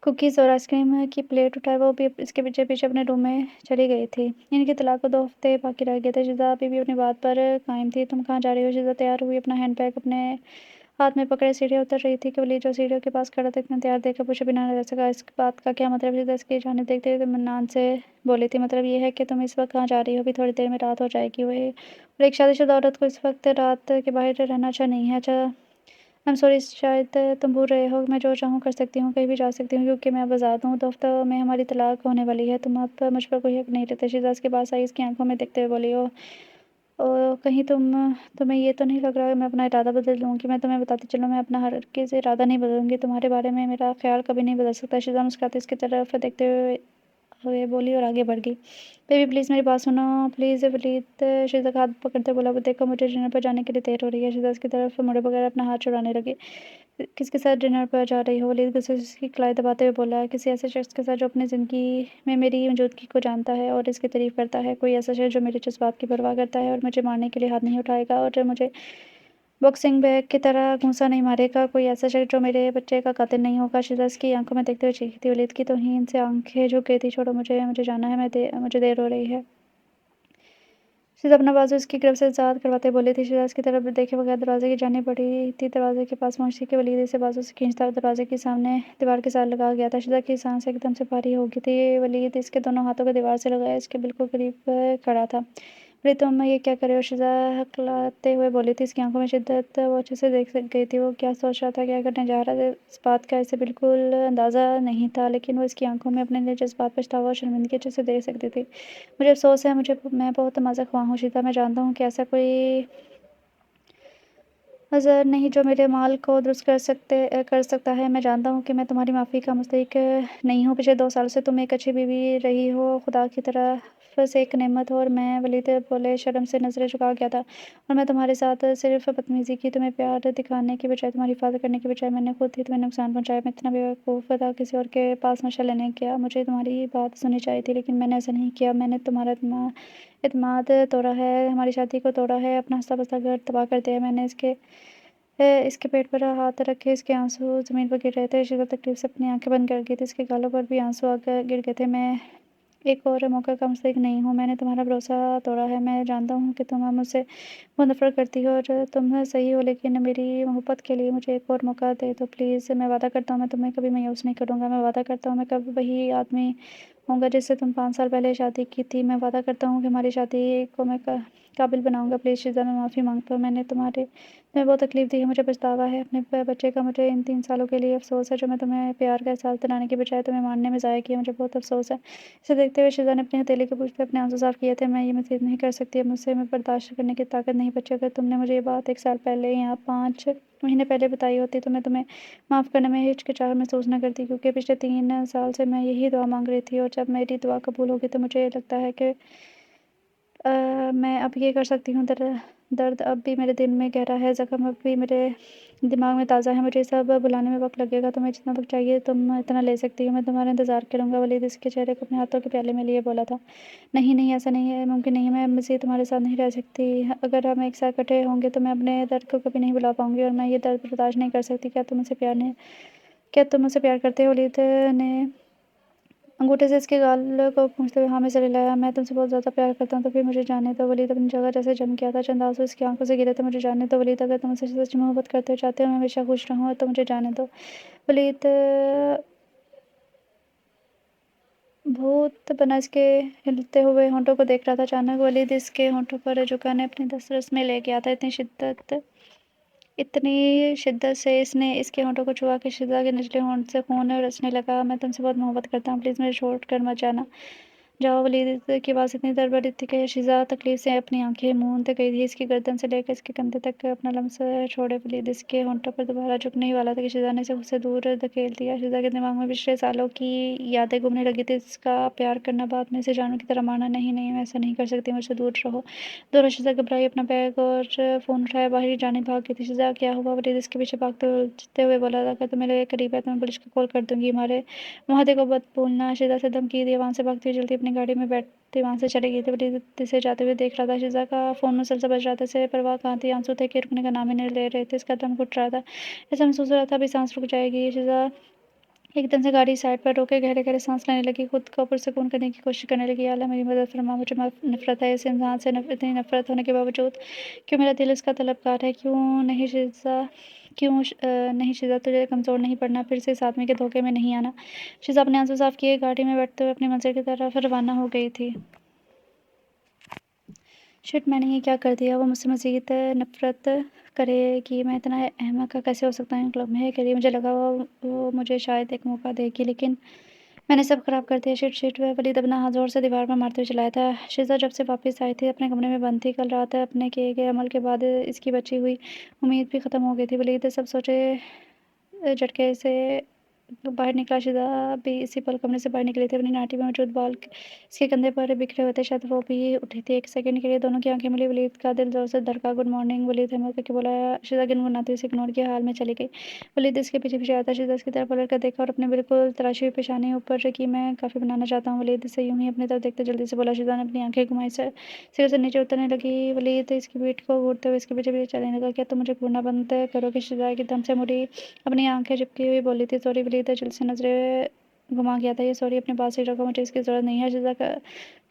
कुकीज़ और आइसक्रीम की प्लेट उठाए वो भी इसके पीछे-पीछे अपने रूम में चली गई थी। इनके तलाक को 2 हफ़्ते बाकी रह गए थे। शिज़ा अभी भी अपनी बात पर कायम थी। तुम कहाँ जा रही हो? शिज़ा तैयार हुई, अपना हैंडबैग अपने हाथ में पकड़े सीढ़ियाँ उतर रही थी कि वलीद जो सीढ़ियों के पास खड़ा था इतना तैयार देखकर पूछे बिना न रह सका। इस बात का क्या मतलब? शिज़ा इसकी जानिब देखते हुए इत्मीनान से बोली थी। मतलब ये है कि तुम इस वक़्त कहाँ जा रही हो? अभी थोड़ी देर में रात हो जाएगी। वही और एक शादीशुदा औरत को इस वक़्त रात के बाहर रहना अच्छा नहीं है। अच्छा, आई एम सॉरी, शायद तुम भूल रहे हो, मैं जो चाहूँ कर सकती हूँ, कहीं भी जा सकती हूँ क्योंकि मैं अब आज़ाद हूँ। 2 हफ्तों में हमारी तलाक होने वाली है। तुम अब मुझ पर कोई हक नहीं रखते। शिज़ा उसके पास आई, इसकी आँखों में देखते हुए बोली, ओह! कहीं तुम्हें ये तो नहीं लग रहा है मैं अपना इरादा बदल लूँगी? मैं तुम्हें बताती चलूँ, मैं अपना हरगिज़ इरादा नहीं बदलूँगी। तुम्हारे बारे में मेरा ख़्याल कभी नहीं बदल सकता। शिज़ा मुस्कुराते इसकी तरफ देखते हुए बोली और आगे बढ़ गई। बेबी प्लीज़ मेरी बात सुनो, प्लीज़। वलीद शिज़ा का हाथ पकड़ते बोला, वो देखो मुझे डिनर पर जाने के लिए देर हो रही है। शिज़ा उसकी तरफ मुड़े बगैर अपना हाथ छुड़ाने लगी। किसके साथ डिनर पर जा रही हो? वलीद गुस्से से उसकी कलाई दबाते हुए बोला, किसी ऐसे शख्स के साथ जो अपनी ज़िंदगी में मेरी मौजूदगी को जानता है और इसकी तारीफ़ करता है। कोई ऐसा शख्स जो मेरे जज़्बात की परवाह करता है और मुझे मारने के लिए हाथ नहीं उठाएगा और मुझे बॉक्सिंग बैग की तरह घूंसा नहीं मारेगा। कोई ऐसा शख्स जो मेरे बच्चे का कातिल नहीं होगा। शिज़ा उसकी आँखों में देखते हुए चीखी थी। वलीद की तौहीन से आँखें झुक गई थी। छोड़ो मुझे, मुझे जाना है, मुझे देर हो रही है। शिज़ा अपना बाजू उसकी गिरफ्त से आज़ाद करवाते बोली थी। शिज़ा उसकी तरफ देखे बगैर दरवाज़े की जानिब बढ़ी थी। दरवाज़े के पास पहुँचती कि वलीद इसे बाजू से खींचता दरवाज़े के सामने दीवार के साथ लगा गया था। शिज़ा की सांसें एकदम से भारी हो गई थी। वलीद इसके दोनों हाथों को दीवार से लगाए इसके बिल्कुल करीब खड़ा था। वलीद, तुम ये क्या कर रहे हो? शिज़ा हकलाते हुए बोली थी। इसकी आँखों में शिद्दत वो अच्छे से देख गई थी। वो क्या सोच रहा था, क्या करने जा रहा था, इस बात का इसे बिल्कुल अंदाज़ा नहीं था लेकिन वो इसकी आँखों में अपने जज़्बात, पछतावा और शर्मिंदगी अच्छे से देख सकती थी। मुझे अफ़सोस है, मैं बहुत मज़ाक़-ख़्वाह हूँ शिज़ा। मैं जानता हूँ कि ऐसा कोई अज़र नहीं जो मेरे माल को दुरुस्त कर सकता है। मैं जानता हूँ कि मैं तुम्हारी माफ़ी का मुस्तहिक़ नहीं हूँ। पिछले 2 सालों से तुम एक अच्छी बीवी रही हो, खुदा की तरफ से एक नेमत हो और मैं वलीद बोले शर्म से नज़रें झुका गया था और मैं तुम्हारे साथ सिर्फ़ बदतमीज़ी की, तुम्हें प्यार दिखाने की बजाय, तुम्हारी हिफ़ाज़त करने की बजाय मैंने खुद ही तुम्हें नुकसान पहुँचाया। मैं इतना बेवकूफ़ था, किसी और के पास मशवरा लेने गया। मुझे तुम्हारी बात सुननी चाहिए थी लेकिन मैंने ऐसा नहीं किया। मैंने तुम्हारा एतमाद तोड़ा है, हमारी शादी को तोड़ा है, अपना हँसा-बसा घर तबाह कर दिया है। मैंने इसके पेट पर हाथ रखे इसके आँसू ज़मीन पर गिर रहे थे। शिज़ा तकलीफ़ से अपनी आँखें बंद कर गई थी। इसके गालों पर भी आँसू आकर गिर गए थे। मैं एक और मौका का मुस्तहिक़ नहीं हूँ। मैंने तुम्हारा भरोसा तोड़ा है। मैं जानता हूँ कि तुम अब मुझसे बहुत नफ़रत करती हो और तुम सही हो लेकिन मेरी मोहब्बत के लिए मुझे एक और मौका दे दो प्लीज़। मैं वादा करता हूँ मैं तुम्हें कभी मायूस नहीं करूँगा। मैं वादा करता हूँ मैं कब वही आदमी होऊँगा जिससे तुम 5 साल पहले शादी की थी। मैं वादा करता हूँ कि हमारी शादी को मैं काबिल बनाऊँगा। प्लीज़ शिज़ा, मैं माफ़ी माँगता हूँ। तुम्हें बहुत तकलीफ़ दी है। मुझे पछतावा है अपने बच्चे का। मुझे इन 3 सालों के लिए अफ़सोस है जो मैं तुम्हें प्यार का एहसास दिलाने के बजाय तुम्हें मारने में ज़ाया किया। मुझे बहुत अफ़सोस है। इसे देखते हुए शिज़ा ने अपनी हथेली के बुर्श पे अपने आँसू साफ़ किए थे। मैं ये मज़ीद नहीं कर सकती। अब मुझसे मैं बर्दाश्त करने की ताकत नहीं बची। अगर तुमने मुझे ये बात 1 साल पहले या 5 महीने पहले बताई होती तो मैं तुम्हें माफ़ करने में हिचकिचाहट महसूस न करती क्योंकि पिछले 3 साल से मैं यही दुआ माँग रही थी और जब मेरी दुआ कबूल होगी तो मुझे लगता है कि मैं अब ये कर सकती हूँ। दर्द अब भी मेरे दिल में गहरा है, ज़ख्म अब भी मेरे दिमाग में ताज़ा है। मुझे सब भुलाने में वक़्त लगेगा। तुम्हें जितना वक़्त चाहिए तुम इतना ले सकती हो। मैं तुम्हारा इंतज़ार करूँगा। वलीद इसके चेहरे को अपने हाथों के प्याले में लिए बोला था। नहीं, नहीं, ऐसा नहीं है, मुमकिन नहीं है। मैं मज़ीद तुम्हारे साथ नहीं रह सकती। अगर हम एक साथ इकट्ठे होंगे तो मैं अपने दर्द को कभी नहीं भुला पाऊँगी और मैं ये दर्द बर्दाश्त नहीं कर सकती। क्या तुम मुझसे प्यार करते हो? वलीद ने अंगूठे से इसके गाल को पूछते हुए हाँ में सिर हिलाया। मैं तुमसे बहुत ज़्यादा प्यार करता हूँ तो फिर मुझे जाने दो। वलीद अपनी जगह जैसे जम गया था। चंद आंसू इसकी आंखों से गिरे थे। मुझे जाने दो वलीद, अगर तुम मुझसे सच मोहब्बत करते हो, चाहते हो मैं हमेशा खुश रहूँ तो मुझे जाने दो। वलीद भूत बना इसके हिलते हुए होंठों को देख रहा था। अचानक वलीद इसके होंठों पर झुकाने अपनी दस्तरस में ले गया था। इतनी शिद्दत से इसने इसके होंठों को छुआ कि शिजा के निचले होंठ से खून रसने लगा। मैं तुमसे बहुत मोहब्बत करता हूँ, प्लीज़ मुझे छोड़ कर मत जाना। जाओ। वलीद की आवाज़ इतनी दरबरी थी कि शिजा तकलीफ से अपनी आंखें मूंद गई थी। इसकी गर्दन से लेकर इसके कंधे तक अपना लम्स छोड़े वलीद इसके होंठों पर दोबारा झुकने ही वाला था कि शिजा ने इसे खुद से दूर धकेल दिया। शिजा के दिमाग में पिछले सालों की यादें घूमने लगी थी। इसका प्यार करना, बाद में इसे जानवर की तरह मारना। नहीं नहीं, मैं ऐसा नहीं कर सकती, मुझसे दूर रहो। दोनों शिजा घबराई, अपना बैग और फ़ोन उठाया, बाहर ही जाने भाग गई थी। शिजा क्या हुआ? वलीद इसके पीछे भागते उलझते हुए बोला, अगर तुम मेरे करीब है तो मैं पुलिस को कॉल कर दूंगी। हमारे मुहादे को मत भूलना। शिजा से धमकी दी। वहाँ से भागती हुई जल्दी अपनी गाड़ी में बैठती वहाँ से चली गई थी। वलीद इसे जाते हुए देख रहा था। शिजा का फ़ोन मुसलसल बज रहा था। इसे परवाह कहाँ थी, आंसू थे कि रुकने का नाम ही नहीं ले रहे थे। इसका दम घुट रहा था। ऐसा महसूस हो रहा था अभी सांस रुक जाएगी। शिजा एकदम से गाड़ी साइड पर रोके गहरे गहरे सांस लेने लगी, खुद को पुरसकून करने की कोशिश करने लगी। अल्लाह मेरी मदद फरमा, मुझे नफरत है इस इंसान से। इतनी नफरत होने के बावजूद क्यों मेरा दिल इसका तलबगार है? क्यों नहीं शिजा? नहीं शिजा, तुझे कमज़ोर नहीं पड़ना, फिर से इस आदमी के धोखे में नहीं आना। शिजा अपने आंसू साफ किए गाड़ी में बैठते हुए अपनी मंजिल की तरफ रवाना हो गई थी। शिट, मैंने ये क्या कर दिया? वो मुझसे मज़ीद नफ़रत करेगी। मैं इतना अहमक कैसे हो सकता हूँ क्लब में के लिए? मुझे लगा वो मुझे शायद एक मौका देगी, लेकिन मैंने सब ख़राब कर दिया। Shit shit. वह वलीद अपना हाथ ज़ोर से दीवार पर मारते हुए चिल्लाया था। शिज़ा जब से वापस आई थी अपने कमरे में बंद थी। कल रात अपने किए गए अमल के बाद इसकी बची हुई उम्मीद भी ख़त्म हो गई थी। वलीद सब सोचे झटके से बाहर निकला। शिजा भी इसी पल कमरे से बाहर निकली थी। अपनी नाटी में मौजूद बाल इसके कंधे पर बिखरे हुए थे, शायद वो भी उठी थी। एक सेकंड के लिए दोनों की आंखें मिली। वलीद का दिल जोर से धड़का। गुड मॉर्निंग वलीद, हिम्मत करके बोला। शिजा गुनगुनाती हुई उसे इग्नोर किया, हाल में चली गई। वलीद इसके पीछे पीछे आया था। शिजा इसकी तरफ पलट कर देखा और अपने बिल्कुल तराशी हुई पेशानी ऊपर की। मैं काफ़ी बनाना चाहता हूँ। वलीद इसे यूं ही अपनी तरफ देखते जल्दी से बोला। शिजा ने अपनी आंखें घुमाई, सिर से नीचे उतरने लगी। वलीद इसकी पीठ को घूरते हुए इसके पीछे पीछे चलने लगा। क्या तुम मुझे घूरना बंद करोगे? शिजा एकदम से मुड़ी, अपनी आंखें चिपकी हुई बोली थी। सॉरी वलीद, जल्दी से नजरें घुमा गया था ये। सॉरी, अपने पास ही रखो, मुझे इसकी ज़रूरत नहीं है। शिजा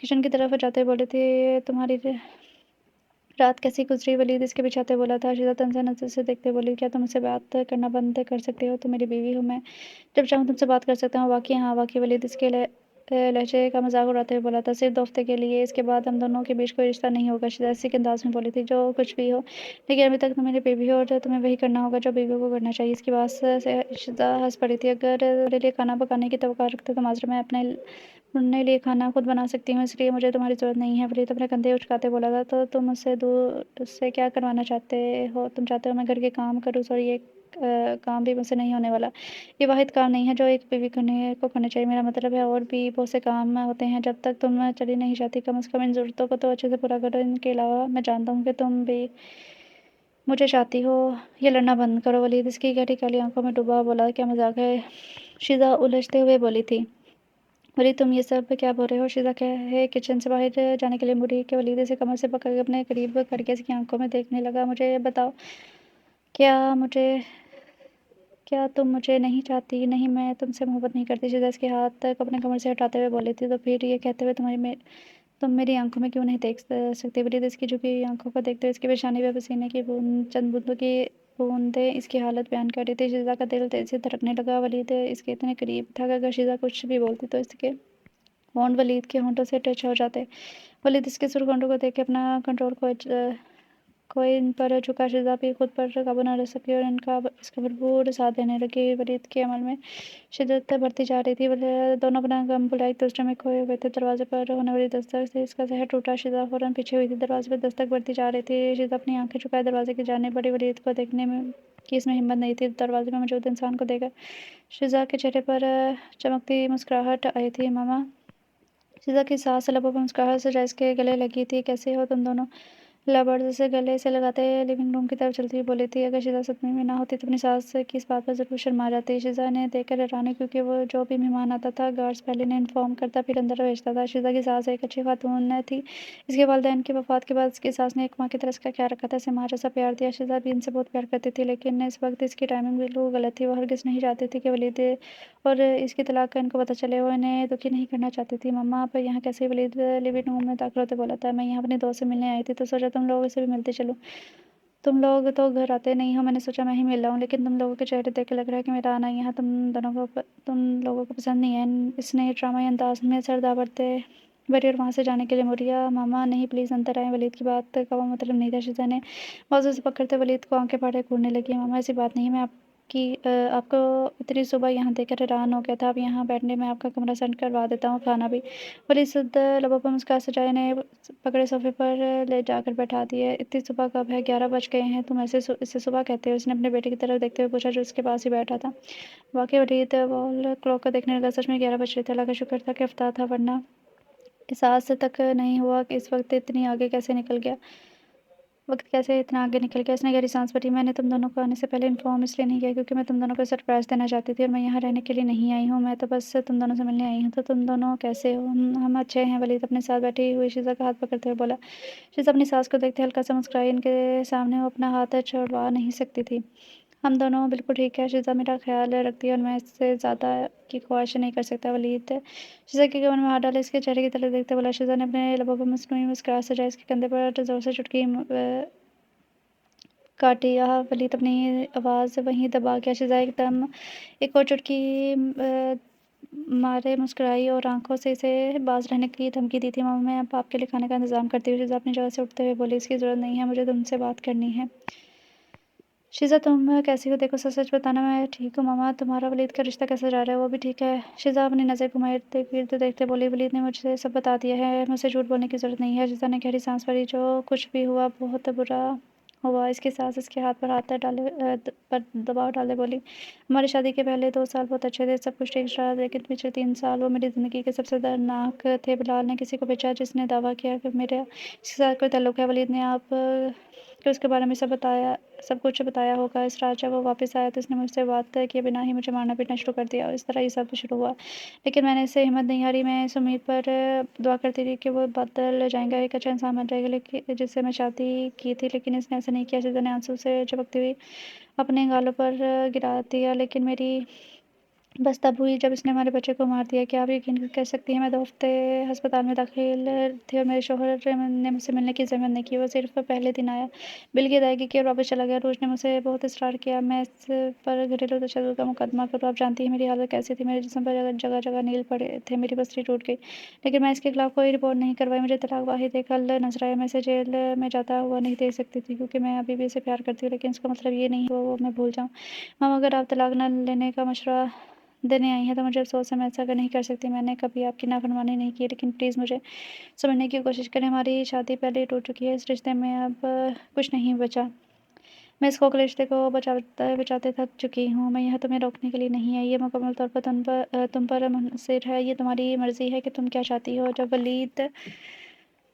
किचन की तरफ जाते हुए बोली थी। तुम्हारी रात कैसी गुजरी? वलीद इसके पीछे आते बोला था। शिजा तन से नजर से देखते बोली, क्या तुम मुझसे बात करना बंद कर सकते हो? तुम मेरी बीवी हो, मैं जब चाहूँ तुमसे बात कर सकता हूँ। वाकई? हाँ वाकई। वलीद इसके लहजे का मजाक उड़ाते हुए बोला था। सिर्फ 2 हफ्ते के लिए, इसके बाद हम दोनों के बीच कोई रिश्ता नहीं होगा। शिजा इसी के अंदाज में बोली थी। जो कुछ भी हो, लेकिन अभी तक तुम मेरी बेबी हो और तुम्हें वही करना होगा जो बीवी को करना चाहिए। इसकी बात से शिजा हंस पड़ी थी। अगर मेरे लिए खाना पकाने की तवक्को रखते तो माजरा मैं अपने लिए खाना खुद बना सकती हूँ, इसलिए मुझे तुम्हारी ज़रूरत नहीं है। वलीद अपने कंधे उचकाते बोला था। तो तुम मुझसे दूर उससे क्या करवाना चाहते हो? तुम चाहते हो मैं घर के काम करूँ? सॉरी, ये काम भी मुझसे नहीं होने वाला। ये वाहिद काम नहीं है जो एक बीवी करने चाहिए। मेरा मतलब है और भी बहुत से काम होते हैं। जब तक तुम चली नहीं जाती, कम से कम इन ज़रूरतों को तो अच्छे से पूरा करो। इनके अलावा मैं जानता हूँ कि तुम भी मुझे चाहती हो। ये लड़ना बंद करो। वलीद इसकी गहरी काली आंखों में डूबा बोला, क्या मजाक है? शिजा उलझते हुए बोली थी। वलीद, तुम ये सब क्या बोल रहे हो? शिजा है किचन से बाहर जाने के लिए मुड़ी कि वलीद इसे कमर से पकड़ के अपने करीब करके इसकी आंखों में देखने लगा। मुझे बताओ, क्या मुझे क्या तुम मुझे नहीं चाहती? नहीं, मैं तुमसे मोहब्बत नहीं करती। शिजा इसके हाथ अपने कमर से हटाते हुए बोली थी। तो फिर ये कहते हुए तुम मेरी आंखों में क्यों नहीं देख सकती? वलीद इसकी झुकी हुई आंखों को देखते हुए इसकी पेशानी पे पसीने की चंद बूंदों की बूंदें इसकी हालत बयान कर रही थी। शिजा का दिल तेजी से धड़कने लगा। वलीद इसके इतने करीब था कि अगर शिजा कुछ भी बोलती तो इसके होंठ वलीद के होंठों से टच हो जाते। वलीद इसके सुर्ख होंठों को देख के अपना कंट्रोल कोई इन पर झुका। शिजा भी खुद पर काबू न रह सकी और इसका भरपूर साथ देने लगी। वलीद के अमल में शिद्दत बढ़ती जा रही थी। दोनों अपना गम भुला एक दूसरे में खोए हुए थे। दरवाजे पर होने वाली दस्तक से इसका जहर टूटा। शिजा फौरन पीछे हुई थी। दरवाजे पर दस्तक बढ़ती जा रही थी। शिजा अपनी आंखें झुकाए दरवाजे की जाने बढ़ी। वलीद को देखने में की इसमें हिम्मत नहीं थी। दरवाजे में मौजूद इंसान को देखकर शिजा के चेहरे पर चमकती मुस्कुराहट आई थी। मामा। शिजा की सांस लबों पर मुस्कुराहट से जायज़ के गले लगी थी। कैसे हो तुम दोनों? लबड़ से गले से लगाते लिविंग रूम की तरफ चलती हुई बोली थी। अगर शिजा सदमे में ना होती तो अपनी सास की इस बात पर ज़रूर शर्मा जाती। शिजा ने देखकर हैरानी, क्योंकि वो जो भी मेहमान आता था गार्ड्स पहले ने इन्फॉर्म करता फिर अंदर भेजता था। शिजा की सास एक अच्छी खातून थी। इसके वालिदैन की वफ़ात के बाद इसकी सास ने एक माँ की तरह इसका ख्याल रखा था, इसे माँ जैसा प्यार दिया। शिजा भी इनसे बहुत प्यार करती थी, लेकिन इस वक्त इसकी टाइमिंग बिल्कुल गलत थी। वो हरगिज़ नहीं चाहती थी कि वलीद और इसकी तलाक का इनको पता चले। वो इन्हें दुखी नहीं करना चाहती थी। मम्मा, आप यहाँ कैसे? वलीद लिविंग रूम में दाखिल होते बोला था। मैं यहाँ अपने दोस्त से मिलने आई थी तो सोचा तुम लोगों से भी मिलते चलूँ। तुम लोग तो घर आते नहीं हो, मैंने सोचा मैं ही मिल आऊँ, लेकिन तुम लोगों के चेहरे देख के लग रहा है कि मेरा आना यहाँ तुम लोगों को पसंद नहीं है। इसने ड्रामाई अंदाज में सर दावड़ते बरी और वहाँ से जाने के लिए मुड़िया। मामा नहीं, प्लीज़ अंदर आएँ। वलीद की बात का वो मतलब नहीं था। शिजा ने बाजू से पकड़ते वलीद को आंखें फाड़े घूरने लगी। मामा ऐसी बात नहीं है, मैं आपको इतनी सुबह यहाँ देखकर हैरान हो गया था। अब यहाँ बैठने में आपका कमरा सेंड करवा देता हूँ, खाना भी। वलीद शुद्ध लबों पर मुस्कुराए। सजाए ने पकड़े सोफे पर ले जाकर बैठा दिए। इतनी सुबह कब है? 11 बज गए हैं। तुम इसे सुबह कहते हो? उसने अपने बेटे की तरफ देखते हुए पूछा, जो उसके पास ही बैठा था। वाकई वलीद वॉल क्लॉक को देखने लगा। सच में 11 बज रहे थे। अल्लाह का शुक्र था कि अफ्तार था, वरना एहसास तक नहीं हुआ कि इस वक्त इतनी आगे कैसे निकल गया। वक्त कैसे इतना आगे निकल गया। उसने गहरी सांस भरी। मैंने तुम दोनों को आने से पहले इन्फॉर्म इसलिए नहीं किया क्योंकि मैं तुम दोनों को सरप्राइज़ देना चाहती थी, और मैं यहाँ रहने के लिए नहीं आई हूँ। मैं तो बस तुम दोनों से मिलने आई हूँ। तो तुम दोनों कैसे हो? हम अच्छे हैं। वलीद अपने साथ बैठी हुई शीज़ा का हाथ पकड़ते हुए बोला। शीज़ा अपनी सास को देखते हल्का सा मुस्कुराई। इनके सामने वो अपना हाथ छुड़वा नहीं सकती थी। हम दोनों बिल्कुल ठीक है। शीज़ा मेरा ख्याल रखती है और मैं इससे ज़्यादा की ख्वाहिश नहीं कर सकता। वलीद शीज़ा के कमर में हाथ डाले इसके चेहरे की तरफ देखते बोला। शीज़ा ने अपने लबों पर मसनूई मुस्कुराहट सजाई। इसके कंधे पर ज़ोर से चुटकी काटी। वलीद अपनी आवाज़ वहीं दबा गया। शीज़ा एकदम एक और चुटकी मारे मुस्कुराई और आंखों से इसे बाज रहने की धमकी दी थी। मामा, मैं अब आपके लिए खाने का इंतज़ाम करती हूँ। शीज़ा अपनी जगह से उठते हुए बोली, इसकी ज़रूरत नहीं है, मुझे तुमसे बात करनी है। शीज़ा, तुम कैसी हो? देखो, सच सच बताना। मैं ठीक हूँ मामा। तुम्हारा वलीद का रिश्ता कैसा जा रहा है? वो भी ठीक है। शीज़ा अपनी नज़र घुमाए इर्द गिर्द देखते बोली, वलीद ने मुझसे सब बता दिया है, मुझसे झूठ बोलने की ज़रूरत नहीं है। शीज़ा ने गहरी सांस भरी। जो कुछ भी हुआ बहुत बुरा हुआ। इसकी सास इसके हाथ पर हाथ डाले पर दबाव डाले बोली, हमारी शादी के पहले 2 साल बहुत अच्छे थे, सब कुछ ठीक रहा, लेकिन पिछले 3 साल वो मेरी ज़िंदगी के सबसे दर्दनाक थे। बिलाल ने किसी को बेचा जिसने दावा किया कि मेरे इसके साथ कोई ताल्लुक है। वलीद ने आप कि उसके बारे में सब कुछ बताया होगा। इस रात जब वो वापस आया तो उसने मुझसे बात किए बिना ही मुझे मारना पीटना शुरू कर दिया, और इस तरह ये सब शुरू हुआ। लेकिन मैंने इससे हिम्मत नहीं हारी। मैं इस उम्मीद पर दुआ करती थी कि वो बदल जाएगा, एक अच्छा इंसान बन जाएगा, लेकिन जिससे मैं शादी की थी, लेकिन इसने ऐसा नहीं किया। शीज़ा ने आंसू से झपकती हुई अपने गालों पर गिरा दिया। लेकिन मेरी बस तब हुई जब इसने हमारे बच्चे को मार दिया। क्या आप यकीन कर सकती हैं? मैं 2 हफ्ते अस्पताल में दाखिल थी और मेरे शौहर ने मुझसे मिलने की ज़हमत नहीं की। वो सिर्फ पहले दिन आया, बिल की अदायगी की और वापस चला गया। रोज ने मुझसे बहुत इसरार किया मैं इस पर घरेलू तशद्दुद का मुकदमा करूँ। आप जानती हैं मेरी हालत कैसी थी। मेरे जिस्म पर जगह जगह नील पड़े थे, मेरी पसली टूट गई, लेकिन मैं इसके खिलाफ कोई रिपोर्ट नहीं करवाई। मुझे तलाक वाहिद एक हल नजर आया। मैं इसे जेल में जाता हुआ नहीं देख सकती थी, क्योंकि मैं अभी भी इसे प्यार करती हूँ, लेकिन इसका मतलब ये नहीं वो मैं भूल जाऊँ। मामा, अगर आप तलाक न लेने का मशवरा देने आई हैं तो मुझे अफ़सोस है, मैं ऐसा नहीं कर सकती। मैंने कभी आपकी नाफ़रमानी नहीं की, लेकिन प्लीज़ मुझे समझने की कोशिश करें। हमारी शादी पहले ही टूट चुकी है, इस रिश्ते में अब कुछ नहीं बचा। मैं इस खोखले रिश्ते को बचाते थक चुकी हूँ। मैं यहाँ तुम्हें रोकने के लिए नहीं आई। ये मुकम्मल तौर पर तुम पर मुनहसर है। ये तुम्हारी मर्ज़ी है कि तुम क्या चाहती हो। जब वलीद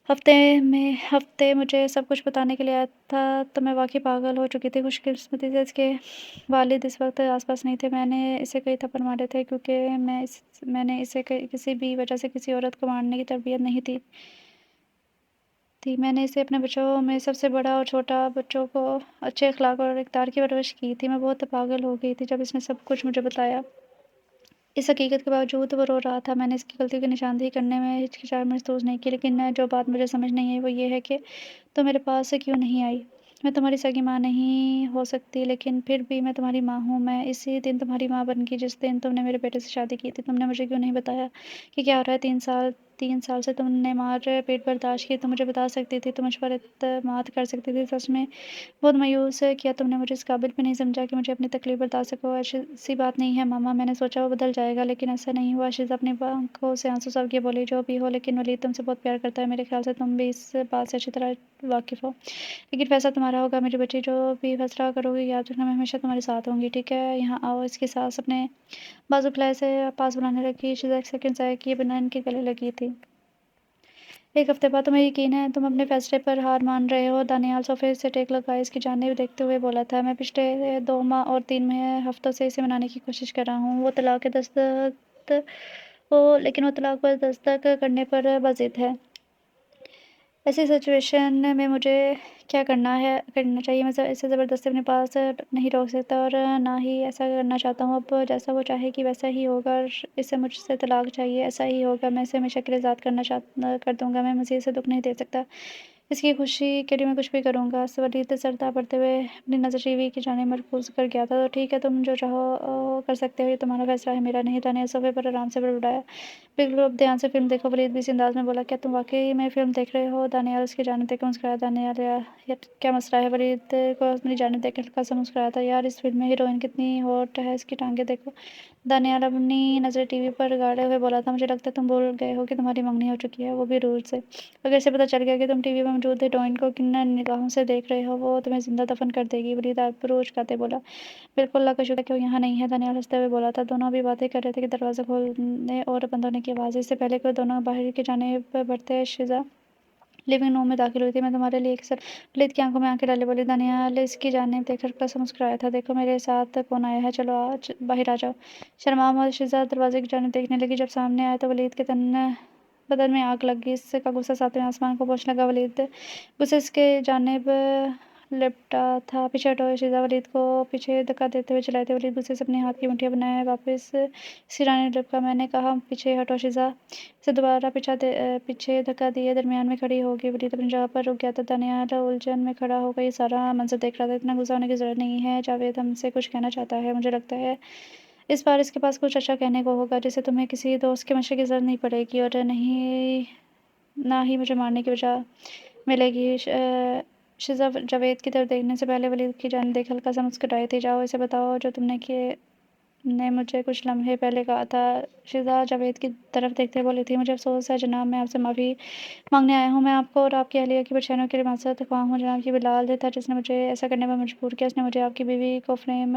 हफ्ते मुझे सब कुछ बताने के लिए आया था तो मैं वाक़ई पागल हो चुकी थी। खुशकिस्मती से इसके वालिद इस वक्त आसपास नहीं थे। मैंने इसे कई थप्पड़ मारे थे, क्योंकि मैंने इसे किसी भी वजह से किसी औरत को मारने की तरबियत नहीं थी। मैंने इसे अपने बच्चों में सबसे बड़ा और छोटा बच्चों को अच्छे अखलाक और इक़्तिदार की परवरिश की थी। मैं बहुत पागल हो गई थी जब इसने सब कुछ मुझे बताया। इस हकीकत के बावजूद वो रो रहा था। मैंने इसकी गलती की निशानदेही करने में हिचकिचाहट महसूस नहीं की, लेकिन जो बात मुझे समझ नहीं आई वो ये है कि तुम मेरे पास से क्यों नहीं आई? मैं तुम्हारी सगी माँ नहीं हो सकती, लेकिन फिर भी मैं तुम्हारी माँ हूँ। मैं इसी दिन तुम्हारी माँ बनूँगी जिस दिन तुमने मेरे बेटे से शादी की थी। तुमने मुझे क्यों नहीं बताया कि क्या हो रहा है? 3 साल से तुमने मार पीट बर्दाश्त की। तुम मुझे बता सकती थी, तुम मुझ पर एतमाद कर सकती थी। सच में बहुत मायूस किया तुमने। मुझे इस काबिल भी नहीं समझा कि मुझे अपनी तकलीफ बर्दाश्त सको। ऐसी बात नहीं है मामा, मैंने सोचा वो बदल जाएगा, लेकिन ऐसा नहीं हुआ। शीज़ा अपनी आंखों से आंसू साफ किए बोली, जो भी हो, लेकिन वलीद तुमसे बहुत प्यार करता है। मेरे ख्याल से तुम भी इस बात से अच्छी तरह वाकिफ़ हो। लेकिन फैसला तुम्हारा होगा मेरी बच्ची। जो भी फैसला करोगी याद रखना, मैं हमेशा तुम्हारे साथ होंगी, ठीक है? यहाँ आओ। इसकी सास अपने बाजू फैलाए से पास बुलाने लगी। शीज़ा एक सेकंड ज़ाया किए बिना इनके गले लगी थी। 1 हफ्ते बाद तुम्हें यकीन है तुम अपने फैसले पर हार मान रहे हो? दानियाल सोफे से टेक लगाए इसकी जानिब देखते हुए बोला था। मैं पिछले 2 माह और 3 हफ्तों से इसे मनाने की कोशिश कर रहा हूँ। वो तलाक के दस्तखत वो लेकिन वो तलाक पर दस्तक करने पर ज़िद है। ऐसी सिचुएशन में मुझे क्या करना चाहिए? मैं इसे ज़बरदस्ती अपने पास नहीं रोक सकता, और ना ही ऐसा करना चाहता हूँ। अब जैसा वो चाहेगी वैसा ही होगा। और इसे मुझसे तलाक चाहिए, ऐसा ही होगा। मैं इसे हमेशा के लिए आज़ाद कर दूँगा। मैं मज़ीद इसे दुःख नहीं दे सकता। اس کی خوشی کے لیے میں کچھ بھی کروں گا۔ ولید سرتا پڑتے ہوئے اپنی نظر ٹی وی کی جانب مرکوز کر گیا تھا۔ تو ٹھیک ہے، تم جو چاہو کر سکتے ہو، یہ تمہارا فیصلہ ہے، میرا نہیں۔ دانیال صوفے پر آرام سے بڑبڑایا۔ بالکل، اب دھیان سے فلم دیکھو۔ ولید بھی اسی انداز میں بولا۔ کیا تم واقعی میں فلم دیکھ رہے ہو؟ دانیال اس کی جانب دیکھ کر مسکرایا۔ دانیال یار کیا مسئلہ ہے؟ ولید کو اپنی جانب دیکھ کر ہلکا سا مسکرایا تھا۔ یار اس فلم میں ہیروئن کتنی ہاٹ ہے، اس کی ٹانگیں دیکھو۔ دانیال اپنی نظریں ٹی وی پر گاڑے ہوئے بولا تھا۔ مجھے لگتا ہے تم بھول گئے ہو کہ تمہاری منگنی ہو چکی ہے، وہ بھی رول سے۔ اگر اسے پتہ چل گیا کہ تم ٹی وی پر موجود ہیروئن کو کن نگاہوں سے دیکھ رہے ہو، وہ تمہیں زندہ دفن کر دے گی۔ ولید آبرو اچکاتے بولا۔ بالکل، اللہ کا شکر ہے کہ وہ یہاں نہیں ہے، دانیال ہنستے ہوئے بولا تھا۔ دونوں ابھی باتیں کر رہے تھے کہ دروازہ کھولنے اور بند ہونے کی آواز آئی۔ اس سے پہلے کہ وہ دونوں باہر کی جانب بڑھتے، شیزا لیونگ روم میں داخل ہوئی تھی۔ میں تمہارے لیے ایک سر ولید کی آنکھوں میں آنکھیں ڈالے بولی۔ دانیال اس کی جانب دیکھ کر ہلکا سا مسکرایا تھا۔ دیکھو میرے ساتھ کون آیا ہے، چلو باہر آ جاؤ۔ شرما مت شیزا دروازے کی جانب دیکھنے لگی۔ جب سامنے آیا تو ولید کے بدن میں آگ لگ گئی۔ اس کا غصہ ساتویں آسمان کو پہنچنے لگا۔ ولید غصے اس کے جانب لپٹا تھا۔ پیچھے ہٹو شیزا، ولید کو پیچھے دھکا دیتے ہوئے چلائی تھی۔ ولید غصے سے اپنے ہاتھ کی منٹیاں بنائے واپس اس کی جانب لپکا۔ میں نے کہا پیچھے ہٹو شیزا۔ اسے دوبارہ پیچھے دھکا دیے درمیان میں کھڑی ہو گئی۔ ولید اپنی جگہ پر رک گیا تھا۔ دانیال الجھن میں کھڑا ہو کر یہ سارا منظر دیکھ رہا تھا۔ اتنا غصہ ہونے کی ضرورت نہیں ہے، جاوید ہم سے کچھ کہنا چاہتا ہے۔ مجھے لگتا ہے اس بار اس کے پاس کچھ اچھا کہنے کو ہوگا، جسے تمہیں کسی دوست کے مشورے کی ضرورت نہیں پڑے گی، اور نہ ہی مجھے مارنے کی وجہ ملے گی۔ شیزا جاوید کی طرف دیکھنے سے پہلے ولید کی جانب دیکھ ہلکا سا مسکرائی تھی۔ جاؤ اسے بتاؤ جو تم نے مجھے کچھ لمحے پہلے کہا تھا۔ شیزا جاوید کی طرف دیکھتے بولی تھی۔ مجھے افسوس ہے جناب، میں آپ سے معافی مانگنے آیا ہوں۔ میں آپ کو اور آپ کی اہلیہ کی پریشانیوں کے لیے معذرت خواہ ہوں۔ جناب یہ بلال تھا جس نے مجھے ایسا کرنے پر مجبور کیا۔ اس نے مجھے آپ کی بیوی کو فریم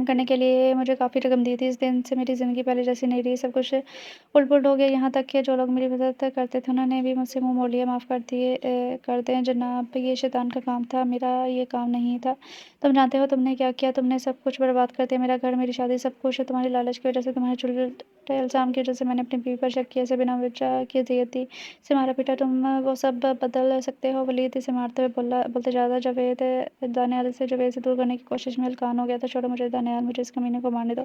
کرنے کے لیے مجھے کافی رقم دی تھی۔ اس دن سے میری زندگی پہلے جیسی نہیں رہی، سب کچھ الٹ پلٹ ہو گیا، یہاں تک کہ جو لوگ میری مدد کرتے تھے انہوں نے بھی مجھ سے منہ موڑ لیا۔ معاف کر دیں جناب، یہ شیطان کا کام تھا، میرا یہ کام نہیں تھا۔ تم جانتے ہو تم نے کیا کیا؟ تم نے سب کچھ برباد کر دیا، میرا گھر، میری شادی، سب کچھ۔ تمہاری لالچ کی وجہ سے، تمہارے جھوٹے الزام کی وجہ سے میں نے اپنی بیوی پر شک کیا، اسے بنا وجہ کی اذیت دی، اسے مارا پیٹا۔ تم وہ سب بدل سکتے ہو؟ ولید اسے مارتے ہوئے بولتے جا رہا تھا۔ دانیال اسے جاوید سے دور کرنے کی کوشش میں ہلکان ہو گیا تھا۔ چھوڑو مجھے دانیال، مجھے اس کمینے کو مارنے دو،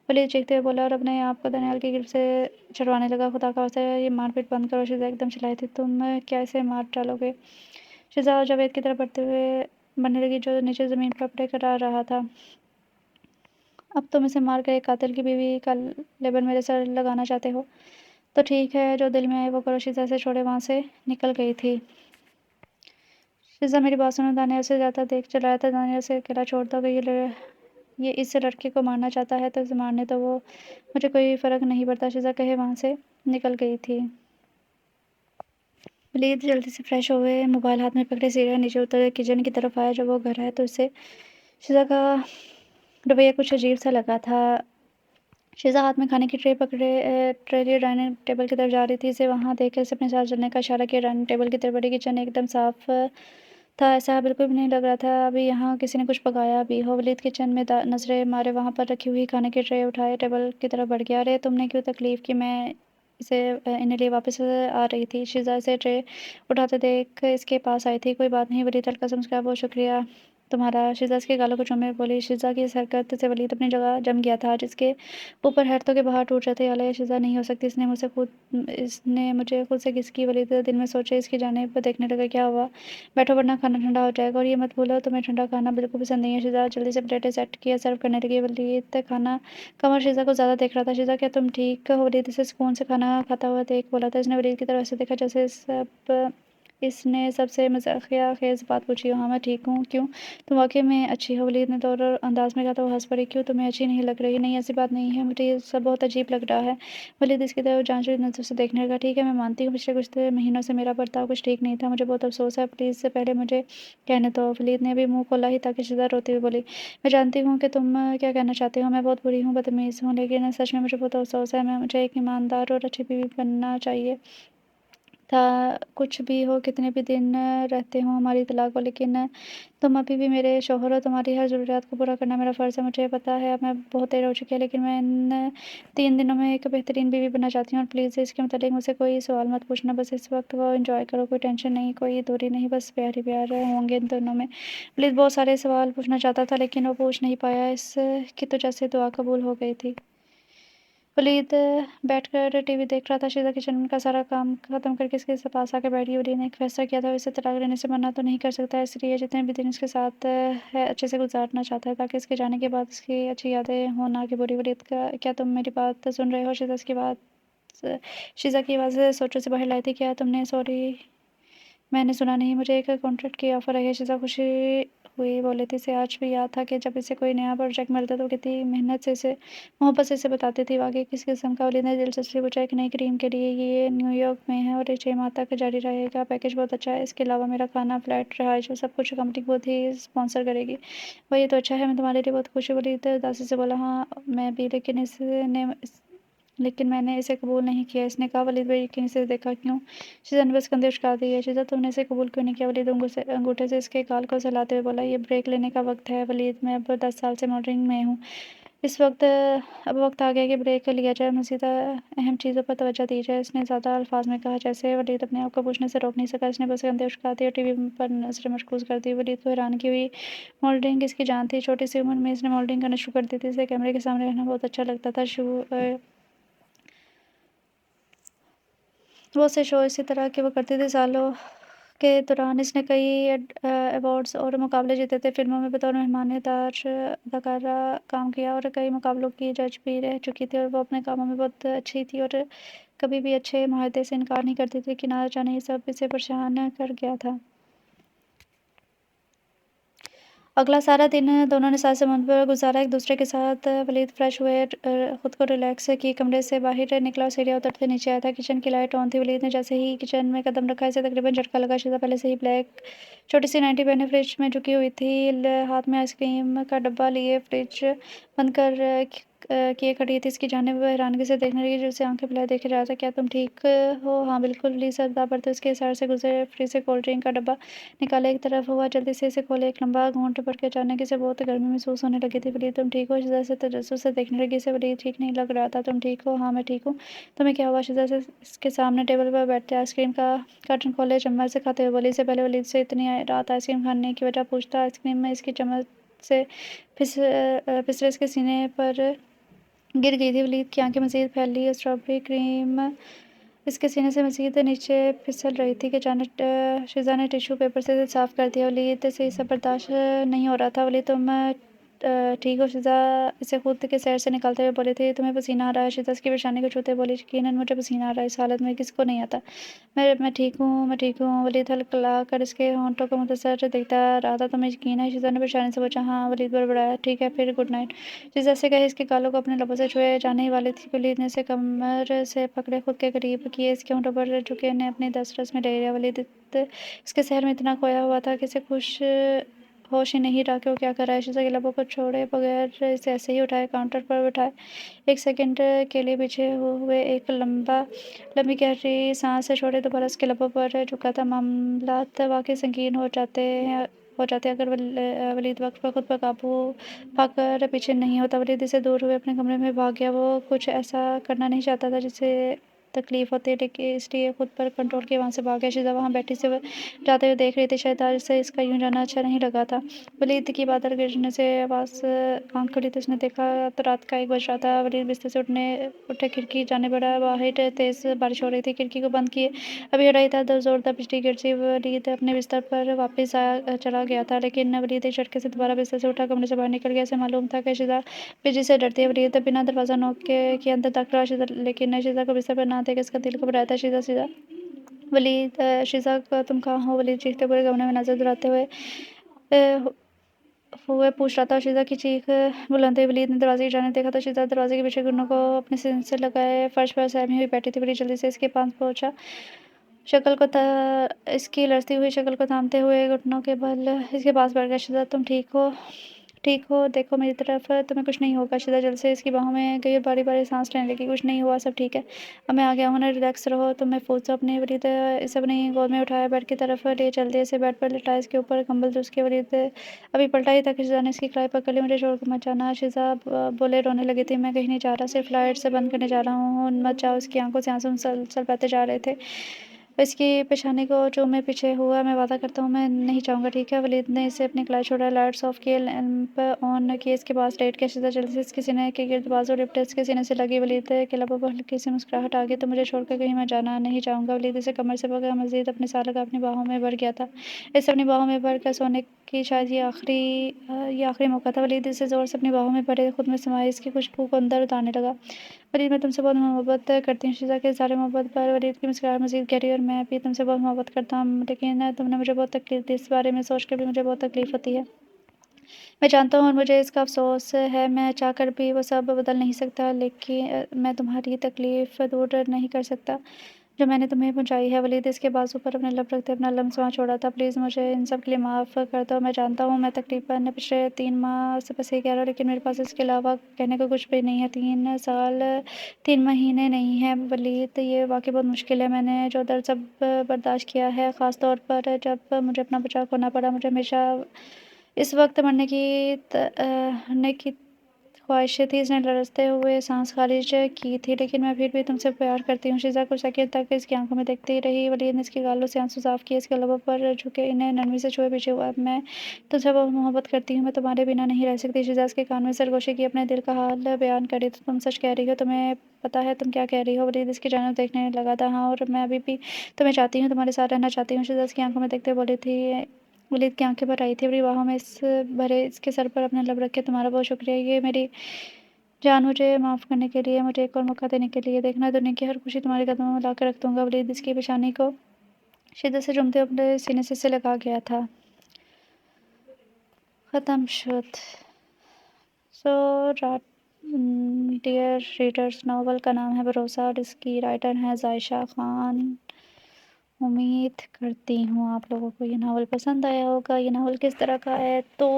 ولید چیختے ہوئے بولا اور اپنے آپ کو دانیال کی گرفت سے چھڑوانے لگا۔ خدا کا واسطہ یہ مار پیٹ بند کرو۔ شیزا ایک دم چلائی تھی۔ تم کیا اسے مار ڈالو گے؟ شیزا جاوید کی طرف بڑھنے لگی جو نیچے زمین پر اپڑے کر رہا تھا۔ اب تم اسے مار کر ایک قاتل کی بیوی کا لیبل میرے سر لگانا چاہتے ہو؟ تو ٹھیک ہے، جو دل میں آئے وہ کرو۔ شیزا اسے چھوڑے وہاں سے نکل گئی تھی۔ شیزا میری بات سنو، دانیال اسے جاتا دیکھ چلایا تھا۔ دانیال اسے اکیلا چھوڑ دو، اگر یہ اس لڑکے کو مارنا چاہتا ہے تو اسے مارنے دو، مجھے کوئی فرق نہیں پڑتا۔ شیزا کہے وہاں سے نکل گئی تھی۔ ولید جلدی سے فریش ہوئے، موبائل ہاتھ میں پکڑے سیڑھیاں نیچے اتر کچن کی طرف آیا۔ جب وہ گھر ہے تو اسے شیزا کا رویہ کچھ عجیب سا لگا تھا۔ شیزا ہاتھ میں کھانے کی ٹرے پکڑے لیے ڈائننگ ٹیبل کی طرف جا رہی تھی۔ اسے وہاں دیکھ کر اسے اپنے ساتھ چلنے کا اشارہ کیا۔ ڈائننگ ٹیبل کی طرف بڑھی۔ کچن ایک دم صاف تھا، ایسا بالکل بھی نہیں لگ رہا تھا ابھی یہاں کسی نے کچھ پکایا بھی ہو۔ ولید کچن میں نظریں مارے وہاں پر رکھی ہوئی کھانے کی ٹرے اٹھائے ٹیبل کی طرف بڑھ گیا۔ ارے تم نے کیوں تکلیف کی، میں انہیں لیے واپس آ رہی تھی۔ شیزا اسے ٹرے اٹھاتے دیکھ اس کے پاس آئی تھی۔ کوئی بات نہیں، ولید ہلکا سا مسکرایا۔ بہت شکریہ تمہارا۔ شیزا اس کے گالوں کو چومے بولی۔ شیزا کی اس حرکت سے ولید اپنی جگہ جم گیا تھا جس کے اوپر حیرتوں کے بہار ٹوٹ رہے تھے۔ یہ شیزا نہیں ہو سکتی، اس نے مجھے خود سے کس کی؟ ولید دل میں سوچے اس کی جانب دیکھنے لگا۔ کیا ہوا؟ بیٹھو ورنہ کھانا ٹھنڈا ہو جائے گا، اور یہ مت بھولو تمہیں ٹھنڈا کھانا بالکل پسند نہیں ہے۔ شیزا جلدی سے پلیٹیں سیٹ کیا، سرو کرنے لگی۔ ولید کھانا کم اور شیزا کو زیادہ دیکھ رہا تھا۔ شیزا کیا تم ٹھیک ہو؟ ولید اسے سکون سے کھانا کھاتا ہوا دیکھ بولا تھا۔ اس نے ولید کی طرف ایسے دیکھا جیسے اس نے سب سے مزاحیہ خیز بات پوچھی ہو۔ ہاں میں ٹھیک ہوں۔ کیوں؟ تم واقعی میں اچھی ہو، ولید نے طور انداز میں کہا تو وہ ہنس پڑی۔ کیوں تمہیں اچھی نہیں لگ رہی؟ نہیں ایسی بات نہیں ہے، مجھے یہ سب بہت عجیب لگ رہا ہے۔ ولید اس کی طرف جانچ نظر سے دیکھنے لگا۔ ٹھیک ہے میں مانتی ہوں پچھلے کچھ مہینوں سے میرا برتاؤ کچھ ٹھیک نہیں تھا، مجھے بہت افسوس ہے، پلیز پہلے مجھے کہنے دو۔ ولید نے ابھی منہ کھولا ہی تھا کہ شیزا روتی ہوئی بولی۔ میں جانتی ہوں کہ تم کیا کہنا چاہتے ہو، میں بہت بری ہوں، بدتمیز ہوں، لیکن سچ میں مجھے بہت افسوس ہے، مجھے ایک ایماندار اور اچھی بیوی بننا چاہیے تھا۔ کچھ بھی ہو، کتنے بھی دن رہتے ہوں ہماری طلاق کو، لیکن تم ابھی بھی میرے شوہر ہو، تمہاری ہر ضروریات کو پورا کرنا میرا فرض ہے۔ مجھے پتہ ہے اب میں بہت دیر ہو چکی ہے، لیکن میں ان 3 دنوں میں ایک بہترین بیوی بننا چاہتی ہوں، اور پلیز اس کے متعلق مجھ سے کوئی سوال مت پوچھنا، بس اس وقت کو انجوائے کرو، کوئی ٹینشن نہیں، کوئی دوری نہیں، بس پیار ہی پیار ہوں گے ان دنوں میں۔ ولید بہت سارے سوال پوچھنا چاہتا تھا لیکن وہ پوچھ نہیں پایا، اس کی تو جیسے دعا قبول ہو گئی تھی۔ वलीद बैठ कर टीवी देख रहा था। शीज़ा किचन का सारा काम ख़त्म करके इसके पास आकर बैठी। वलीद ने एक फ़ैसला किया था, वो इसे तलाक लेने से मना तो नहीं कर सकता, इसलिए जितने भी दिन इसके साथ है अच्छे से गुज़ारना चाहता है ताकि इसके जाने के बाद इसकी अच्छी यादें हों, ना कि बुरी। वलीद का क्या तुम मेरी बात सुन रहे हो? शीज़ा की आवाज़ सोचों से बाहर लाई थी। क्या तुमने? सॉरी, मैंने सुना नहीं। मुझे एक कॉन्ट्रैक्ट की ऑफ़र आई है। शीज़ा खुशी हुई बोली थी। इसे आज भी याद था कि जब इसे कोई नया प्रोजेक्ट मिलता तो कितनी मेहनत से इसे मोहब्बत से इसे बताती थी। वाक़ई किस किस्म का? वलीद ने दिलचस्पी पूछा। एक नई क्रीम के लिए। ये न्यूयॉर्क में है और ये 6 माह तक जारी रहेगा। पैकेज बहुत अच्छा है। इसके अलावा मेरा खाना, फ्लैट, रहायश और सब कुछ कंपनी खुद ही स्पॉन्सर करेगी। वाह, ये तो अच्छा है। मैं तुम्हारे लिए बहुत खुश हूँ। वलीद उदासी से बोला। हाँ, मैं भी, लेकिन मैंने इसे कबूल नहीं किया। इसने कहा। वलीद बेयकीनी से देखा। क्यों? शीज़ा ने बस कंधे उचका दिए। शीज़ा, तुमने इसे कबूल क्यों नहीं किया? वलीद अंगूठे से इसके गाल को सहलाते हुए बोला। ये ब्रेक लेने का वक्त है वलीद। मैं अब 10 साल से मॉडलिंग में हूँ। अब वक्त आ गया कि ब्रेक लिया जाए, मज़ीद अहम चीज़ों पर तवज्जो दी जाए। इसने ज़्यादा अल्फाज में कहा। जैसे? वलीद अपने आप को पूछने से रोक नहीं सका। इसने बस कंधे उचका दिए और टीवी पर नज़रें मरकूज़ कर दी। वलीद को हैरानगी हुई। मॉडलिंग इसकी जान थी। छोटी सी उम्र में इसने मॉडलिंग करना शुरू कर दी थी। इसे कैमरे के सामने रहना बहुत अच्छा लगता था। बहुत से शो इसी तरह के वो करती थी। सालों के दौरान इसने कई अवार्ड्स और मुकाबले जीते थे। फ़िल्मों में बतौर मेहमानदार अदाकारा काम किया और कई मुकाबलों की जज भी रह चुकी थी और वो अपने कामों में बहुत अच्छी थी और कभी भी अच्छे मुआहदे से इनकार नहीं करती थी। लेकिन ना जाने ये सब इसे परेशान कर गया था। अगला सारा दिन दोनों ने सात समुंदर पर गुजारा, एक दूसरे के साथ। वलीद फ्रेश हुए, खुद को रिलैक्स किए, कमरे से बाहर निकला और सीढ़ियाँ उतरते नीचे आया था। किचन की लाइट ऑन थी। वलीद ने जैसे ही किचन में कदम रखा, इसे तकरीबन झटका लगा। शीज़ा पहले से ही ब्लैक छोटी सी नाइटी पहने फ्रिज में झुकी हुई थी, हाथ में आइसक्रीम का डब्बा लिए फ्रिज बंद कर किए खड़ी थी। इसकी जानिब वो हैरानगी से देखने लगी, जो उसे आंखें फैलाए देख रहा था। क्या तुम ठीक हो? हाँ बिल्कुल। वलीद सर दाबर तो इसके सर से गुजरे, फ्रिज से कोल्ड ड्रिंक का डब्बा निकाला, एक तरफ हुआ, जल्दी से इसे खोले, एक लंबा घूंट भर के अचानक इसे बहुत गर्मी महसूस होने लगी थी। वलीद, तुम ठीक हो? शीज़ा से तजस्सुस से देखने लगी इसे। वलीद ठीक नहीं लग रहा था। तुम ठीक हो? हाँ मैं ठीक हूँ। तुम्हें क्या हुआ? शीज़ा से इसके सामने टेबल पर बैठते आइसक्रीम का कार्टन खोले, चम्मच से खाते हुए बोली। इससे पहले वलीद से इतनी रात आइसक्रीम खाने की वजह पूछता। आइसक्रीम में इसकी चम्मच से फिसले इसके सीने पर गिर गई थी। वलीद की आंखें मज़ीद फैल ली। स्ट्रॉबेरी क्रीम इसके सीने से मज़ीद नीचे फिसल रही थी कि अचानक शीज़ा ने टिश्यू पेपर से साफ़ कर दिया। वलीद से इसे बर्दाश्त नहीं हो रहा था। वलीद, तुम ठीक हो? शीज़ा इसे खुद के सैर से निकालते हुए बोली थी। तुम्हें पसीना आ रहा है? शीज़ा इसकी परेशानी को छूते बोली। यकीनन मुझे पसीना आ रहा है। इस हालत में किसको नहीं आता? मैं ठीक हूँ, मैं ठीक हूँ। वलीद हल्का कर इसके होंठों को मुतासर देखता रहा था। तुम्हें यकीन है? शीज़ा ने परेशानी से पूछा। हाँ। वलीद बड़बड़ाया। ठीक है फिर, गुड नाइट। शीज़ा से कहे इसके गालों को अपने लबों से छुए जाने ही वाली थी। वलीद ने इसे कमर से पकड़े, खुद के करीब किए, इसके होंठों पर झुके ने अपनी दस रस में ले लिया। वलीद इसके शहर में इतना खोया हुआ था कि इसे होश ही नहीं रहा कि वो क्या कर रहा है। शीशा के लबों को छोड़े बगैर इसे ऐसे ही उठाए, काउंटर पर बिठाए। एक सेकंड के लिए पीछे हुए, एक लंबी गहरी सांस से छोड़े, दोबारा उसके लबों पर झुका था। मामलात वाकई संगीन हो जाते अगर वलीद वक्त पर खुद पर काबू पाकर पीछे नहीं होता। वलीद से दूर हुए अपने कमरे में भाग गया। वो कुछ ऐसा करना नहीं चाहता था जिससे तकलीफ होती, लेकिन इसलिए खुद पर कंट्रोल किए वहाँ से भाग गया। शीज़ा वहाँ बैठी से जाते हुए देख रही थी। शायद आज से इसका यूं जाना अच्छा नहीं लगा था। वलीद की बादल गिरने से आवाज़ आँख खुली तो उसने देखा तो रात का 1 बज रहा था। वलीद बिस्तर से उठे, खिड़की जाने बढ़ा। बाहर तेज़ बारिश हो रही थी। खिड़की को बंद किए अभी हटाई था, ज़ोरदार बिजली गिरती। वलीद अपने बिस्तर पर वापस चला गया था, लेकिन वलीद एक झटके से दोबारा बिस्तर से उठा, कमरे से बाहर निकल गया। उसे मालूम था कि शीज़ा बिजली से डरती है। वलीद बिना दरवाज़ा नॉक के अंदर दाखिल हुआ, लेकिन शीज़ा को बिस्तर पर ना देख इसका दिल घबराया था। शीज़ा शीज़ा वलीद शीज़ा का तुम कहाँ हो? वलीद चीखते पूरे कमरे में नजर दौड़ाते हुए पूछ रहा था। शीज़ा की चीख बुलंद हुई। वलीद ने दरवाजे की जानिब देखा तो शीज़ा दरवाजे के पीछे घुटनों को अपने सीने से लगाए फर्श पर सहमी हुई बैठी थी। वलीद जल्दी से इसके पास पहुंचा, इसकी लड़ती हुई शक्ल को थामते हुए घुटनों के बल इसके पास बैठ गया। शीज़ा, तुम ठीक हो? ठीक हो? देखो मेरी तरफ, तुम्हें कुछ नहीं होगा। शीज़ा जल्द से इसकी बाहों में गई और बारी बारी सांस लेने लगी। कुछ नहीं हुआ, सब ठीक है, अब मैं आ गया हूँ ना, रिलैक्स रहो, तुम महफूज हो। अपनी वलीद इसे अपनी गोद में उठाया, बेड की तरफ ले चल दिया, इसे बेड पर लिटाया, इसके ऊपर कंबल जो उसके। वलीद अभी पलटा ही था कि शीज़ा ने इसकी कलाई पकड़ ली। मुझे छोड़ कर मत जाना। शीज़ा बोले रोने लगी थी। मैं कहीं नहीं जा रहा, सिर्फ लाइट से बंद करने जा रहा हूँ, मत जाओ। इसकी आंखों से आंसू सलसल बहते जा रहे थे। اس کی پیشانی کو جو میں پیچھے ہوا، میں وعدہ کرتا ہوں میں نہیں چاہوں گا، ٹھیک ہے؟ ولید نے اسے اپنی کلائی چھوڑا، لائٹس آف کیے، لیمپ آن کیے، اس کے پاس لیٹ کے شدہ جلدی سے اس کے سینے کے گرد بازو لپٹے اس کے سینے سے لگی۔ ولید کے لبوں پر ہلکی سی مسکراہٹ آ گئی۔ تو مجھے چھوڑ کر کہیں میں جانا نہیں چاہوں گا۔ ولید اسے کمر سے پکڑا مزید اپنے ساتھ لگا، اپنی باہوں میں بھر گیا تھا۔ اسے اپنی باہوں میں بھر کر سونے کی شاید یہ آخری موقع تھا۔ ولید اسے زور سے اپنی باہوں میں بھرے خود میں سمائے اس کی خوشبو کو اندر اتارنے لگا۔ ولید، میں تم سے بہت محبت کرتی ہوں۔ شیزا کے اظہار محبت پر ولید کی مسکراہٹ مزید گہری، اور میں بھی تم سے بہت محبت کرتا ہوں، لیکن تم نے مجھے بہت تکلیف دی، اس بارے میں سوچ کر بھی مجھے بہت تکلیف ہوتی ہے۔ میں جانتا ہوں اور مجھے اس کا افسوس ہے، میں چاہ کر بھی وہ سب بدل نہیں سکتا، لیکن میں تمہاری تکلیف دور نہیں کر سکتا جو میں نے تمہیں پہنچائی ہے۔ ولید اس کے بازو پر اپنے لب رکھتے اپنا لمس وہاں چھوڑا تھا۔ پلیز مجھے ان سب کے لیے معاف کر دو۔ میں جانتا ہوں میں تقریباً پچھلے 3 ماہ سے بس یہ کہہ رہا ہوں، لیکن میرے پاس اس کے علاوہ کہنے کو کچھ بھی نہیں ہے۔ 3 سال 3 مہینے نہیں ہیں ولید، یہ واقعی بہت مشکل ہے۔ میں نے جو درد سب برداشت کیا ہے، خاص طور پر جب مجھے اپنا بچہ کھونا پڑا، مجھے ہمیشہ اس وقت مرنے کی خواہشیں تھی۔ اس نے لرزتے ہوئے سانس خارج کی تھی۔ لیکن میں پھر بھی تم سے پیار کرتی ہوں۔ شیزا کچھ سیکنڈ تک اس کی آنکھوں میں دیکھتی رہی۔ ولید نے اس کے گالوں سے آنسو صاف کیے، اس کے لبوں پر جھکے، انہیں نرمی سے چھوئے پیچھے ہوا۔ میں تم سے بہت محبت کرتی ہوں، میں تمہارے بنا نہیں رہ سکتی۔ شیزا اس کے کان میں سرگوشی کی اپنے دل کا حال بیان کر رہی۔ تو تم سچ کہہ رہی ہو، تمہیں پتہ ہے تم کیا کہہ رہی ہو؟ ولید اس کی جانب دیکھنے لگا تھا۔ ہاں، اور میں ابھی بھی تمہیں چاہتی ہوں، تمہارے ساتھ رہنا چاہتی ہوں، شیزا اس کی آنکھوں میں دیکھتے بولی تھی۔ ولید کی آنکھیں بھر آئی تھیں، اپنی باہوں میں بھرے اس کے سر پر اپنے لب رکھے۔ تمہارا بہت شکریہ یہ میری جان، مجھے معاف کرنے کے لیے، مجھے ایک اور موقع دینے کے لیے۔ دیکھنا، دنیا کی ہر خوشی تمہارے قدموں میں لا کر رکھ دوں گا۔ ولید اس کی پیشانی کو شدت سے چومتے اپنے سینے سے لگا گیا تھا۔ ختم شد۔ سو ڈیئر ریڈرز، ناول کا نام ہے بھروسہ اور اس کی رائٹر ہیں زائشہ خان۔ امید کرتی ہوں آپ لوگوں کو یہ ناول پسند آیا ہوگا۔ یہ ناول کس طرح کا ہے؟ تو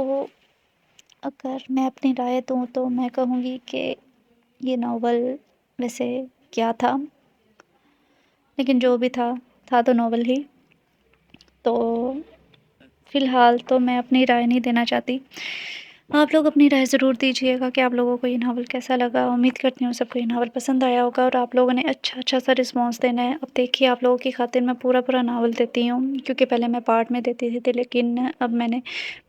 اگر میں اپنی رائے دوں تو میں کہوں گی کہ یہ ناول ویسے کیا تھا، لیکن جو بھی تھا تو ناول ہی۔ تو فی الحال تو میں اپنی رائے نہیں دینا چاہتی، آپ لوگ اپنی رائے ضرور دیجیے گا کہ آپ لوگوں کو یہ ناول کیسا لگا۔ امید کرتی ہوں سب کو یہ ناول پسند آیا ہوگا اور آپ لوگوں نے اچھا سا رسپانس دینا ہے۔ اب دیکھیے، آپ لوگوں کی خاطر میں پورا ناول دیتی ہوں، کیونکہ پہلے میں پارٹ میں دیتی تھی، لیکن اب میں نے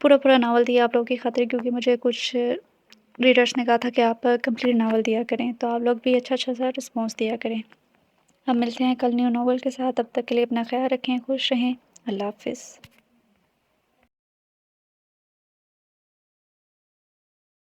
پورا ناول دیا آپ لوگوں کی خاطر، کیونکہ مجھے کچھ ریڈرز نے کہا تھا کہ آپ کمپلیٹ ناول دیا کریں، تو آپ لوگ بھی اچھا سا رسپانس دیا کریں۔ اب ملتے ہیں کل نیو ناول کے ساتھ، تب تک کے لیے اپنا خیال رکھیں، خوش رہیں، اللہ حافظ۔